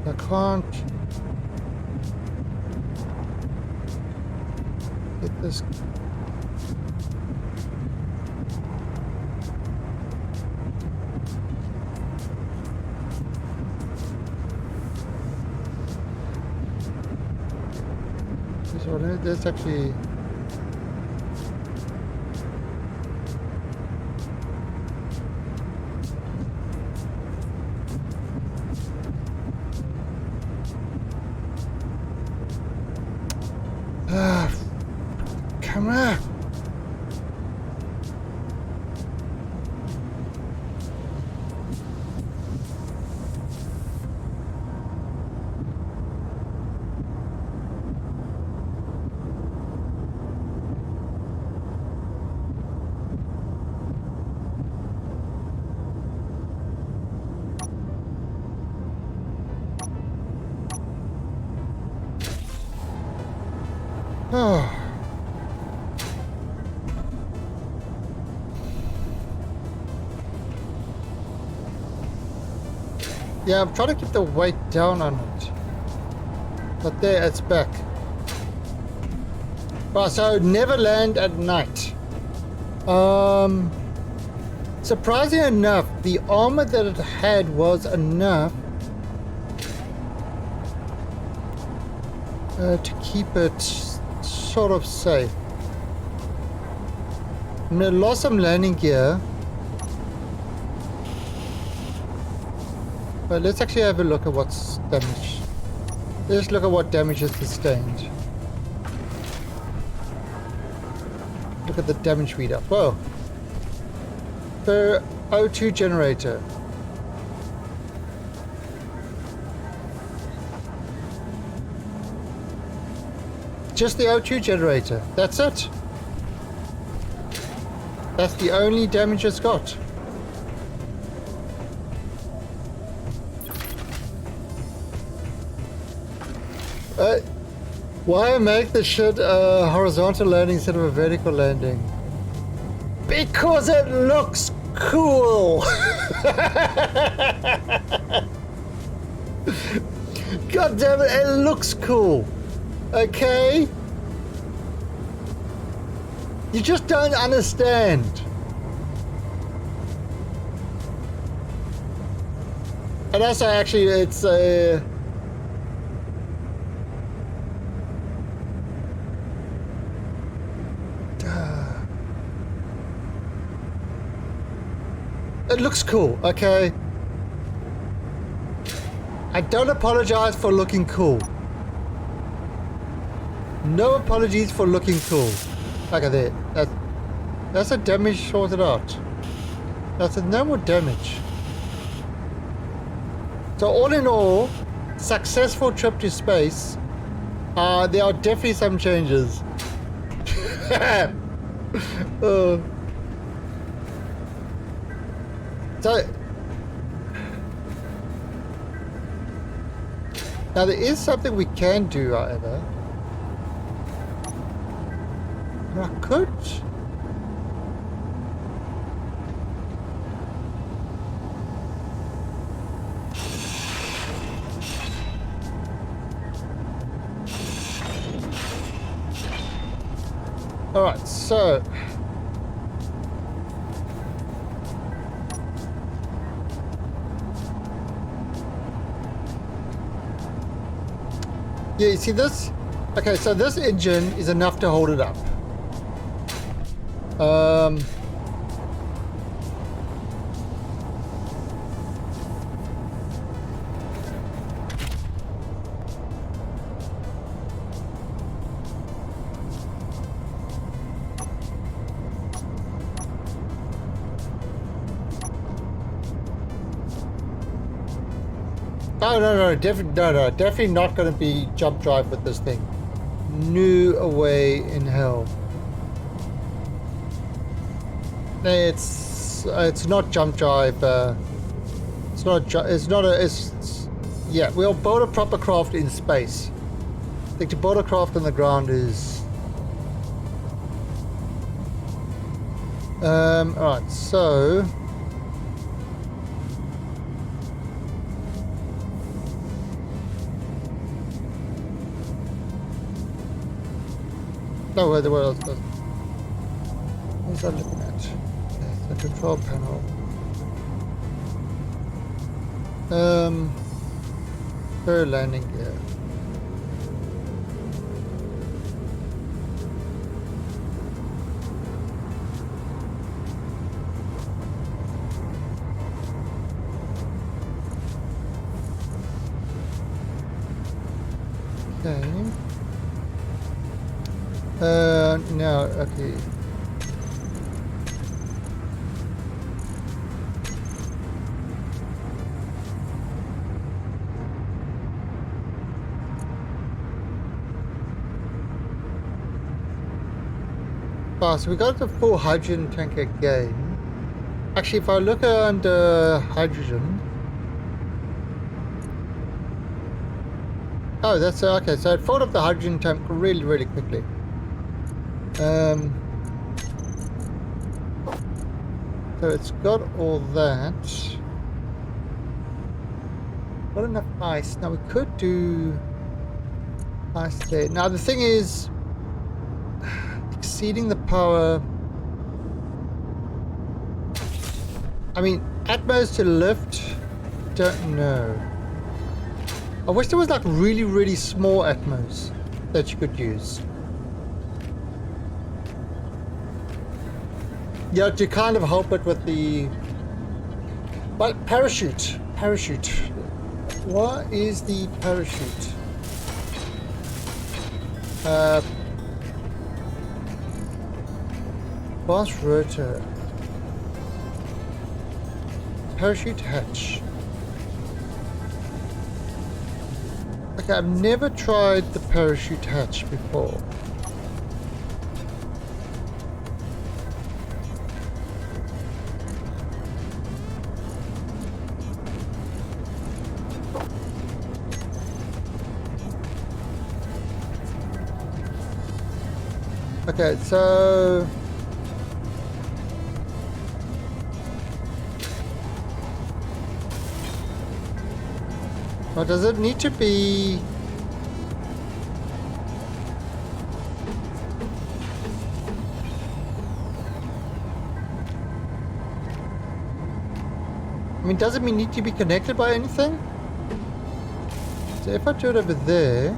I can't get this. So that's actually. Camera. Oh. Yeah, I'm trying to keep the weight down on it. But there, it's back. Right, so never land at night. Surprisingly enough, the armor that it had was enough to keep it sort of safe. I mean, I lost some landing gear. But let's actually have a look at what's damaged. Let's look at what damage is sustained. Look at the damage readout. Whoa. The O2 generator. Just the O2 generator. That's it. That's the only damage it's got. Why make the shit a horizontal landing instead of a vertical landing? Because it looks cool! God damn it, it looks cool! Okay? You just don't understand. And also, actually, it's a... It looks cool, okay? I don't apologize for looking cool. No apologies for looking cool. Look at that. That's a damage sorted out. That's no more damage. So all in all, successful trip to space. There are definitely some changes. So now there is something we can do, however. I could. All right, so. Yeah, you see this? Okay, so this engine is enough to hold it up. No, definitely not going to be jump drive with this thing. No way in hell. It's not jump drive. Yeah, we'll build a proper craft in space. I think to build a craft on the ground is. All right, so. No, what else? What's that looking at? The control panel. Per landing gear. Okay. No, okay. Oh, so we got the full hydrogen tank again. Actually, if I look under hydrogen. Oh, that's okay. So it filled up the hydrogen tank really, really quickly. So it's got all that. Not enough ice. Now we could do ice there. Now the thing is, exceeding the power. I mean, Atmos to lift. Don't know. I wish there was like really, really small Atmos that you could use. Yeah, to kind of help it with the... But parachute. Parachute. What is the parachute? Boss rotor. Parachute hatch. Okay, I've never tried the parachute hatch before. Okay, so... Or does it need to be... I mean, does it need to be connected by anything? So if I do it over there...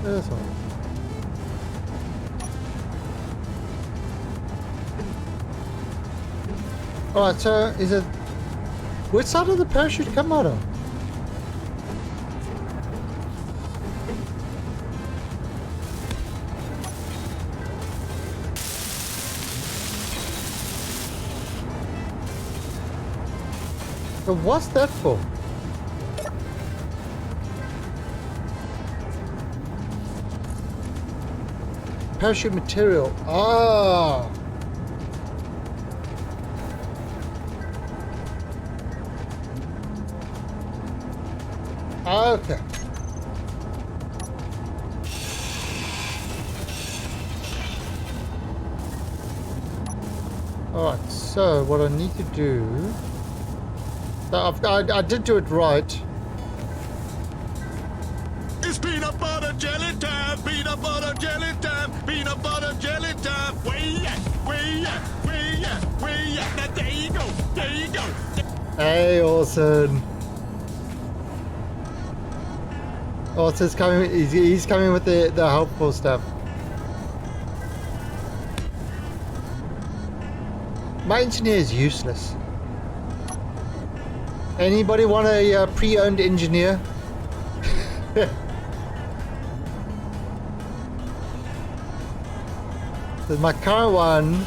This one. Alright, so is it... Which side of the parachute come out of? But what's that for? Parachute material. Ah. Okay. Alright, so what I need to do... I did do it right. It's peanut butter jelly time, peanut butter jelly time, peanut butter jelly time. Way up, way up, way up, way up. Now there you go, there you go. Hey, Orson. Orson's coming. He's coming with the helpful stuff. My engineer is useless. Anybody want a pre-owned engineer? There's my current one.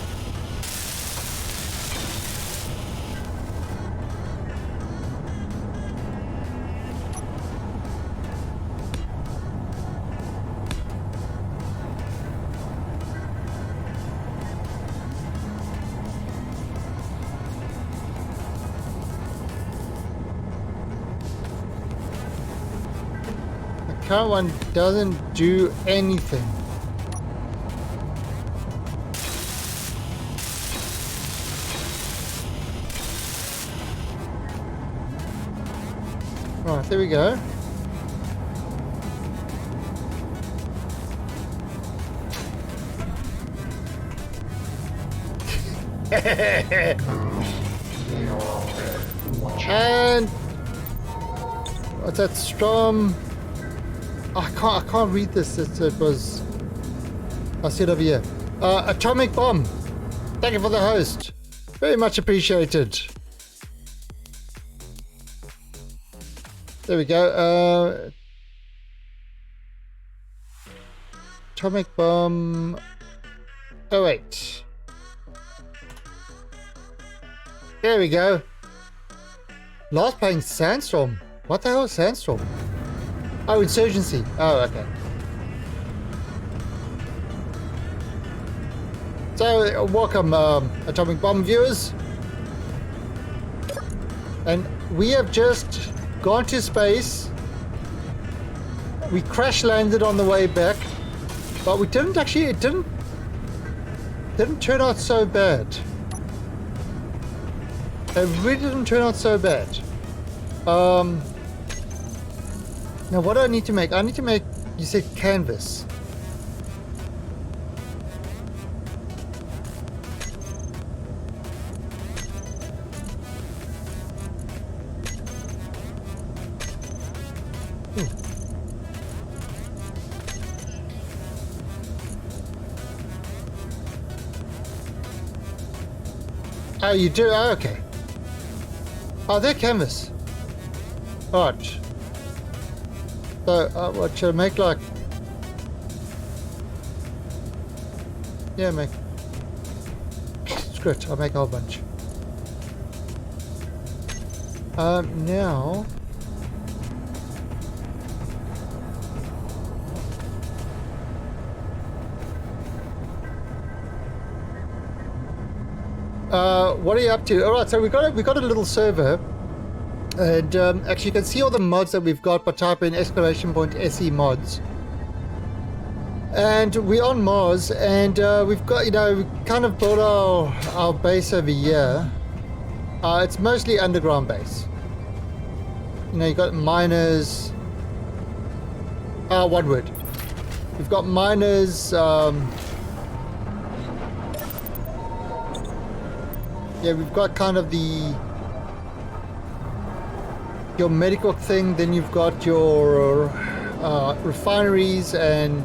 My current one doesn't do anything. Right, there we go. And what's that? Strom. I can't read this. It was. I see it over here. Atomic bomb. Thank you for the host. Very much appreciated. There we go. Atomic bomb. Oh wait. There we go. Last playing Sandstorm. What the hell is Sandstorm? Oh, Insurgency. Oh, okay. So, welcome, Atomic Bomb viewers. And we have just gone to space. We crash landed on the way back, but we didn't actually. It didn't turn out so bad. It really didn't turn out so bad. Now what do I need to make? I need to make, you said canvas. Oh, you do? Oh, okay. Oh, they're canvas. Alright. So, what should I make, like Yeah, make. Screw it, I'll make a whole bunch. Now. What are you up to? All right, so we got a little server, and actually you can see all the mods that we've got by typing !se mods. And we're on Mars, and we've got, we kind of built our base over here. It's mostly underground base. You got miners. One word. We've got miners. Yeah, we've got kind of your medical thing. Then you've got your refineries and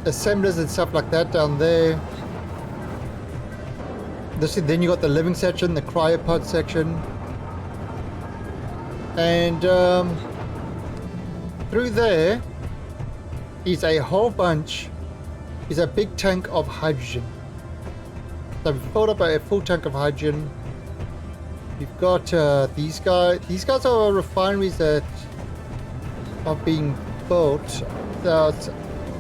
assemblers and stuff like that down there. Then you got the living section, the cryopod section, and through there is a whole bunch. Is a big tank of hydrogen. So we've filled up a full tank of hydrogen. We've got these guys. These guys are refineries that are being built.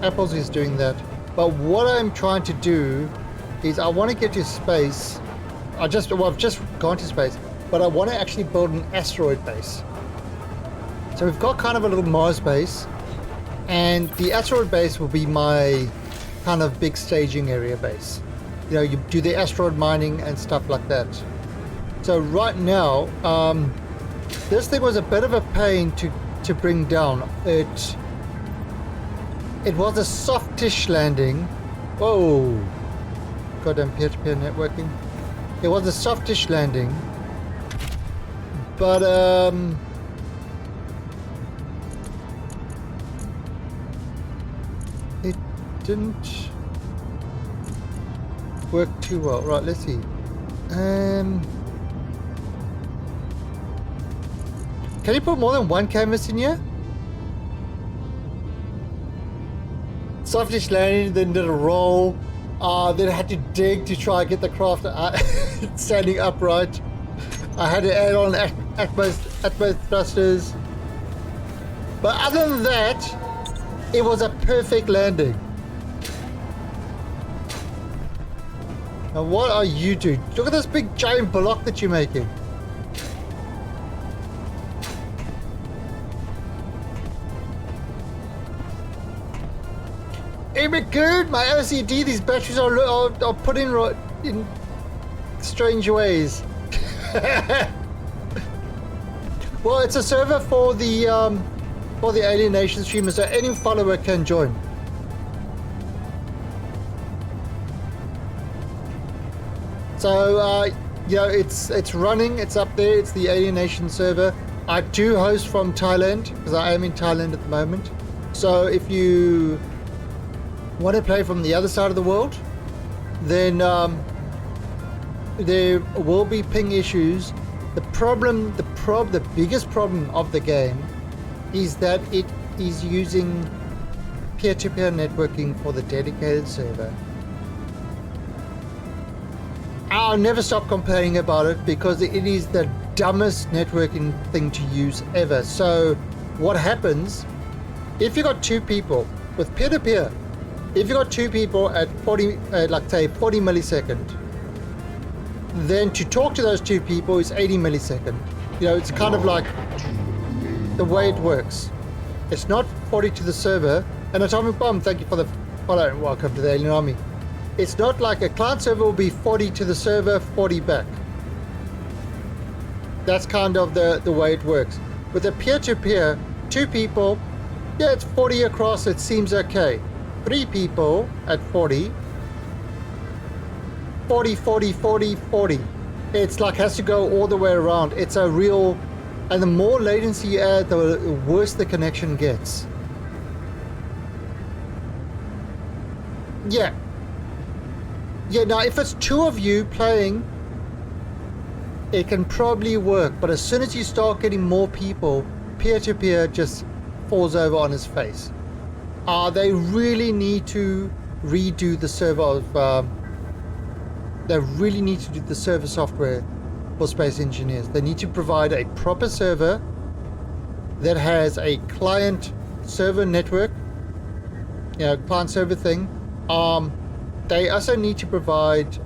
Apples is doing that. But what I'm trying to do is I want to get to space. I've just gone to space, but I want to actually build an asteroid base. So we've got kind of a little Mars base, and the asteroid base will be my kind of big staging area base. You do the asteroid mining and stuff like that. So right now, this thing was a bit of a pain to bring down. It was a softish landing. Whoa. Goddamn peer-to-peer networking. It was a softish landing. But, it didn't work too well. Right, let's see. Can you put more than one canvas in here? Softish landing, then did a roll. Then I had to dig to try and get the craft standing upright. I had to add on Atmos thrusters. But other than that, it was a perfect landing. Now what are you doing? Look at this big giant block that you're making. Hey, good. My LCD, these batteries are put in strange ways. Well, it's a server for the Alienation streamers, so any follower can join. So it's running. It's up there. It's the Alienation server. I do host from Thailand because I am in Thailand at the moment. So if you want to play from the other side of the world, then there will be ping issues. The biggest problem of the game is that it is using peer-to-peer networking for the dedicated server. I'll never stop complaining about it because it is the dumbest networking thing to use ever. So what happens if you got two people with peer-to-peer? If you got two people at 40, like say 40 millisecond, then to talk to those two people is 80 millisecond. It's kind of like the way it works. It's not 40 to the server. And Atomic Bomb, thank you for the follow and welcome to the Alien Army. It's not like a client server will be 40 to the server, 40 back. That's kind of the way it works. With a peer-to-peer, two people, yeah, it's 40 across, it seems okay. Three people at 40, 40, 40, 40, 40. It's like has to go all the way around. It's a real, and the more latency you add, the worse the connection gets. Yeah. Yeah, now if it's two of you playing, it can probably work. But as soon as you start getting more people, peer-to-peer just falls over on his face. They really need to redo the server of they really need to do the server software for space engineers. They need to provide a proper server that has a client server network, client server thing. They also need to provide,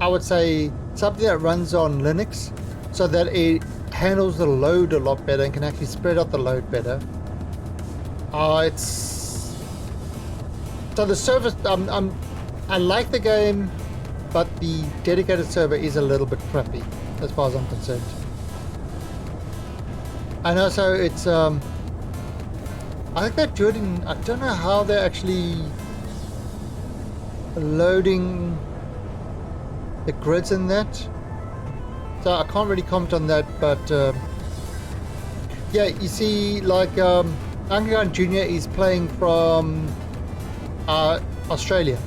I would say, something that runs on Linux so that it handles the load a lot better and can actually spread out the load better. So the service, I like the game, but the dedicated server is a little bit crappy as far as I'm concerned. And also it's, I think they're doing, I don't know how they're actually loading the grids in that. So I can't really comment on that, but yeah, you see, like Angan Jr. is playing from Australia.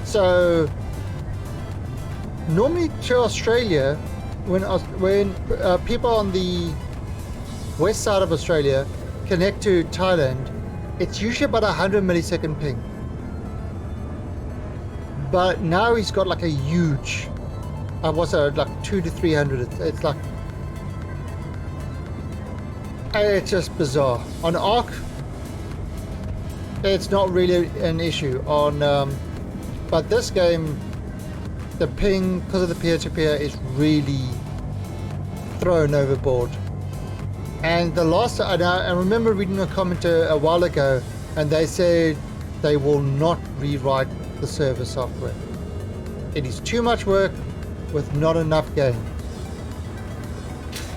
So normally to Australia, when people on the west side of Australia connect to Thailand, it's usually about 100 millisecond ping. But now he's got like a huge, what's that, like 200 to 300. It's like, it's just bizarre. On Arc, it's not really an issue. On, but this game, the ping, because of the peer-to-peer, is really thrown overboard. And the last, I remember reading a comment a while ago, and they said they will not rewrite the server software. It is too much work with not enough gain.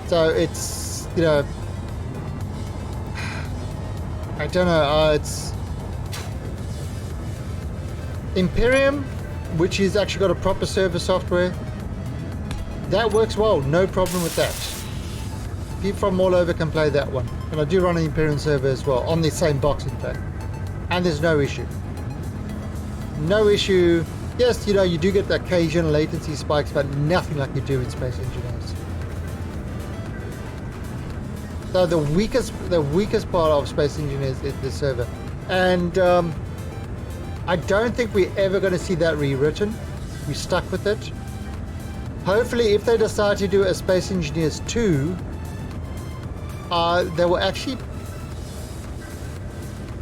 So it's, I don't know, it's Imperium, which has actually got a proper server software. That works well, no problem with that. People from all over can play that one. And I do run an Imperium server as well, on the same box in fact. And there's no issue. No issue. Yes, you do get the occasional latency spikes, but nothing like you do in Space Engineers. So the weakest part of Space Engineers is the server. And I don't think we're ever going to see that rewritten. We're stuck with it. Hopefully, if they decide to do a Space Engineers 2, they will actually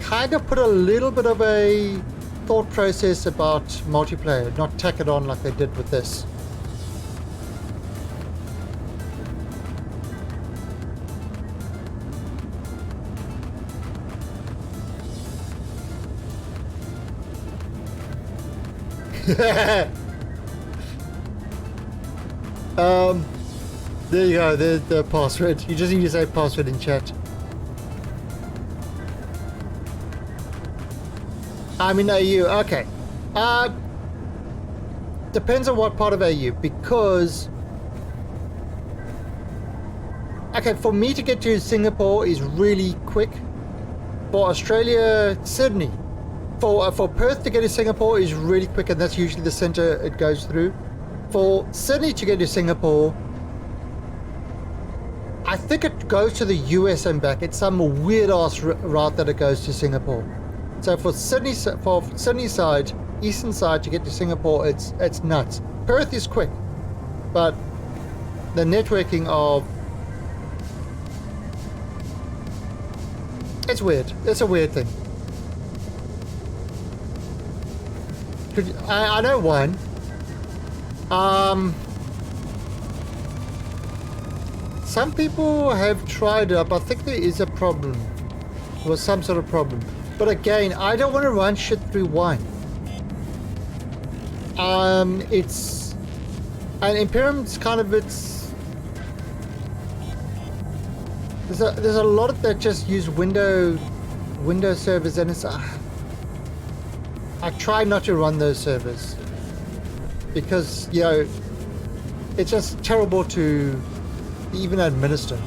kind of put a little bit of a thought process about multiplayer, not tack it on like they did with this. There you go, there's the password. You just need to say password in chat. I'm in AU, okay. Depends on what part of AU, because okay, for me to get to Singapore is really quick. For Australia, Sydney. For Perth to get to Singapore is really quick, and that's usually the center it goes through. For Sydney to get to Singapore, I think it goes to the US and back. It's some weird ass route that it goes to Singapore. So for Sydney side, eastern side to get to Singapore, it's nuts. Perth is quick, but the networking of it's weird. It's a weird thing. I know one. Some people have tried it, but I think there is a problem. There was some sort of problem. But again, I don't want to run shit through one. It's... And Imperium's kind of its... There's a lot of that just use Windows servers, and it's... I try not to run those servers. Because, it's just terrible to even administer.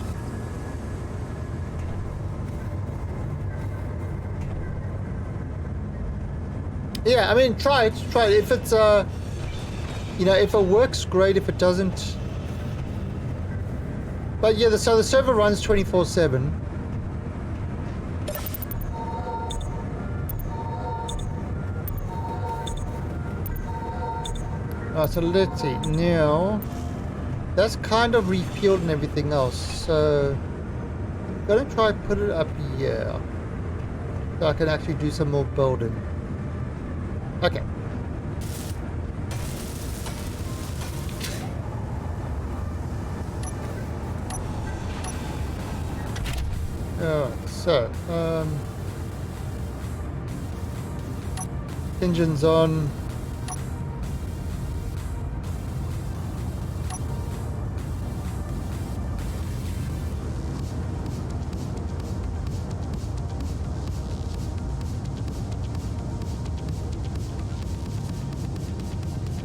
Yeah, I mean, try it. If it's, if it works, great. If it doesn't... But yeah, so the server runs 24/7. Alright, so let's see. Now, that's kind of refueled and everything else. So, I'm going to try put it up here. So I can actually do some more building. Okay. Alright, so, engines on.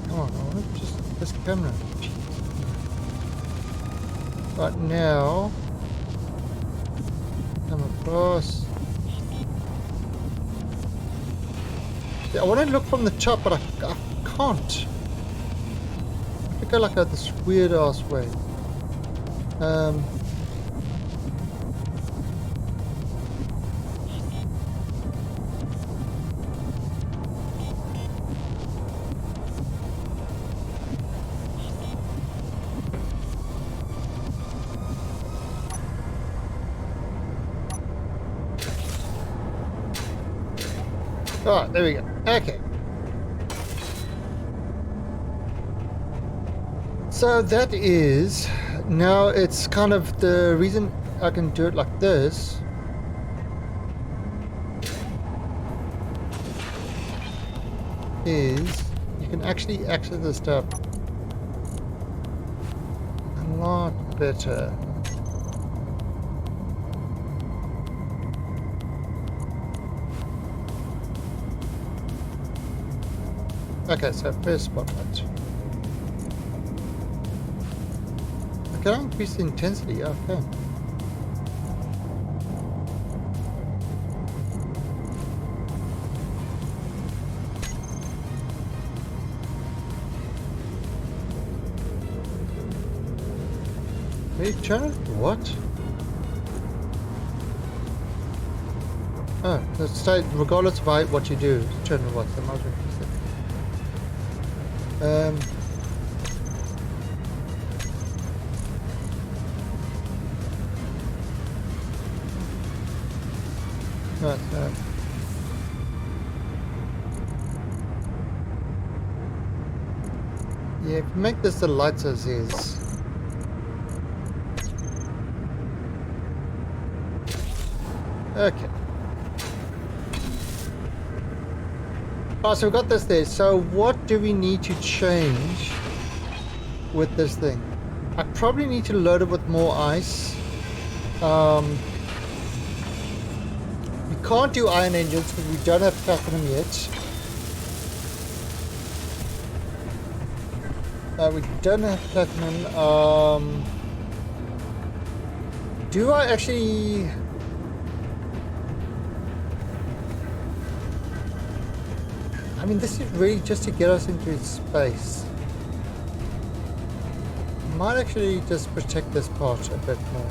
Come on, I want to just this camera. Right now, come across. Yeah, I want to look from the top, but I can't. I have to go like this weird ass way. Alright, there we go. Okay. So that is, now it's kind of the reason I can do it like this. Is you can actually access this stuff a lot better. Okay, so first spotlight. Can I increase the intensity? Okay. Hey, turn it? What? Oh, let's say regardless of what you do, turn it what? The mouse will right, yeah, if you make this the lights as is. Okay. Oh, so we got this there. So what do we need to change with this thing? I probably need to load it with more ice. We can't do iron engines because we don't have platinum yet. We don't have platinum. Do I actually... I mean, this is really just to get us into space. Might actually just protect this part a bit more.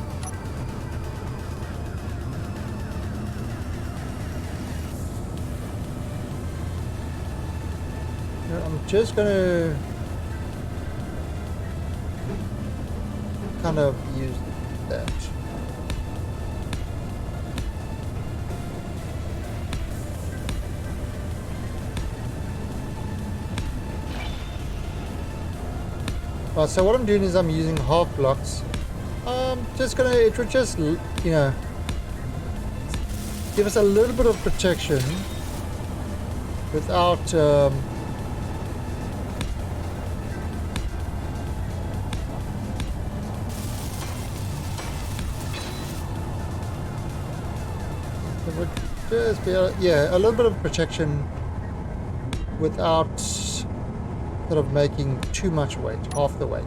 I'm just gonna kind of use that. So what I'm doing is I'm using half blocks. Just gonna, it would just, you know, give us a little bit of protection without it would just be yeah, a little bit of protection without sort of making too much weight, half the weight.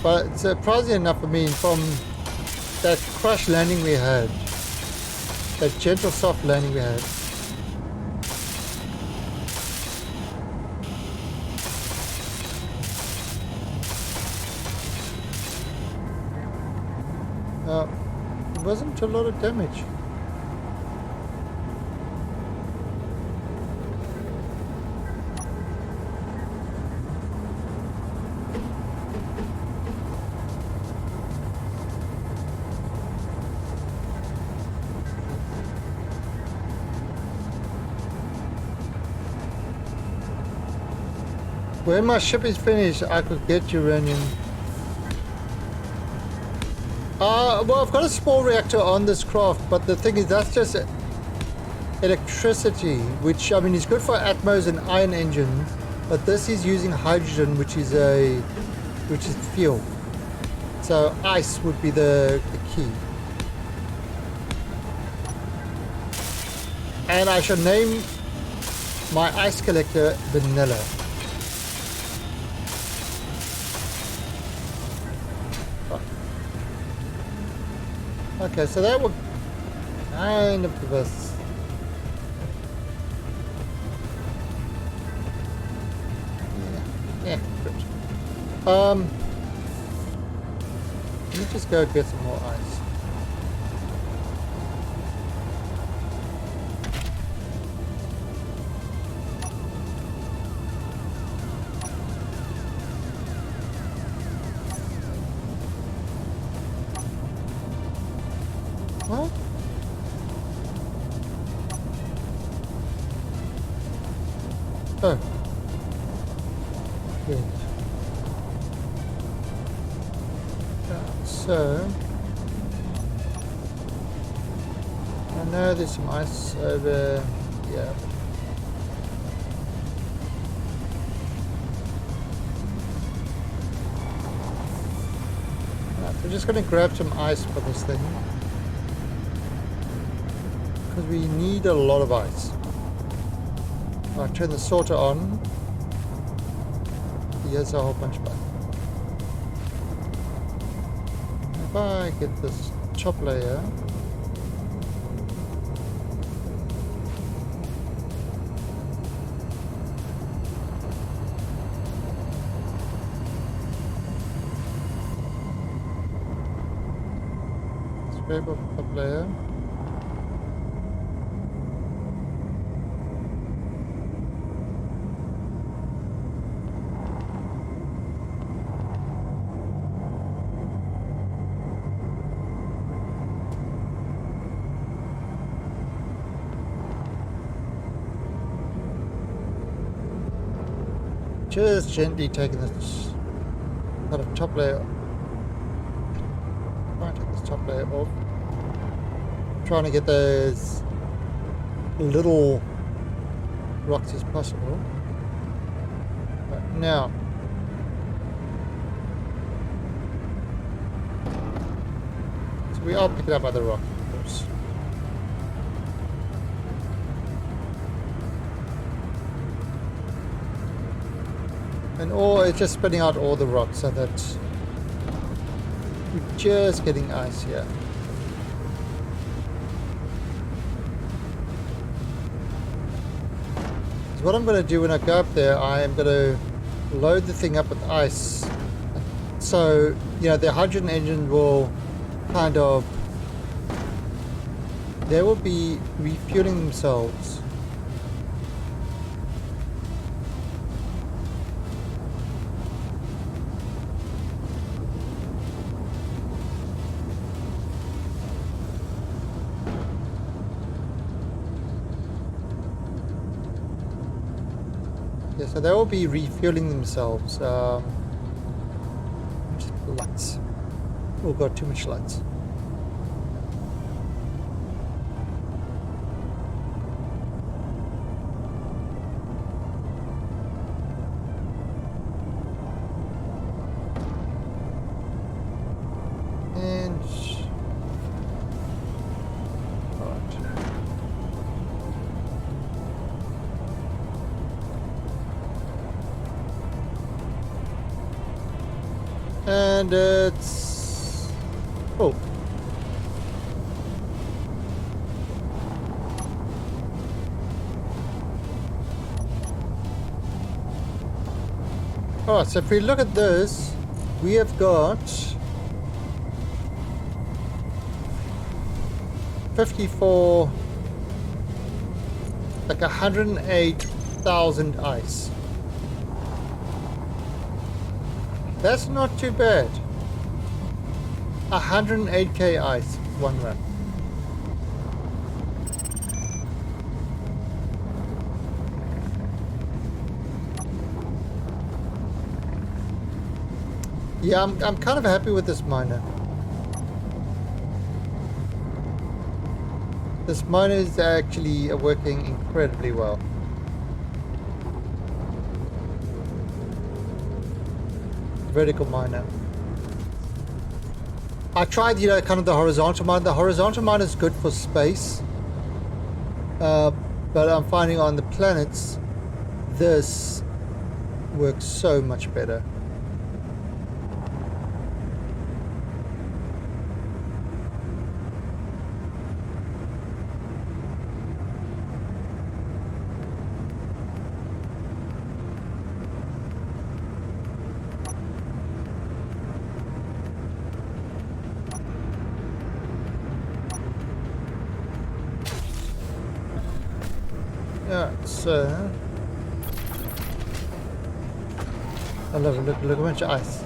But surprisingly enough for me, from that crash landing we had, that gentle soft landing we had, wasn't a lot of damage. When my ship is finished, I could get uranium. Well, I've got a small reactor on this craft, but the thing is, that's just electricity, which, I mean, is good for Atmos and iron engines, but this is using hydrogen, which is fuel. So ice would be the key. And I shall name my ice collector Vanilla. Okay, so that would kind of give us... Yeah, good. Let me just go get some more ice. What? Oh. Good. So... I know there's some ice over... Yeah. Right, we're just going to grab some ice for this thing. Because we need a lot of ice. I'll turn the sorter on. Here's a whole bunch of ice. If I get this top layer, scrape off the top layer. Just gently taking this kind of top layer. Trying to take this top layer off. Trying to get those little rocks as possible. Right, now, so we are picking up other rocks, of course. And or it's just spitting out all the rocks so that we're just getting ice here. So what I'm going to do when I go up there, I am going to load the thing up with ice. So, you know, the hydrogen engine will kind of, they will be refueling themselves. So they will be refueling themselves. Just lights. Oh god, too much lights. And and it's oh, alright, so if we look at this, we have got 54, like 108,000 ice. That's not too bad. 108k ice, one run. Yeah, I'm kind of happy with this miner. This miner is actually working incredibly well. Vertical miner. I tried, you know, kind of the horizontal miner. The horizontal miner is good for space. But I'm finding on the planets, this works so much better. Alright, so I love it. Look how much ice.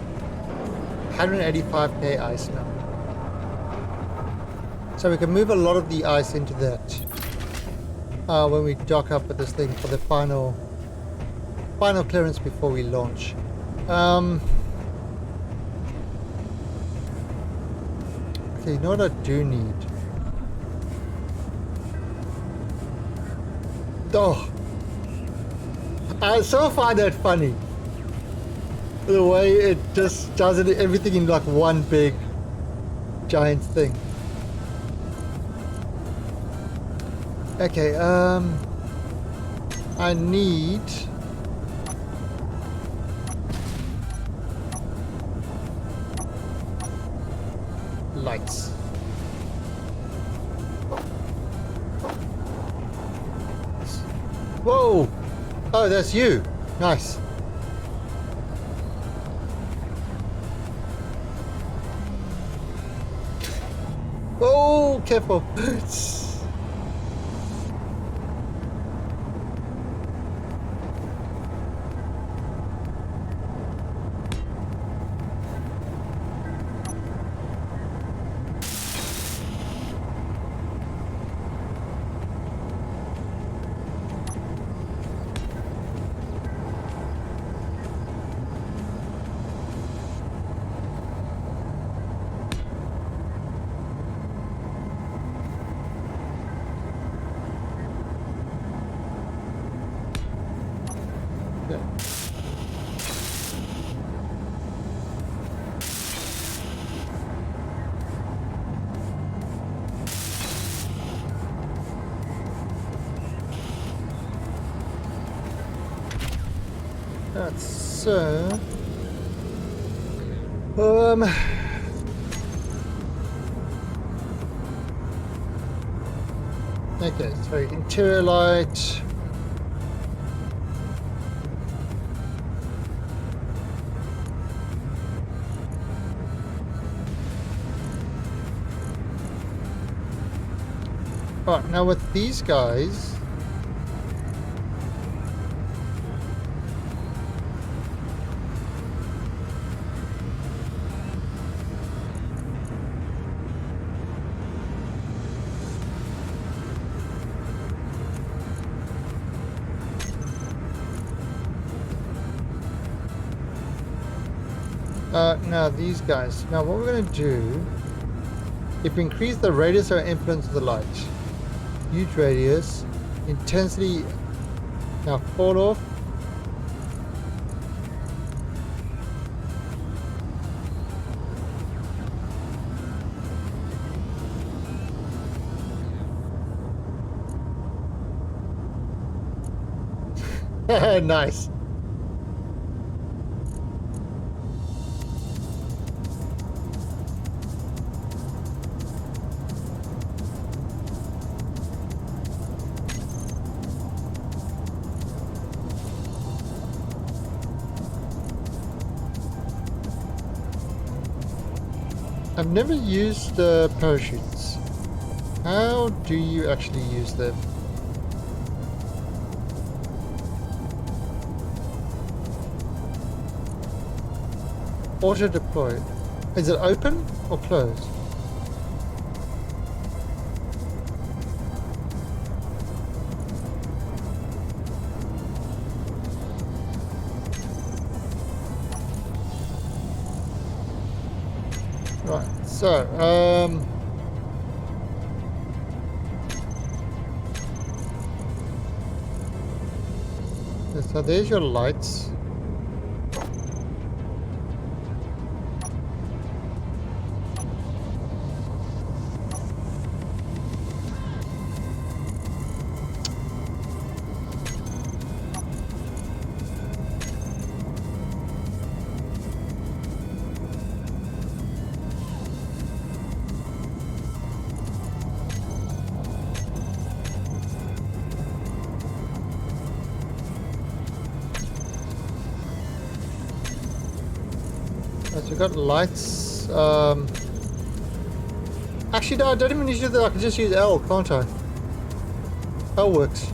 185k ice now. So we can move a lot of the ice into that when we dock up with this thing for the final clearance before we launch. Okay, you know what I do need? Oh, I so find that funny. The way it just does it, everything in like one big giant thing. Okay, I need lights. Whoa! Oh, that's you. Nice. Oh, careful. That's so. Okay, so interior light. Alright, now with these guys. Now these guys. Now what we're going to do, if we increase the radius or influence of the light, huge radius, intensity, now fall off. Nice. I've never used parachutes. How do you actually use them? Auto deploy. Is it open or closed? Right, so, so there's your lights. So we've got lights. Actually, no, I don't even need to do that. I can just use L, can't I? L works.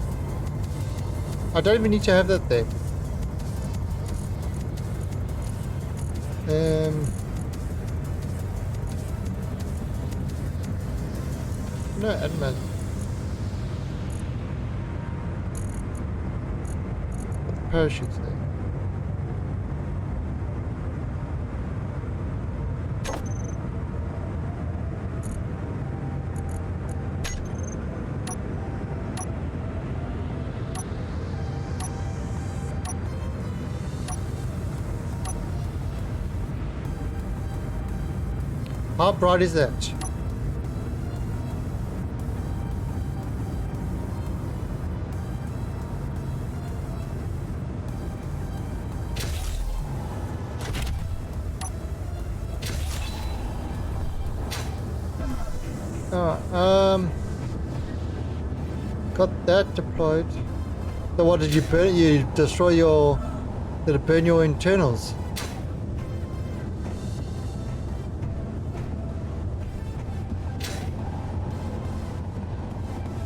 I don't even need to have that there. No, admin. Parachutes there. How bright is that? Got that deployed. So what did you burn? You destroy your... Did it burn your internals?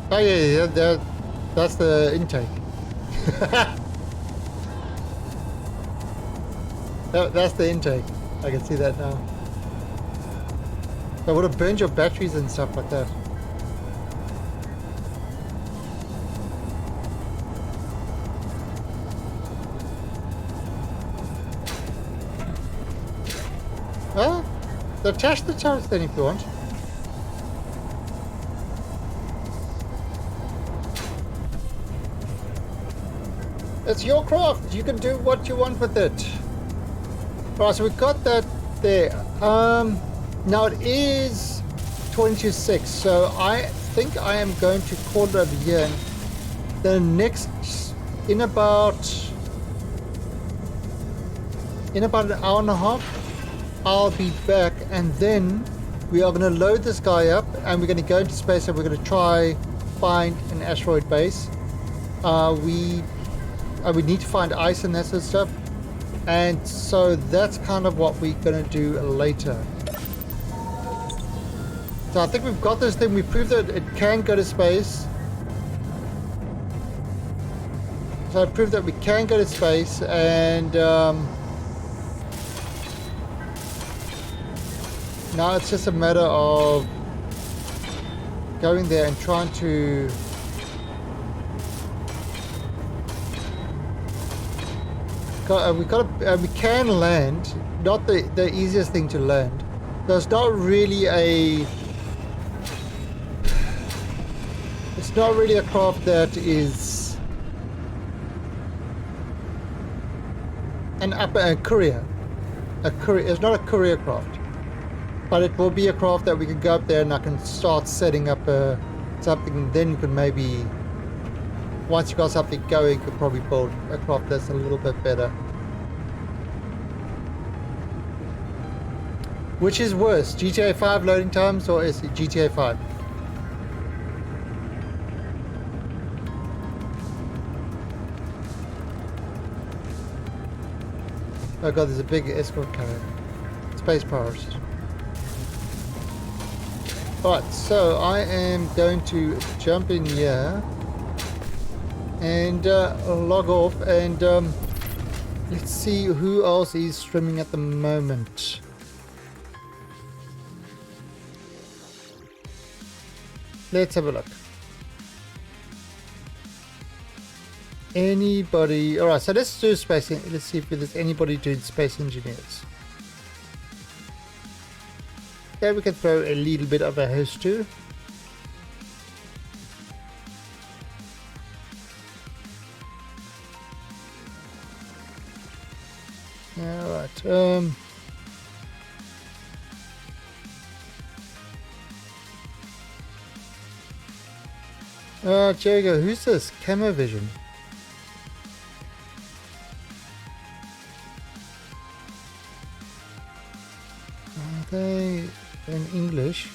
Oh yeah, that's the intake. That's the intake. I can see that now. That would have burned your batteries and stuff like that. Well, attach the turrets then if you want. It's your craft. You can do what you want with it. Right, so we've got that there. Now it is 22:06, so I think I am going to call it over here. The next, in about an hour and a half, I'll be back, and then we are going to load this guy up, and we're going to go into space, and we're going to try find an asteroid base. We need to find ice and that sort of stuff, and so that's kind of what we're going to do later. So I think we've got this thing. We proved that it can go to space. So I proved that we can go to space, and now it's just a matter of going there and trying to we can land. Not the easiest thing to land. So it's not really a craft that is a courier. It's not a courier craft, but it will be a craft that we can go up there and I can start setting up something. Then you can maybe, once you got something going, you could probably build a craft that's a little bit better. Which is worse, GTA 5 loading times or is it GTA 5? Oh god, there's a big escort carrier. Space priorities. Right, so I am going to jump in here and log off, and let's see who else is streaming at the moment. Let's have a look. Anybody? All right, so let's do space. Let's see if there's anybody doing Space Engineers. Yeah, we can throw a little bit of a host too. All right. Jago, who's this? Camo Vision. Are they in English?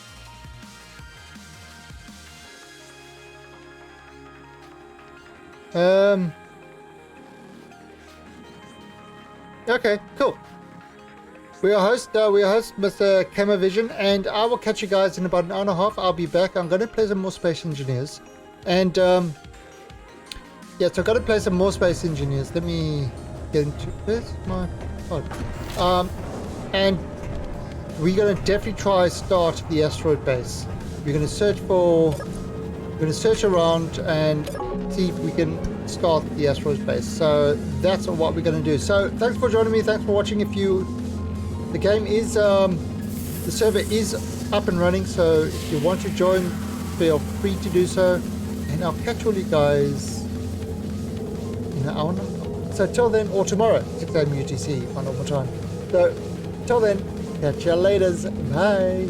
Okay, cool. We are host Mr. Camavision, and I will catch you guys in about an hour and a half. I'll be back. I'm going to play some more Space Engineers, and yeah, so I've got to play some more Space Engineers. Let me get into this. My pod. And we're going to definitely try start the asteroid base. We're going to search around and see if we can start the asteroid base. So that's what we're going to do. So thanks for joining me. Thanks for watching. The game is the server is up and running, so if you want to join, feel free to do so, and I'll catch all you guys in an hour. So till then, or tomorrow, 6 a.m. UTC, one more time. So till then, catch you later. Bye.